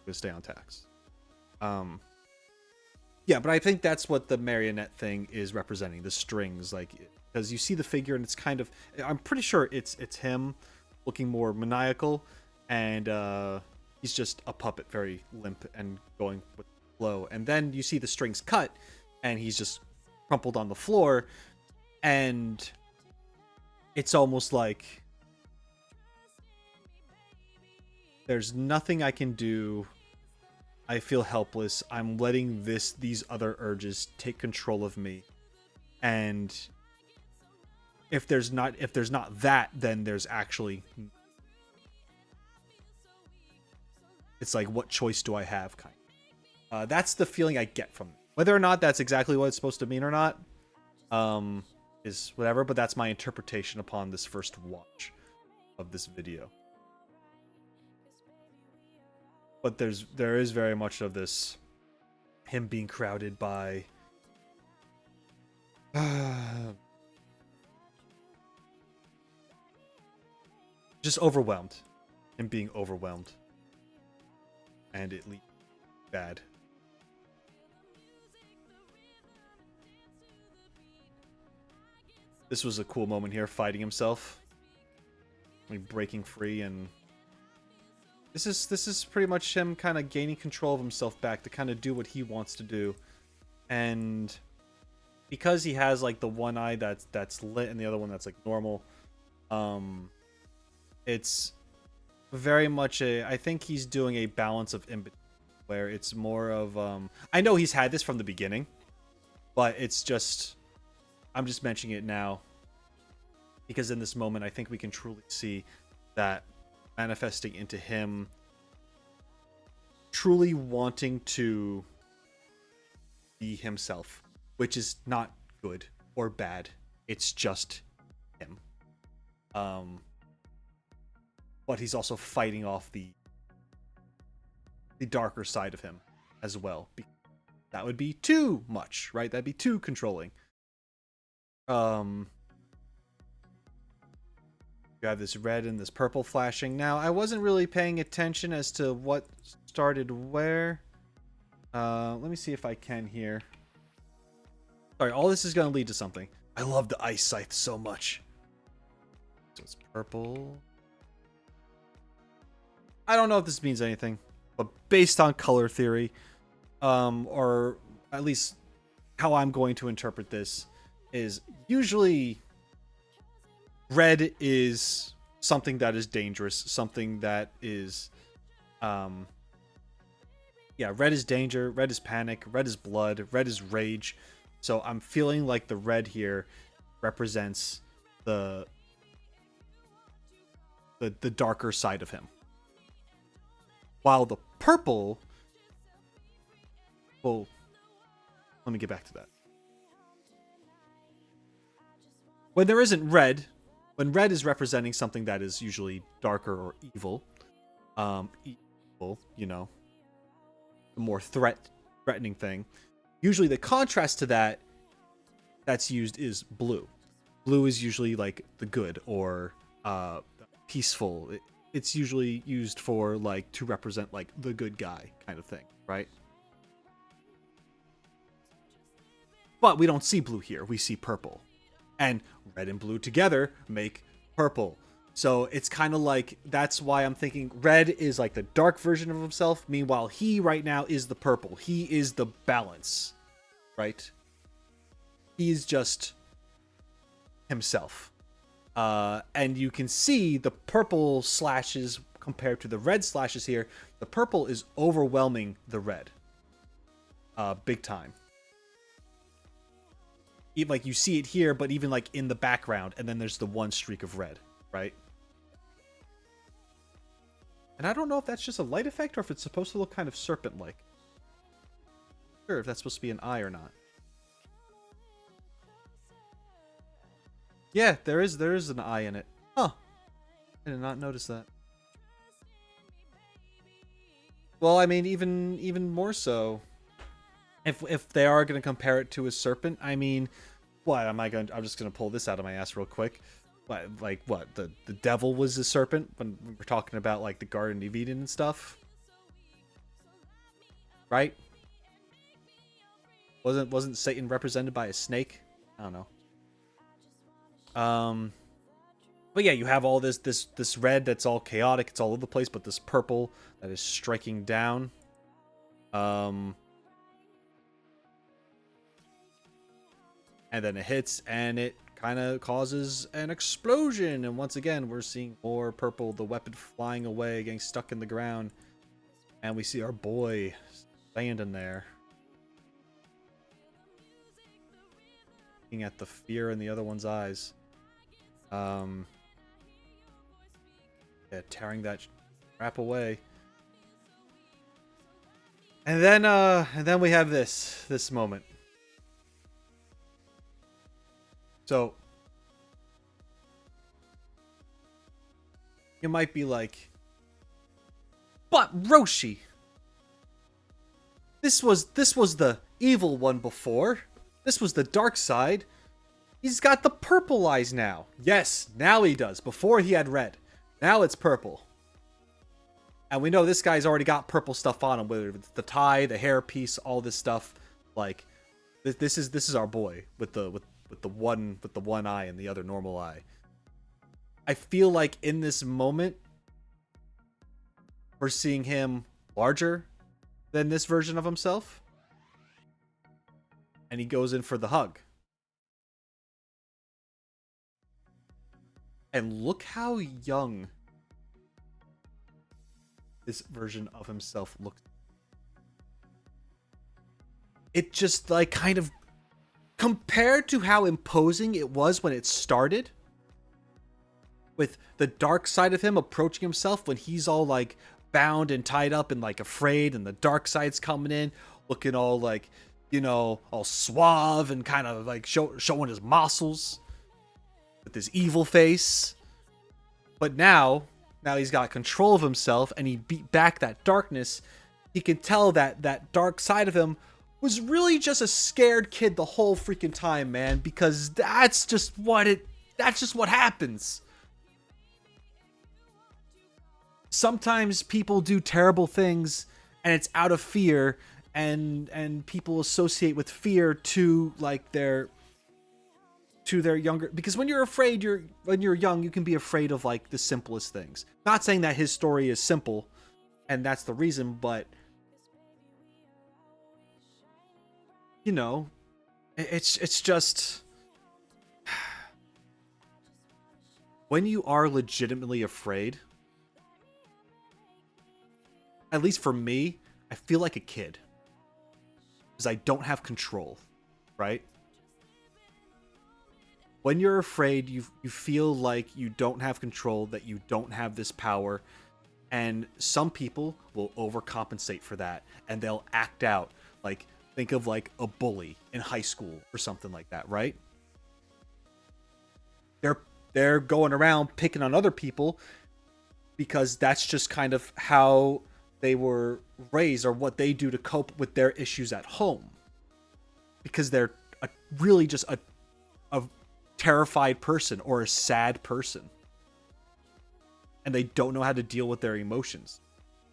gonna stay on tax. Yeah, but I think that's what the marionette thing is representing. The strings, like, because you see the figure and it's kind of, I'm pretty sure it's him looking more maniacal, and he's just a puppet, very limp and going with the flow. And then you see the strings cut and he's just crumpled on the floor, and it's almost like there's nothing I can do. I feel helpless. I'm letting these other urges take control of me. And if there's not that, then there's actually, it's like, what choice do I have, kind of. That's the feeling I get from it. Whether or not that's exactly what it's supposed to mean or not, is whatever, but that's my interpretation upon this first watch of this video. But there is very much of this, him being crowded by just overwhelmed, and being overwhelmed, and it leads bad. This was a cool moment here, fighting himself, like breaking free, and this is pretty much him kind of gaining control of himself back to kind of do what he wants to do. And because he has like the one eye that's lit and the other one that's like normal, it's very much I think he's doing a balance of in between, where it's more of I know he's had this from the beginning, but it's just, I'm just mentioning it now because in this moment I think we can truly see that manifesting into him truly wanting to be himself, which is not good or bad. It's just him. But he's also fighting off the darker side of him as well. That would be too much, right? That'd be too controlling. You have this red and this purple flashing. Now, I wasn't really paying attention as to what started where. Let me see if I can here. Sorry, all this is going to lead to something. I love the ice scythe so much. So it's purple. I don't know if this means anything, but based on color theory, or at least how I'm going to interpret this, is usually red is something that is dangerous, something that is, red is danger, red is panic, red is blood, red is rage. So I'm feeling like the red here represents the darker side of him. While the purple, well, let me get back to that. When there isn't red, when red is representing something that is usually darker or evil, you know, the more threatening thing, usually the contrast to that that's used is blue. Blue is usually like the good or peaceful. It's usually used for like to represent like the good guy kind of thing, right? But we don't see blue here. We see purple. And red and blue together make purple. So it's kind of like, that's why I'm thinking red is like the dark version of himself. Meanwhile, he right now is the purple. He is the balance, right? He's just himself. And you can see the purple slashes compared to the red slashes here. The purple is overwhelming the red. Big time. Like you see it here, but even like in the background, and then there's the one streak of red, right? And I don't know if that's just a light effect or if it's supposed to look kind of serpent-like. Sure, if that's supposed to be an eye or not. Yeah, there is an eye in it. Huh. I did not notice that. Well, I mean, even more so. If they are going to compare it to a serpent, I mean, what am I going? I'm just going to pull this out of my ass real quick. Like what? The devil was a serpent when we were talking about like the Garden of Eden and stuff, right? Wasn't Satan represented by a snake? I don't know. But yeah, you have all this red that's all chaotic. It's all over the place, but this purple that is striking down. And then it hits, and it kind of causes an explosion. And once again, we're seeing more purple, the weapon flying away, getting stuck in the ground. And we see our boy standing there. Looking at the fear in the other one's eyes. Yeah, tearing that crap away. And then we have this moment. So, you might be like, but Roshi, this was the evil one before. This was the dark side. He's got the purple eyes now. Yes, now he does. Before he had red. Now it's purple. And we know this guy's already got purple stuff on him, whether it's the tie, the hair piece, all this stuff. Like, this is our boy with the one eye and the other normal eye. I feel like in this moment, we're seeing him larger than this version of himself. And he goes in for the hug. And look how young this version of himself looks. It just like kind of, compared to how imposing it was when it started, with the dark side of him approaching himself when he's all like bound and tied up and like afraid, and the dark side's coming in looking all like, you know, all suave and kind of like showing his muscles with his evil face. But now he's got control of himself and he beat back that darkness. He can tell that dark side of him was really just a scared kid the whole freaking time, man, because that's just what happens. Sometimes people do terrible things and it's out of fear, and people associate with fear to like their younger, because when you're afraid, when you're young, you can be afraid of like the simplest things. Not saying that his story is simple and that's the reason, but you know, it's just when you are legitimately afraid, at least for me, I feel like a kid because I don't have control, right? When you're afraid, you feel like you don't have control, that you don't have this power, and some people will overcompensate for that and they'll act out. Like, think of like a bully in high school or something like that, right? They're going around picking on other people because that's just kind of how they were raised or what they do to cope with their issues at home. Because they're really just a terrified person or a sad person. And they don't know how to deal with their emotions.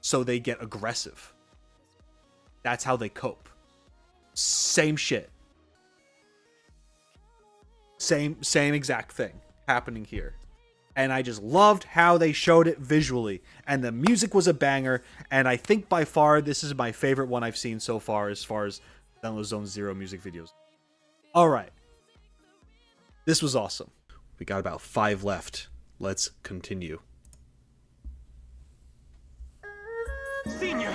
So they get aggressive. That's how they cope. Same shit. Same exact thing happening here. And I just loved how they showed it visually. And the music was a banger. And I think by far this is my favorite one I've seen so far as Zenless Zone Zero music videos. Alright. This was awesome. We got about 5 left. Let's continue. Senior!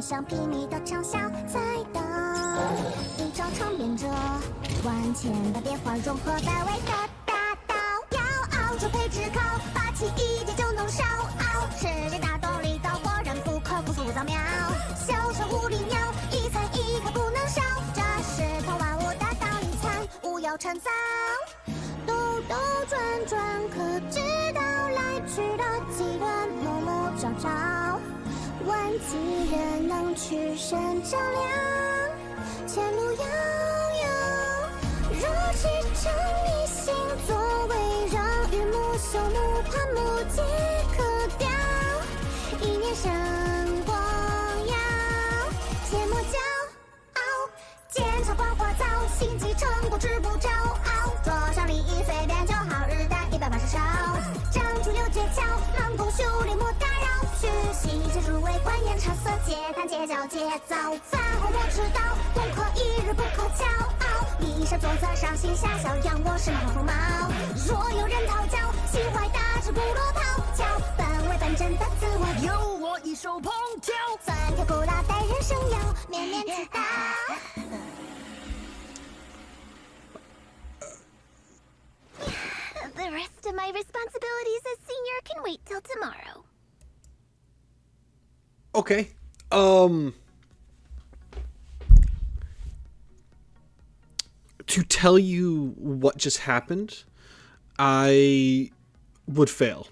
像拼命的长啸，在等一招长变者，万千的变化融合百味的大刀，要熬出配置高，霸气一击就能烧。世界大动力道，果然不可复苏扫描，小手无灵鸟，一残一刻不能少。这是通万物的道理，参无有陈造，兜兜转转可知道来去的机缘，默默照照。万几人能取胜较量，前路遥遥。若驰骋一心，作为让榆木朽木攀木皆可雕。一念神光耀，切莫骄傲。剑插光火灶，心机成不知不着。桌上利益随便就好，日啖180烧。掌出有诀窍，盲公修炼莫打扰。学习皆入味，观言察色，皆谈皆教皆造。饭后莫迟到，功课一日不可骄傲。以上作则上行下效，扬我是马驸马。若有人讨教，心怀大志不落讨教。本为本真的自我，有我一手烹调。酸甜苦辣待人生要面面俱到。The rest of my responsibilities as senior can wait till tomorrow. Okay. To tell you what just happened, I would fail.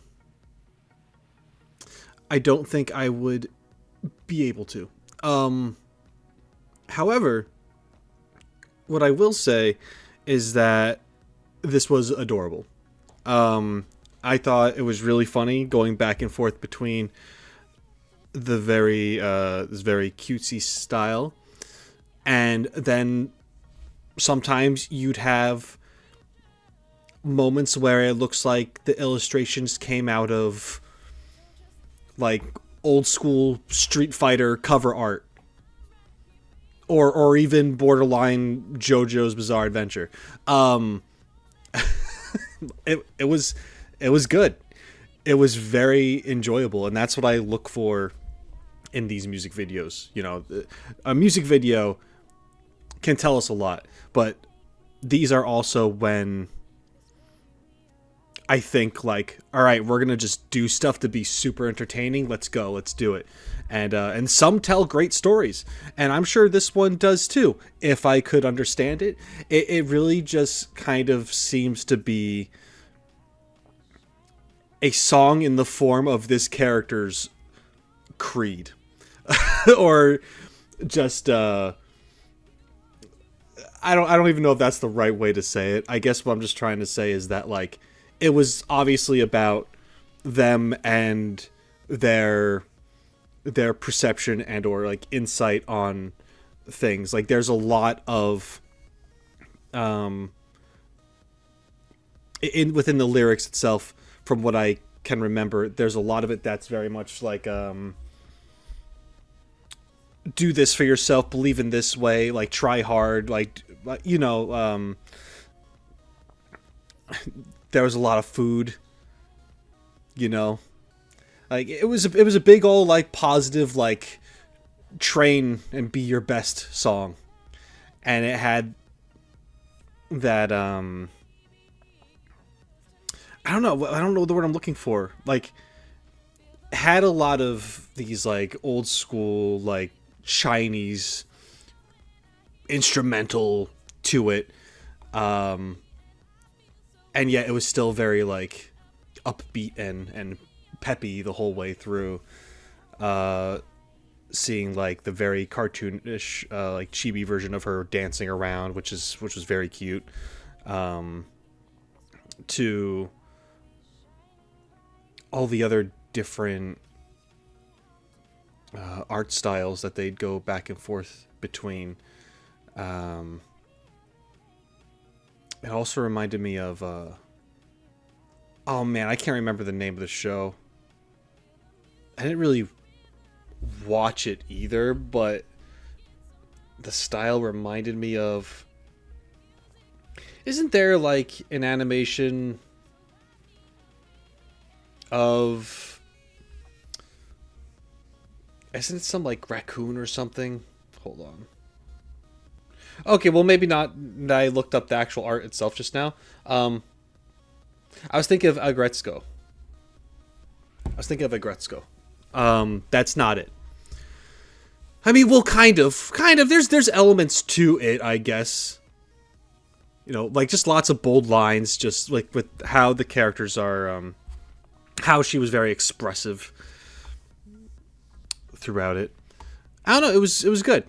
I don't think I would be able to. However, what I will say is that this was adorable. I thought it was really funny going back and forth between the this very cutesy style, and then sometimes you'd have moments where it looks like the illustrations came out of like old school Street Fighter cover art, or even borderline JoJo's Bizarre Adventure. It was good. It was very enjoyable, and that's what I look for in these music videos. You know, a music video can tell us a lot, but these are also when I think like, all right, we're gonna just do stuff to be super entertaining. Let's go, let's do it. And some tell great stories, and I'm sure this one does too. If I could understand it, it really just kind of seems to be a song in the form of this character's creed, or just I don't even know if that's the right way to say it. I guess what I'm just trying to say is that like it was obviously about them and their perception and or like insight on things. Like there's a lot of within the lyrics itself, from what I can remember, there's a lot of it that's very much like do this for yourself, believe in this way, like try hard, like there was a lot of food, like it was a big old like positive like train and be your best song, and it had that I don't know the word I'm looking for, like had a lot of these like old school like Chinese instrumental to it, and yet it was still very like upbeat and peppy the whole way through. Seeing like the very cartoonish like chibi version of her dancing around, which was very cute, to all the other different art styles that they'd go back and forth between. It also reminded me of oh man, I can't remember the name of the show. I didn't really watch it either, but the style reminded me of... Isn't there like an animation of... Isn't it some like raccoon or something? Hold on. Okay, well maybe not. I looked up the actual art itself just now. I was thinking of Agretzko. That's not it. I mean, well, kind of. There's elements to it, I guess. Like just lots of bold lines, just like with how the characters are, how she was very expressive throughout it. I don't know. It was good.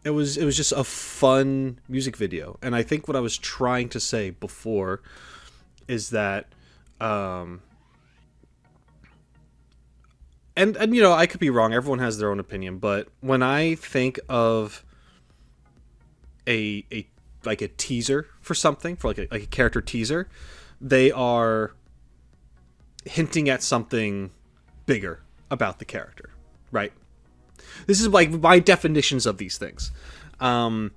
It was just a fun music video, and I think what I was trying to say before is that, and I could be wrong. Everyone has their own opinion, but when I think of a teaser for something, for like a character teaser, they are hinting at something bigger about the character, right? This is like my definitions of these things. When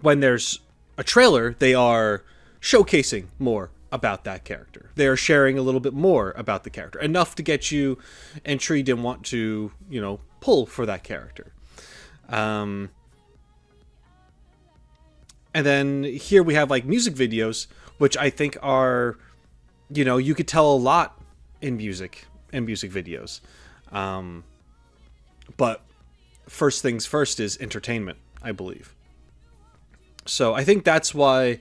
there's a trailer, they are showcasing more about that character. They are sharing a little bit more about the character, enough to get you intrigued and want to, pull for that character. And then here we have like music videos, which I think are, you could tell a lot in music videos. But first things first is entertainment, I believe. So I think that's why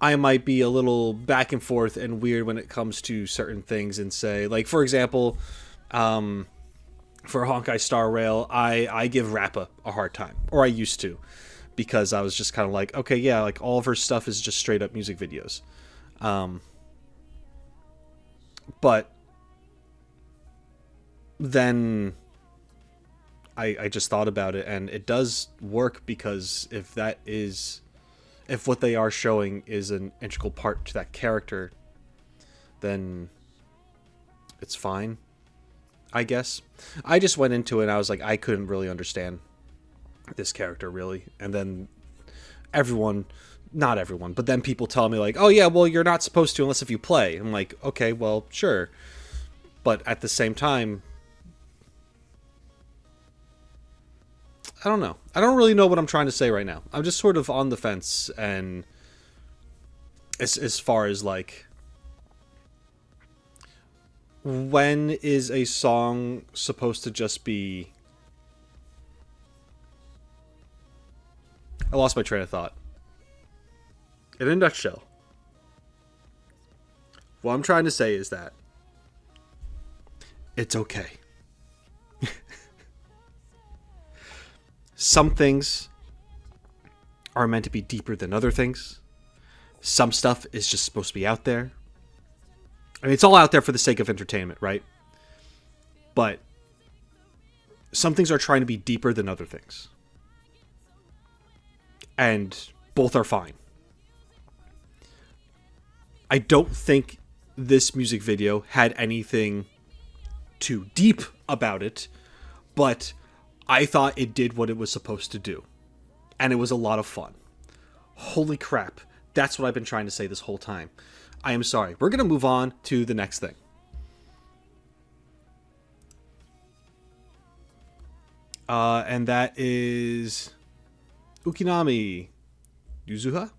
I might be a little back and forth and weird when it comes to certain things, and say, like, for example, for Honkai Star Rail, I give Rappa a hard time, or I used to, because I was just kind of like, okay, yeah, like all of her stuff is just straight up music videos. But then I just thought about it, and it does work, because if what they are showing is an integral part to that character, then it's fine, I guess. I just went into it and I was like, I couldn't really understand this character, really. And then not everyone, but then people tell me like, oh yeah, well, you're not supposed to unless if you play. I'm like, okay, well, sure. But at the same time, I don't know. I don't really know what I'm trying to say right now. I'm just sort of on the fence, and as far as like, when is a song supposed to just be... I lost my train of thought. In a nutshell, what I'm trying to say is that it's okay. Some things are meant to be deeper than other things. Some stuff is just supposed to be out there. I mean, it's all out there for the sake of entertainment, right? But some things are trying to be deeper than other things. And both are fine. I don't think this music video had anything too deep about it, but I thought it did what it was supposed to do. And it was a lot of fun. Holy crap. That's what I've been trying to say this whole time. I am sorry. We're going to move on to the next thing. And that is Ukinami Yuzuha.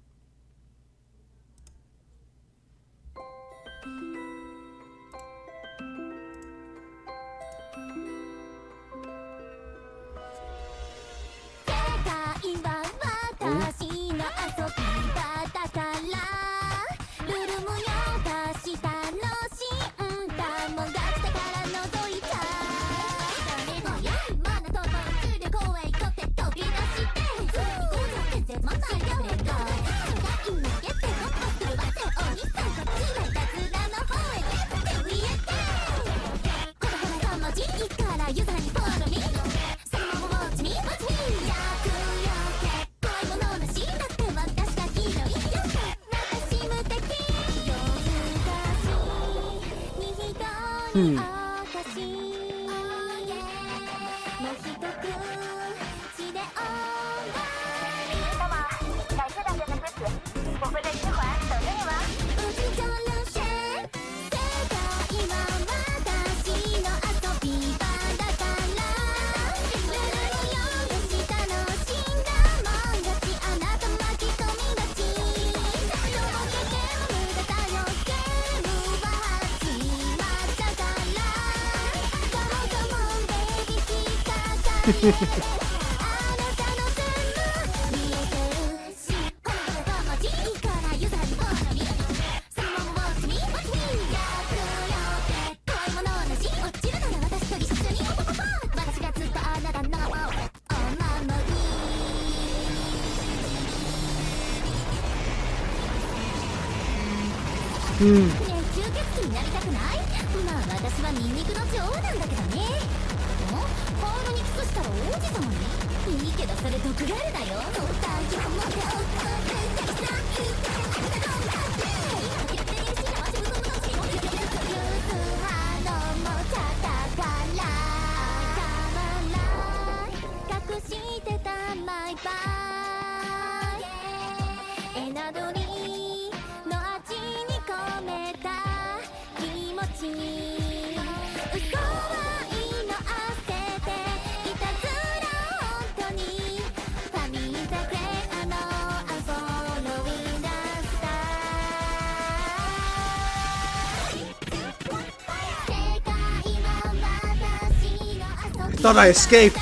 Thought I escaped.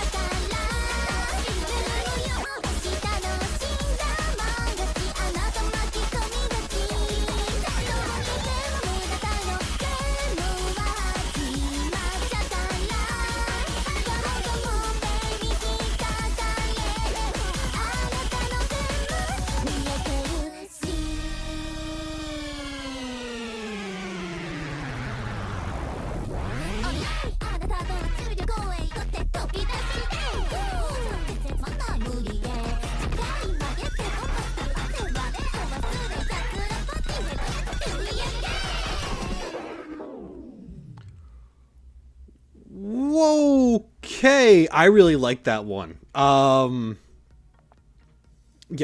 Okay, I really like that one. Yeah,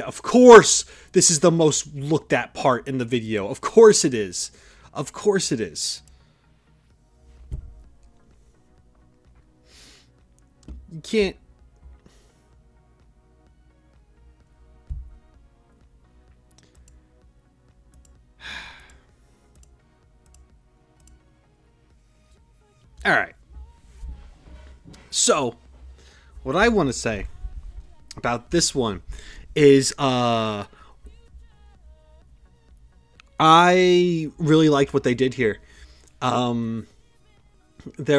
of course, this is the most looked at part in the video. Of course it is. Of course it is. You can't... All right. So, what I want to say about this one is I really liked what they did here. There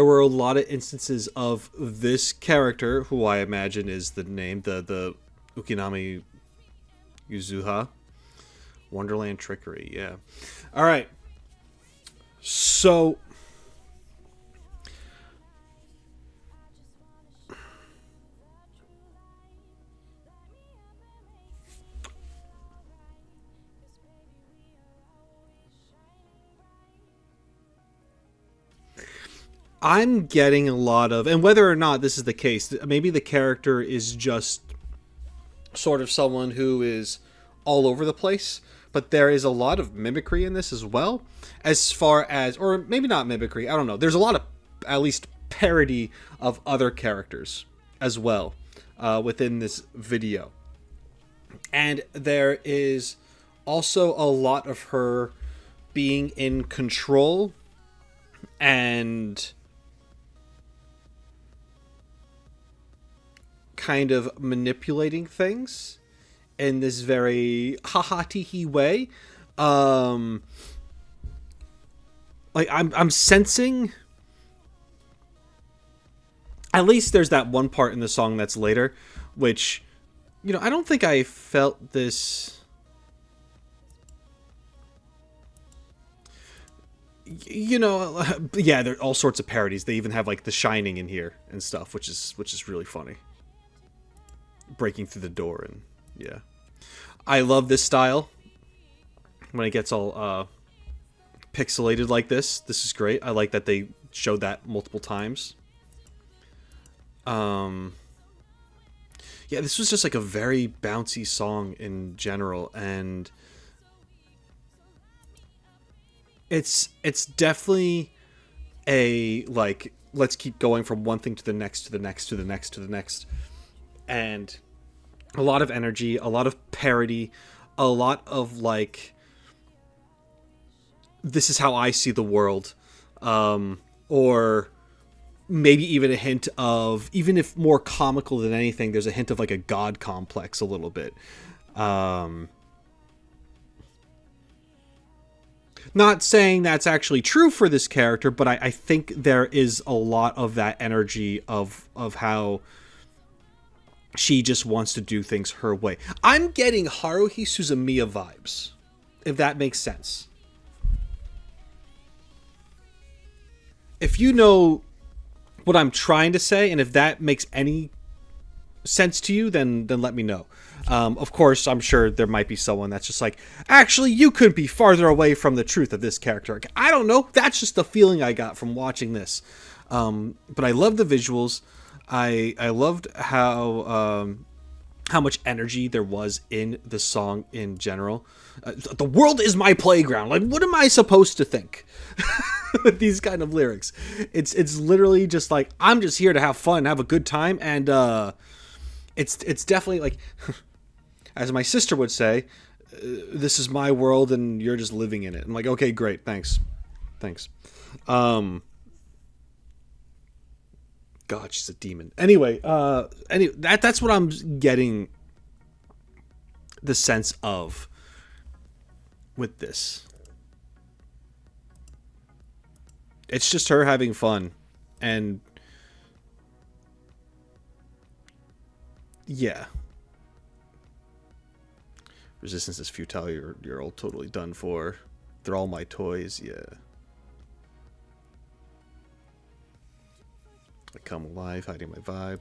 were a lot of instances of this character, who I imagine is the name, the Ukinami Yuzuha. Wonderland Trickery, yeah. All right. So, I'm getting a lot of, and whether or not this is the case, maybe the character is just sort of someone who is all over the place, but there is a lot of mimicry in this as well, as far as, or maybe not mimicry, I don't know. There's a lot of, at least, parody of other characters as well within this video. And there is also a lot of her being in control and kind of manipulating things in this very haha tee way. Like I'm sensing, at least there's that one part in the song that's later, which, you know, I don't think I felt this. You know, yeah, there are all sorts of parodies. They even have like The Shining in here and stuff, which is really funny. Breaking through the door, and yeah, I love this style when it gets all pixelated like this. This is great. I like that they showed that multiple times. Yeah, this was just like a very bouncy song in general, and it's definitely a, like, let's keep going from one thing to the next, to the next, to the next, to the next. And a lot of energy, a lot of parody, a lot of, like, this is how I see the world. Or maybe even a hint of, even if more comical than anything, there's a hint of, like, a god complex a little bit. Not saying that's actually true for this character, but I think there is a lot of that energy of how she just wants to do things her way. I'm getting Haruhi Suzumiya vibes, if that makes sense. If you know what I'm trying to say, and if that makes any sense to you, then let me know. Of course, I'm sure there might be someone that's just like, actually, you couldn't be farther away from the truth of this character. I don't know. That's just the feeling I got from watching this. But I love the visuals. I loved how much energy there was in the song in general. The world is my playground. Like, what am I supposed to think with these kind of lyrics? It's literally just like, I'm just here to have fun, have a good time, and it's definitely like, as my sister would say, this is my world and you're just living in it. I'm like, okay, great, thanks. God, she's a demon. Anyway, that's what I'm getting the sense of with this. It's just her having fun, and yeah. Resistance is futile. You're all totally done for. They're all my toys. Yeah. I come alive, hiding my vibe.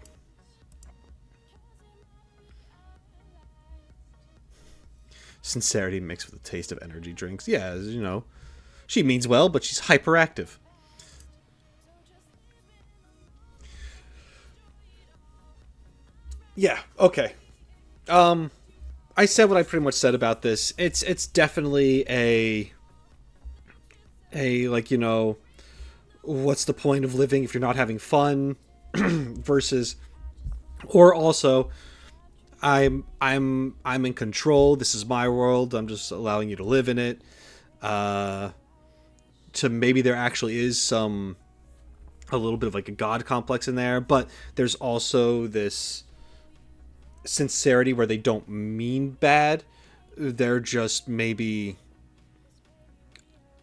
Sincerity mixed with a taste of energy drinks. Yeah, you know, she means well, but she's hyperactive. Yeah. Okay. I said what I pretty much said about this. It's definitely a like, you know, what's the point of living if you're not having fun versus, or also I'm in control. This is my world. I'm just allowing you to live in it. To maybe there actually is some a little bit of like a god complex in there, but there's also this sincerity where they don't mean bad. They're just maybe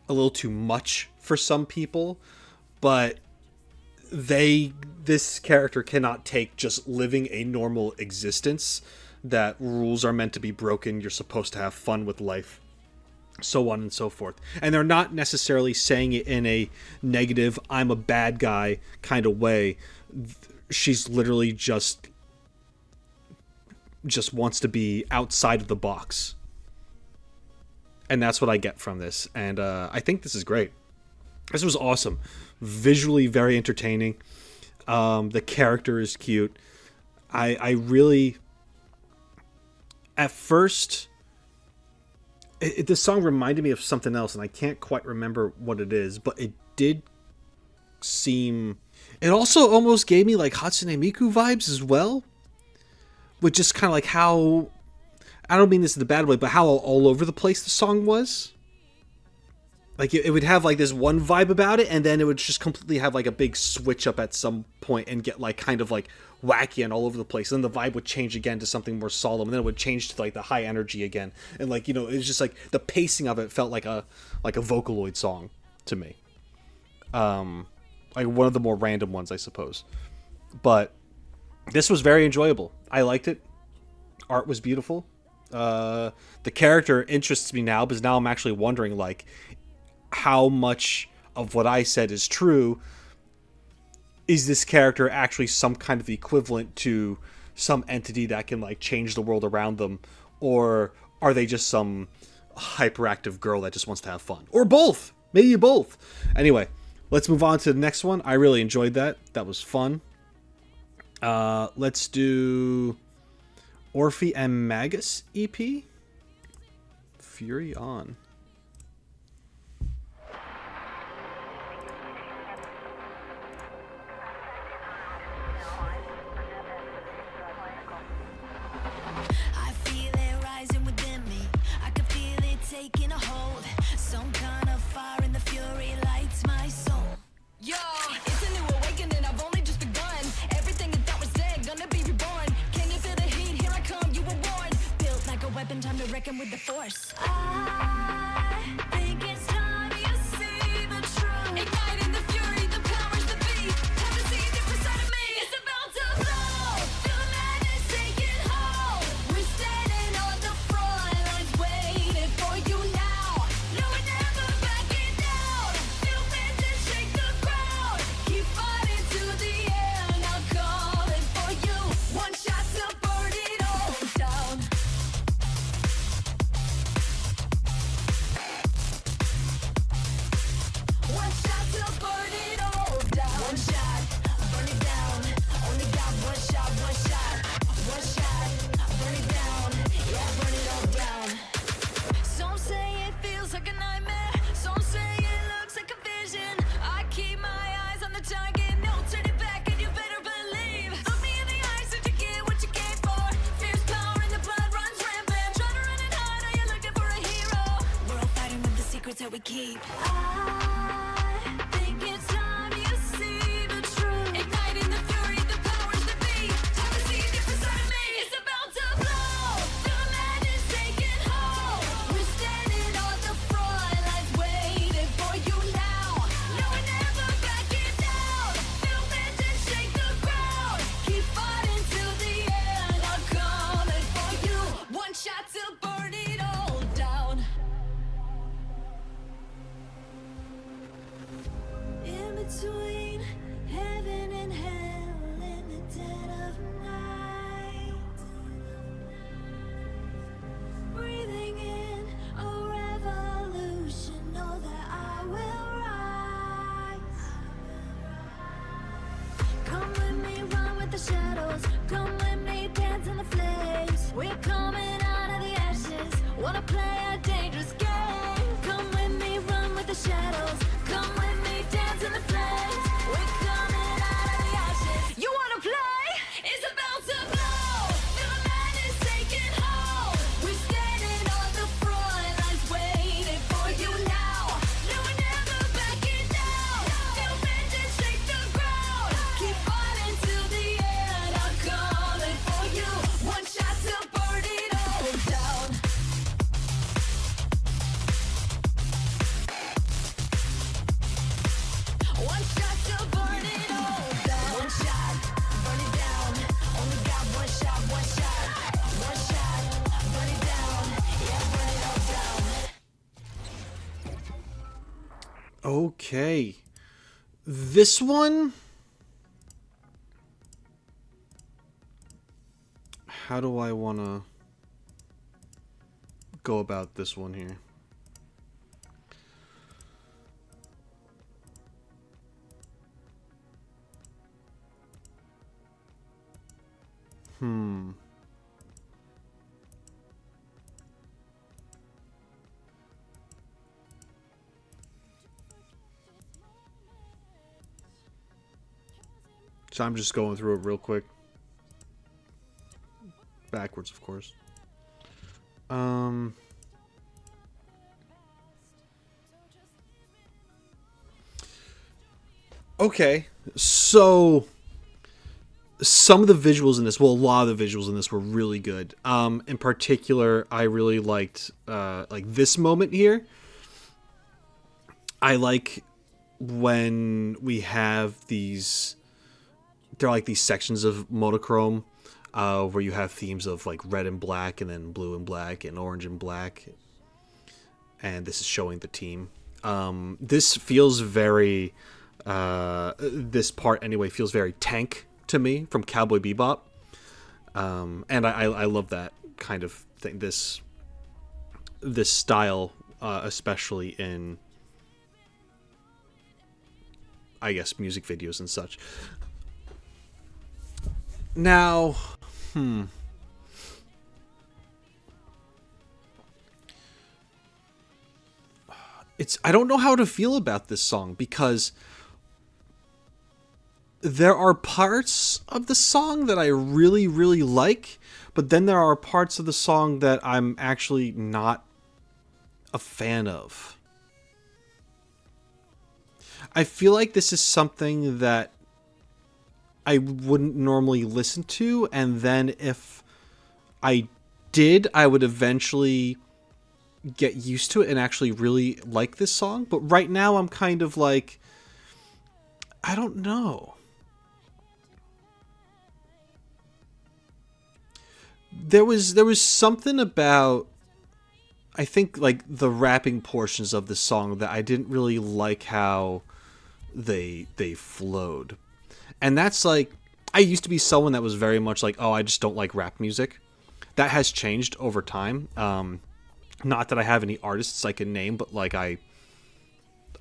a little too much for some people, but this character cannot take just living a normal existence, that rules are meant to be broken, you're supposed to have fun with life, so on and so forth. And they're not necessarily saying it in a negative, I'm a bad guy kind of way. She's literally just wants to be outside of the box. And that's what I get from this. And I think this is great. This was awesome. Visually very entertaining. The character is cute. I really... At first... this song reminded me of something else, and I can't quite remember what it is, but it did seem... It also almost gave me like Hatsune Miku vibes as well. With just kind of like how... I don't mean this in the bad way, but how all over the place the song was. Like, it would have, like, this one vibe about it, and then it would just completely have, like, a big switch up at some point and get, like, kind of, like, wacky and all over the place. And then the vibe would change again to something more solemn, and then it would change to, like, the high energy again. And, like, you know, it was just, like, the pacing of it felt like a Vocaloid song to me. Like, one of the more random ones, I suppose. But this was very enjoyable. I liked it. Art was beautiful. The character interests me now, because now I'm actually wondering, like, how much of what I said is true. Is this character actually some kind of equivalent to some entity that can, like, change the world around them? Or are they just some hyperactive girl that just wants to have fun? Or both! Maybe both! Anyway, let's move on to the next one. I really enjoyed that. That was fun. Let's do Orphe and Magus EP. Fury On. I feel it rising within me. I can feel it taking a hold. Some kind of fire in the fury lights my soul. Yo, it's a new awakening, I've only just begun. Everything I thought was dead, gonna be reborn. Can you feel the heat? Here I come, you were warned. Built like a weapon, time to reckon with the force. I think it's time you see the truth. Igniting the fury, the powers that be. Have a seed deep inside of me. It's about to blow. Feel the madness taking hold. We're standing on the front lines, waiting for you now. No, we're never backing down. Feel vengeance shake the ground. Keep fighting to the end. I'm calling for you. One shot to burn it all down. One shot to burn it all down. One shot, burn it down. Only got one shot, one shot. One shot, burn it down. Yeah, burn it all down. Some say it feels like a nightmare. Some say it looks like a vision. I keep my eyes on the target. No turning back, and you better believe. Look me in the eyes so you get what you came for. Fierce power in the blood runs rampant. Trying to run and hide, are you looking for a hero? We're all fighting with the secrets that we keep. I think it's time you see the truth. Igniting the fury, the powers that be. Have a seed deep inside of me. It's about to blow. Feel the madness taking hold. We're standing on the front lines, waiting for you now. No, we're never backing down. Feel vengeance shake the ground. Keep fighting to the end. I'm coming for you. One shot to burn it all down. Okay. This one... How do I want to go about this one here? So I'm just going through it real quick. Backwards, of course. Okay, so some of the visuals in this, well, a lot of the visuals in this were really good. In particular, I really liked like this moment here. I like when we have these, they're like these sections of monochrome, where you have themes of like red and black, and then blue and black, and orange and black. And this is showing the team. This feels very, this part anyway feels very Tank to me from Cowboy Bebop. And I love that kind of thing. This style, especially in, I guess, music videos and such. Now, I don't know how to feel about this song, because there are parts of the song that I really, really like, but then there are parts of the song that I'm actually not a fan of. I feel like this is something that I wouldn't normally listen to, and then if I did, I would eventually get used to it and actually really like this song. But right now I'm kind of like, I don't know. There was something about, I think, like the rapping portions of the song that I didn't really like how they flowed. And that's like, I used to be someone that was very much like, oh, I just don't like rap music. That has changed over time. Not that I have any artists I can name, but like I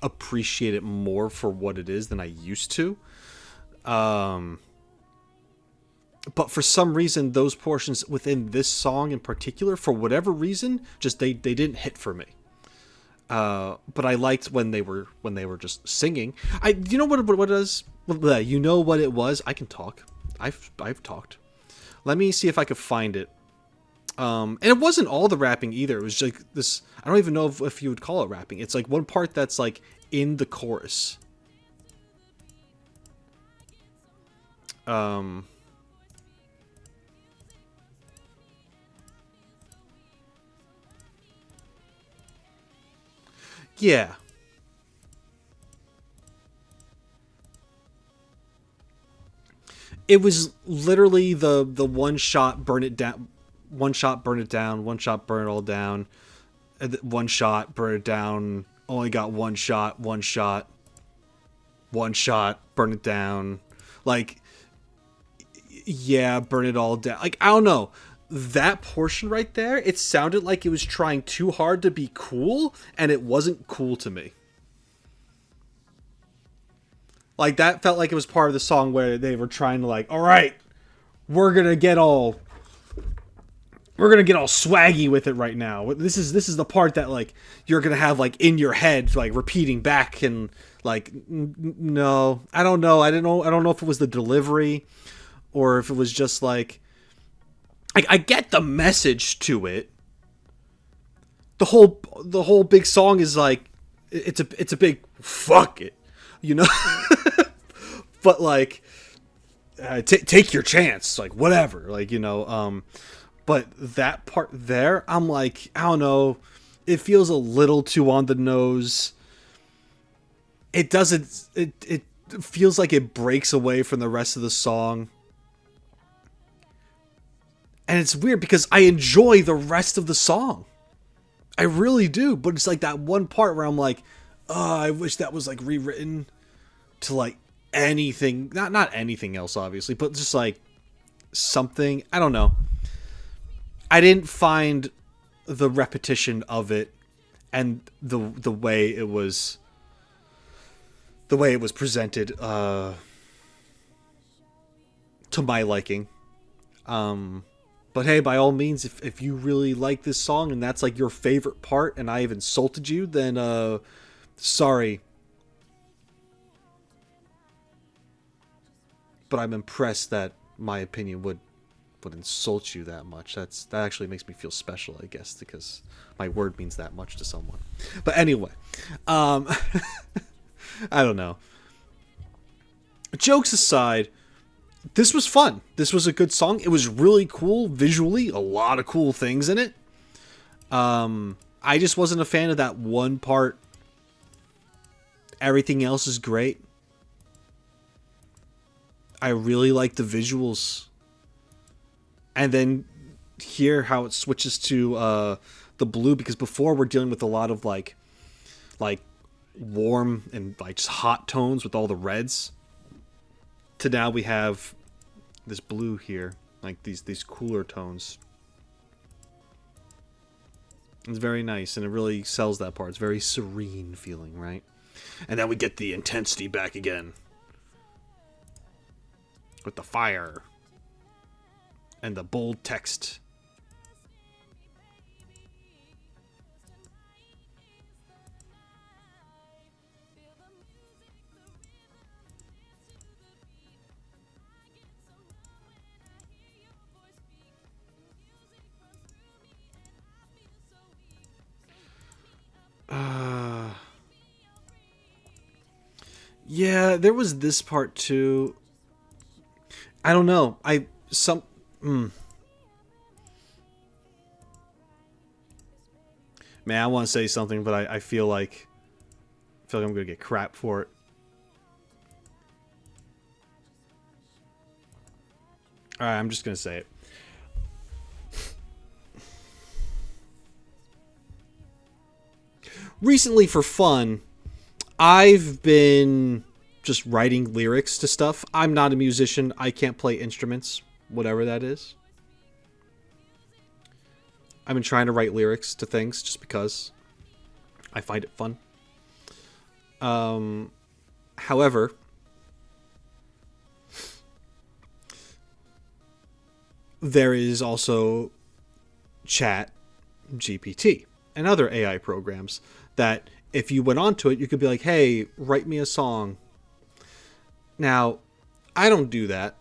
appreciate it more for what it is than I used to. But for some reason, those portions within this song in particular, for whatever reason, just they didn't hit for me. But I liked when they were just singing. You know what it is? You know what it was? I can talk. I've talked. Let me see if I could find it. And it wasn't all the rapping either. It was like this. I don't even know if you would call it rapping. It's like one part that's like in the chorus. Yeah. It was literally the one shot, burn it down, one shot, burn it down, one shot, burn it all down, one shot, burn it down, only got one shot, burn it down. Like, yeah, burn it all down. Like, I don't know. That portion right there, it sounded like it was trying too hard to be cool, and it wasn't cool to me. Like, that felt like it was part of the song where they were trying to like, all right, we're gonna get all swaggy with it right now. This is the part that like you're gonna have like in your head, like repeating back, and like no, I don't know. I don't know if it was the delivery or if it was just like, I get the message to it. The whole big song is like, it's a big fuck it, you know. But like, take your chance, like whatever, like, you know. But that part there, I'm like, I don't know, it feels a little too on the nose. It doesn't. It feels like it breaks away from the rest of the song. And it's weird because I enjoy the rest of the song. I really do. But it's like that one part where I'm like, I wish that was like rewritten to like anything, not anything else obviously, but just like something, I don't know. I didn't find the repetition of it and the way it was presented to my liking. But hey, by all means, if you really like this song and that's like your favorite part and I have insulted you, then sorry. But I'm impressed that my opinion would insult you that much. That actually makes me feel special, I guess, because my word means that much to someone. But anyway, I don't know. Jokes aside, this was fun. This was a good song. It was really cool visually. A lot of cool things in it. I just wasn't a fan of that one part. Everything else is great. I really like the visuals. And then here how it switches to the blue, because before we're dealing with a lot of like warm and like just hot tones with all the reds. To now we have this blue here, like these cooler tones. It's very nice, and it really sells that part. It's very serene feeling, right? And then we get the intensity back again with the fire and the bold text. Yeah, there was this part too. I don't know. Man, I want to say something, but I feel like I'm gonna get crap for it. All right, I'm just gonna say it. Recently, for fun, I've been just writing lyrics to stuff. I'm not a musician. I can't play instruments, whatever that is. I've been trying to write lyrics to things just because I find it fun. However, there is also Chat GPT and other AI programs that if you went onto it, you could be like, hey, write me a song. Now, I don't do that.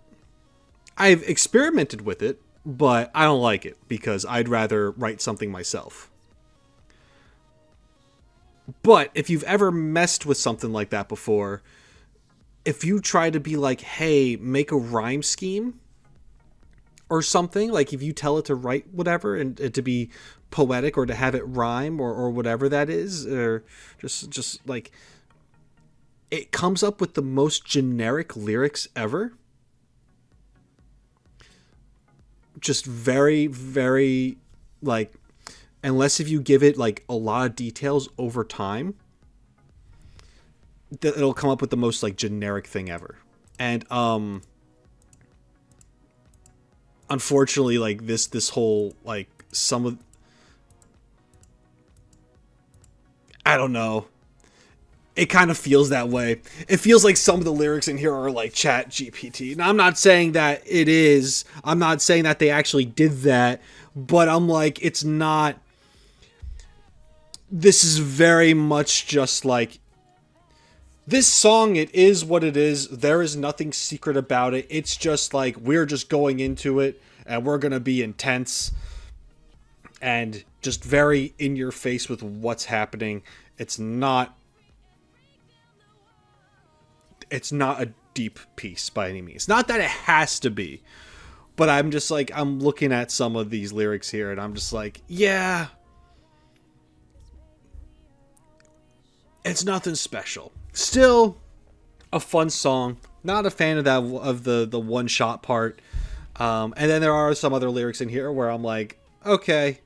I've experimented with it, but I don't like it because I'd rather write something myself. But if you've ever messed with something like that before, if you try to be like, hey, make a rhyme scheme or something, like if you tell it to write whatever and to be poetic or to have it rhyme or whatever that is, or just like, it comes up with the most generic lyrics ever. Just very, very, like, unless if you give it like a lot of details over time, it'll come up with the most like generic thing ever. And unfortunately, like this whole like some of, I don't know. It kind of feels that way. It feels like some of the lyrics in here are like Chat GPT. Now, I'm not saying that it is. I'm not saying that they actually did that. But I'm like, it's not. This is very much just like, this song, it is what it is. There is nothing secret about it. It's just like, we're just going into it and we're going to be intense and just very in your face with what's happening. It's not a deep piece by any means. Not that it has to be, but I'm just like, I'm looking at some of these lyrics here and I'm just like, yeah, it's nothing special. Still a fun song. Not a fan of that, of the one shot part. And then there are some other lyrics in here where I'm like, okay,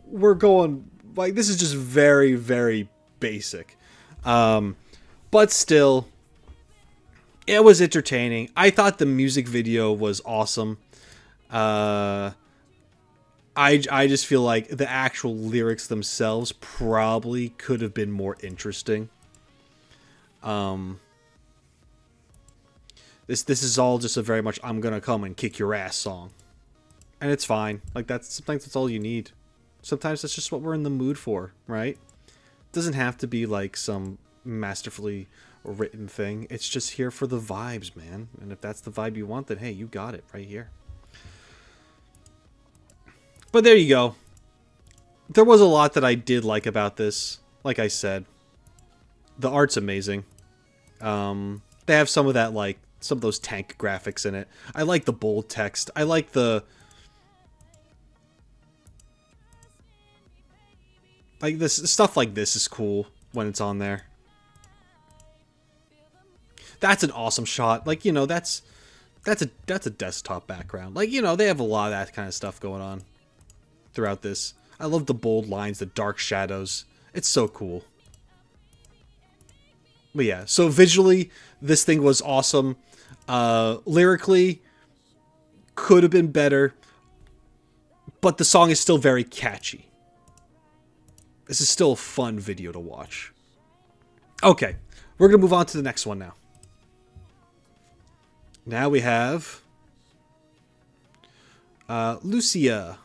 we're going, like, this is just very, very basic. But still, it was entertaining. I thought the music video was awesome. I just feel like the actual lyrics themselves probably could have been more interesting. This is all just a very much I'm gonna come and kick your ass song. And it's fine. Like sometimes that's all you need. Sometimes that's just what we're in the mood for, right? It doesn't have to be like some masterfully written thing. It's just here for the vibes, man. And if that's the vibe you want, then hey, you got it right here. But there you go. There was a lot that I did like about this. Like I said, the art's amazing. They have some of that, like, some of those tank graphics in it. I like the bold text. I like the... like, this stuff like this is cool when it's on there. That's an awesome shot. Like, you know, that's a desktop background. Like, you know, they have a lot of that kind of stuff going on throughout this. I love the bold lines, the dark shadows. It's so cool. But yeah, so visually, this thing was awesome. Lyrically, could have been better. But the song is still very catchy. This is still a fun video to watch. Okay, we're going to move on to the next one now. Now we have... Lucia.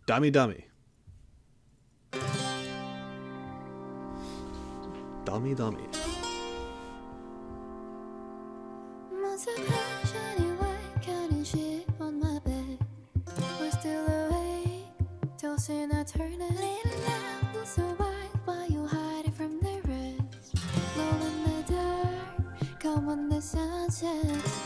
Dummy Dummy. Dummy Dummy. Months of shiny white counting shit on my bed. We're still awake, tossing and turning. Little lamp so white while you hide it from the rest. Glow in the dark, come when the sun sets.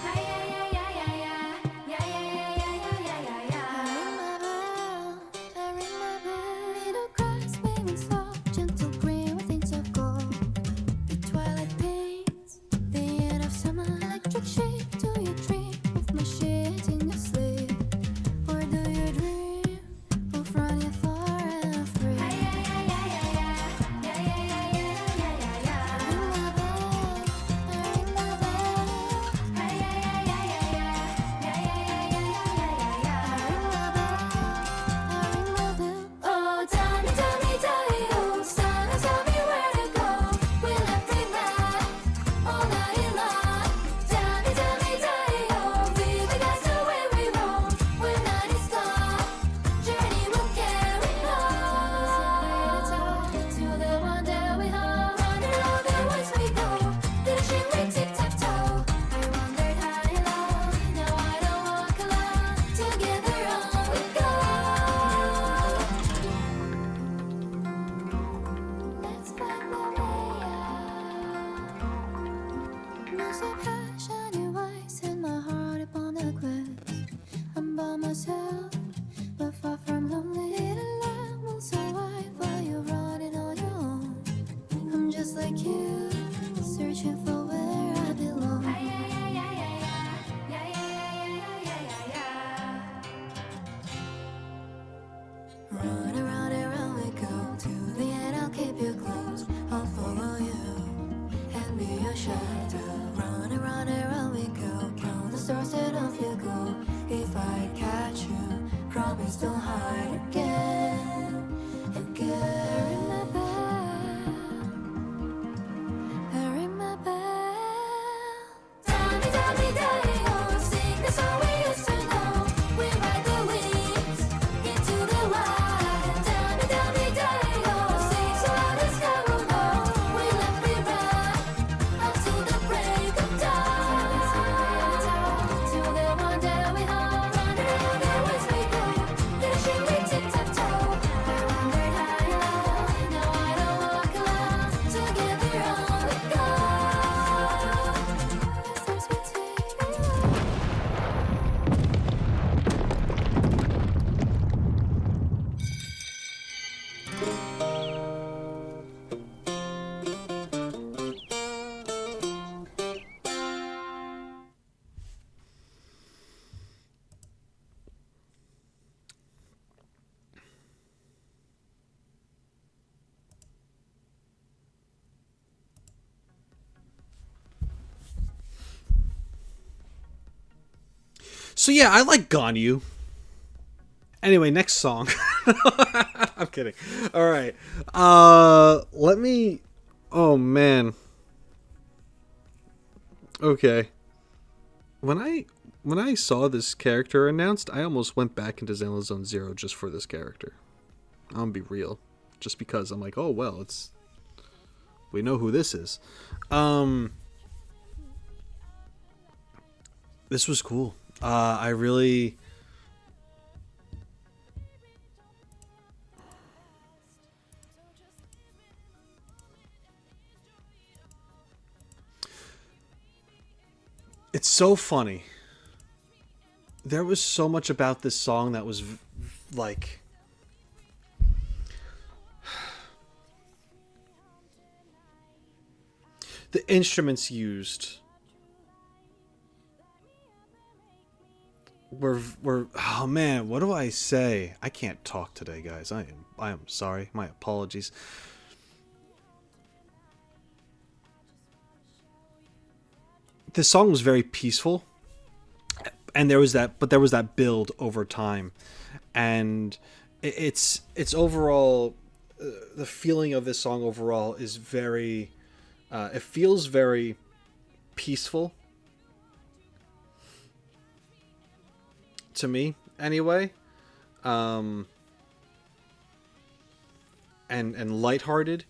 So yeah, I like Ganyu. Anyway, next song. I'm kidding. All right. Let me. Oh man. Okay. When I saw this character announced, I almost went back into Zenless Zone Zero just for this character. I'm gonna be real, just because I'm like, oh well, we know who this is. This was cool. I really. It's so funny. There was so much about this song that was like the instruments used were oh man, what do I say? I can't talk today, guys. I am sorry. My apologies. This song was very peaceful, and there was that build over time, and it's overall the feeling of this song overall is very it feels very peaceful to me anyway, and lighthearted.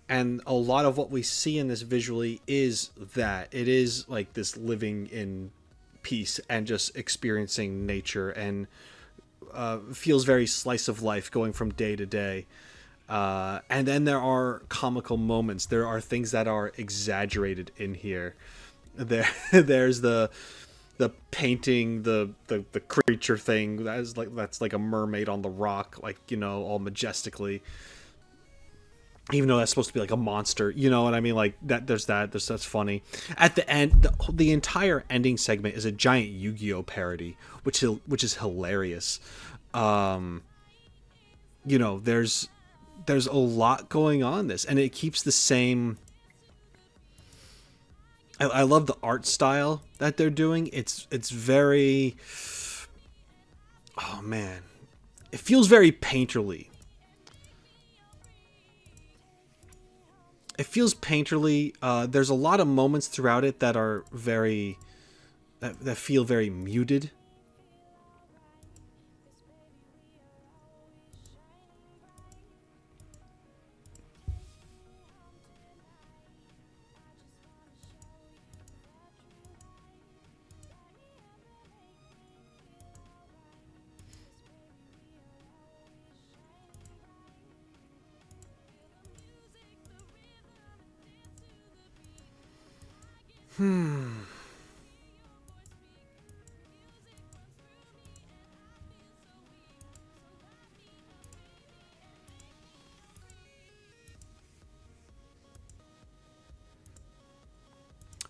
And a lot of what we see in this visually is that it is like this living in peace and just experiencing nature, and feels very slice of life going from day to day. And then there are comical moments. There are things that are exaggerated in here. There's the painting the creature thing that's like a mermaid on the rock, like, you know, all majestically. Even though that's supposed to be like a monster, you know what I mean? Like that's funny. At the end, the entire ending segment is a giant Yu-Gi-Oh parody, which is hilarious. You know, there's a lot going on in this, and it keeps the same. I love the art style that they're doing. It's very. Oh man, it feels very painterly. It feels painterly. There's a lot of moments throughout it that are very, that feel very muted.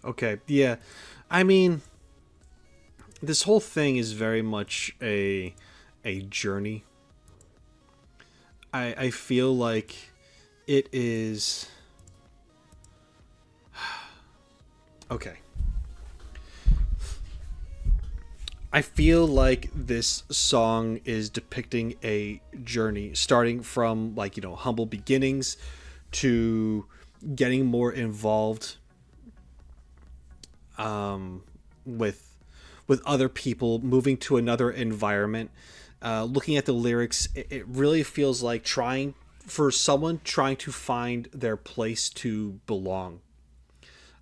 Okay, yeah. I mean, this whole thing is very much a journey. I feel like it is. Okay. I feel like this song is depicting a journey starting from, like, you know, humble beginnings to getting more involved with other people, moving to another environment. Looking at the lyrics, it really feels like trying to find their place to belong.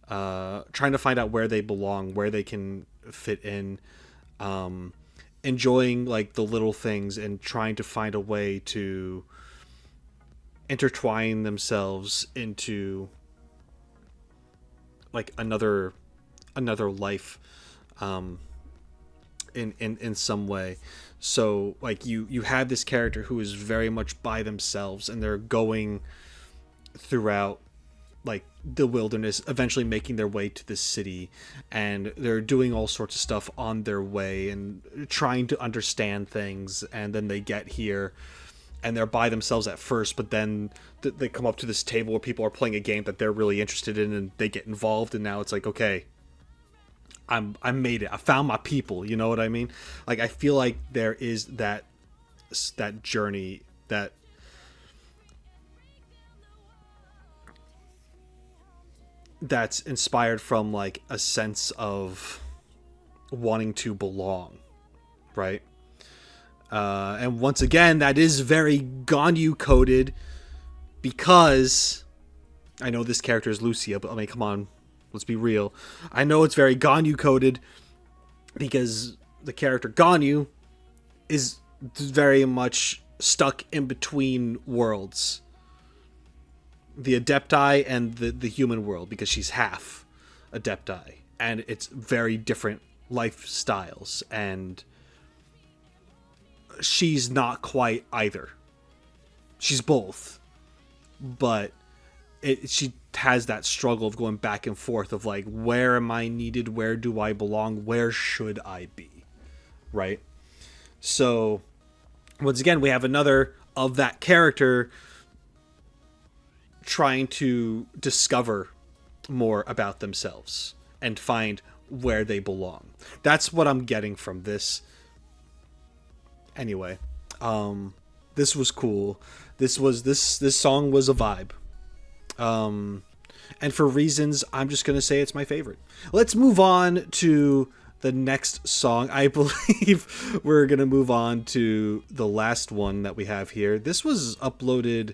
Trying to find out where they belong, where they can fit in, enjoying like the little things and trying to find a way to intertwine themselves into like another life, in some way. So like you have this character who is very much by themselves, and they're going throughout like the wilderness, eventually making their way to the city, and they're doing all sorts of stuff on their way and trying to understand things. And then they get here and they're by themselves at first, but then they come up to this table where people are playing a game that they're really interested in, and they get involved. And now it's like, okay, I made it. I found my people. You know what I mean? Like, I feel like there is that journey that's inspired from like a sense of wanting to belong, right? And once again, that is very Ganyu coded, because I know this character is Lucia, but I mean, come on, let's be real. I know it's very Ganyu coded because the character Ganyu is very much stuck in between worlds, the Adepti and the human world, because she's half Adepti, and it's very different lifestyles, and she's not quite either. She's both, but she has that struggle of going back and forth of like, where am I needed? Where do I belong? Where should I be? Right? So once again, we have another of that character trying to discover more about themselves and find where they belong. That's what I'm getting from this. Anyway, this was cool. This song was a vibe. And for reasons, I'm just going to say it's my favorite. Let's move on to the next song. I believe we're going to move on to the last one that we have here. This was uploaded,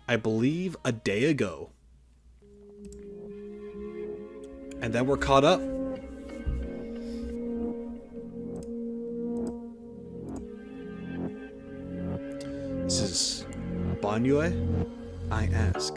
I believe, a day ago. And then we're caught up. This is Banyue, I Ask.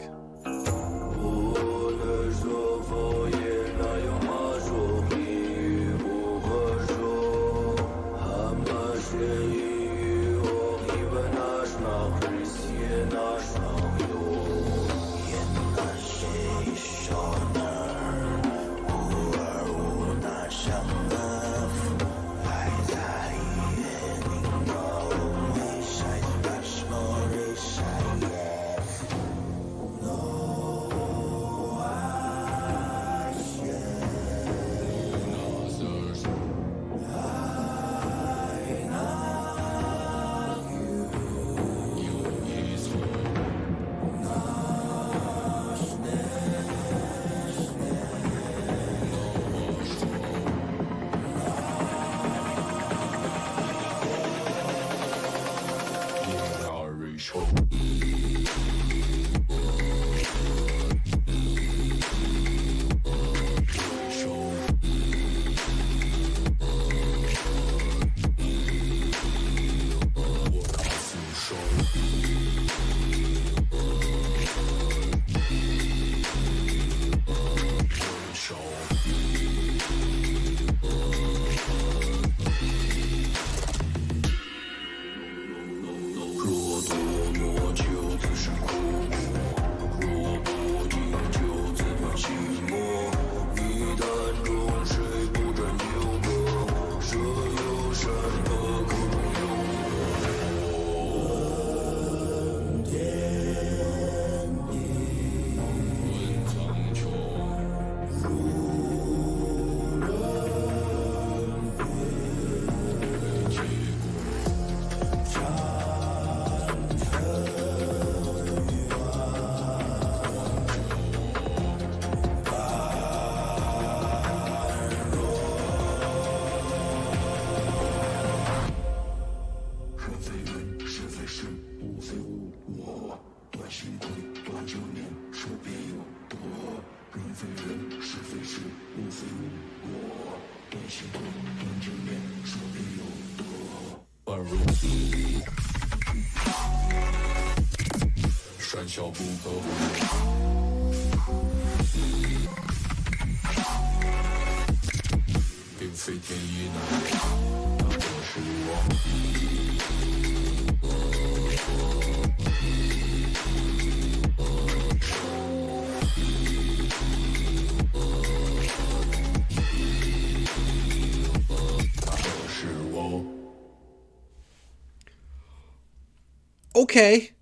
Okay.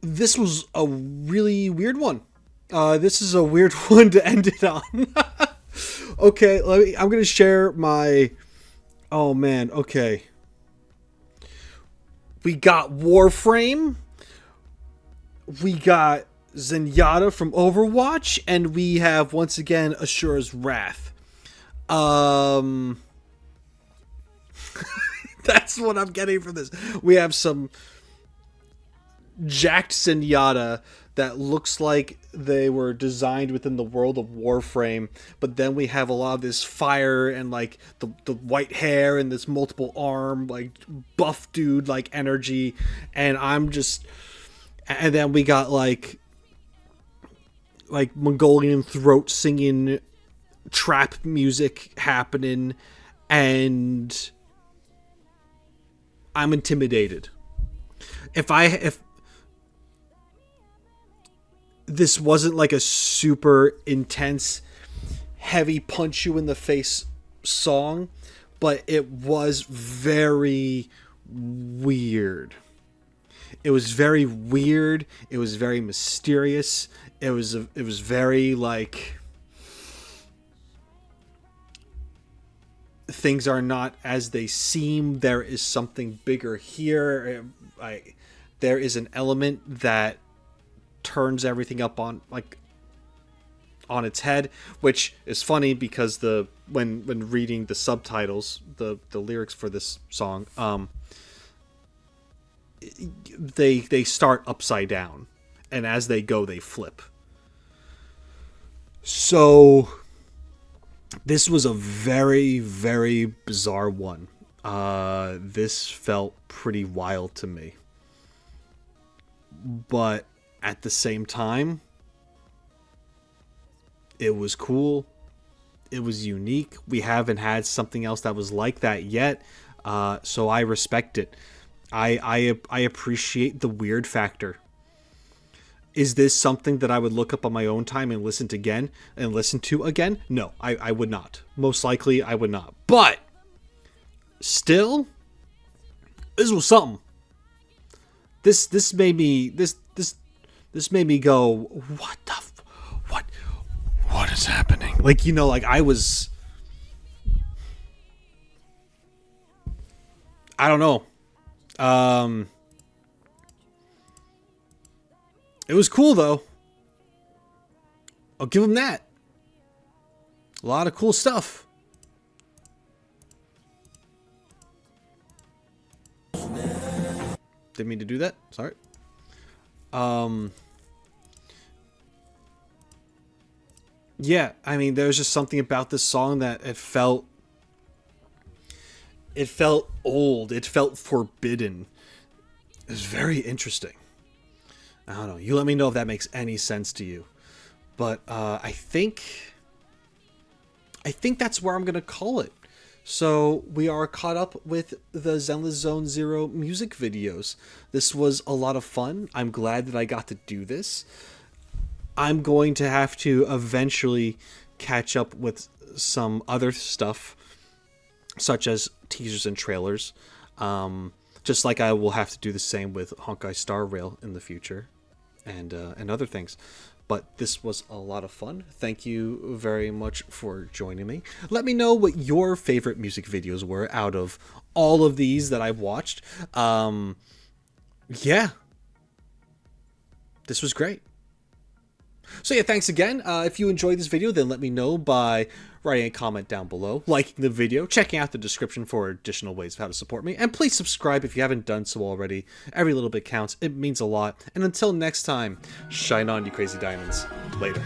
This was a really weird one. This is a weird one to end it on. Okay, I'm gonna share my... Oh man, okay. We got Warframe. We got Zenyatta from Overwatch, and we have once again Ashura's Wrath. That's what I'm getting from this. We have some jacked Zenyatta that looks like they were designed within the world of Warframe, but then we have a lot of this fire and like the white hair and this multiple arm like buff dude like energy, and and then we got like Mongolian throat singing trap music happening, and I'm intimidated. If this wasn't like a super intense, heavy punch you in the face song, but it was very weird. It was very weird. It was very mysterious. It was very like things are not as they seem. There is something bigger here. There is an element that turns everything up on its head, which is funny because when reading the subtitles, the lyrics for this song, they start upside down, and as they go they flip. So this was a very, very bizarre one. This felt pretty wild to me, but at the same time, it was cool. It was unique. We haven't had something else that was like that yet, so I respect it. I appreciate the weird factor. Is this something that I would look up on my own time and listen to again? No, I would not. Most likely, I would not. But still, this was something. This made me go, what is happening? Like, you know, like I don't know. It was cool though. I'll give him that. A lot of cool stuff. Didn't mean to do that. Sorry. Yeah, I mean, there's just something about this song that it felt old. It felt forbidden. It was very interesting. I don't know. You let me know if that makes any sense to you. But I think that's where I'm going to call it. So we are caught up with the Zenless Zone Zero music videos. This was a lot of fun. I'm glad that I got to do this. I'm going to have to eventually catch up with some other stuff, such as teasers and trailers. Just like I will have to do the same with Honkai Star Rail in the future, and other things. But this was a lot of fun. Thank you very much for joining me. Let me know what your favorite music videos were out of all of these that I've watched. Yeah. This was great. So yeah, thanks again. If you enjoyed this video, then let me know by writing a comment down below, liking the video, checking out the description for additional ways of how to support me, and please subscribe if you haven't done so already. Every little bit counts. It means a lot. And until next time, shine on, you crazy diamonds. Later.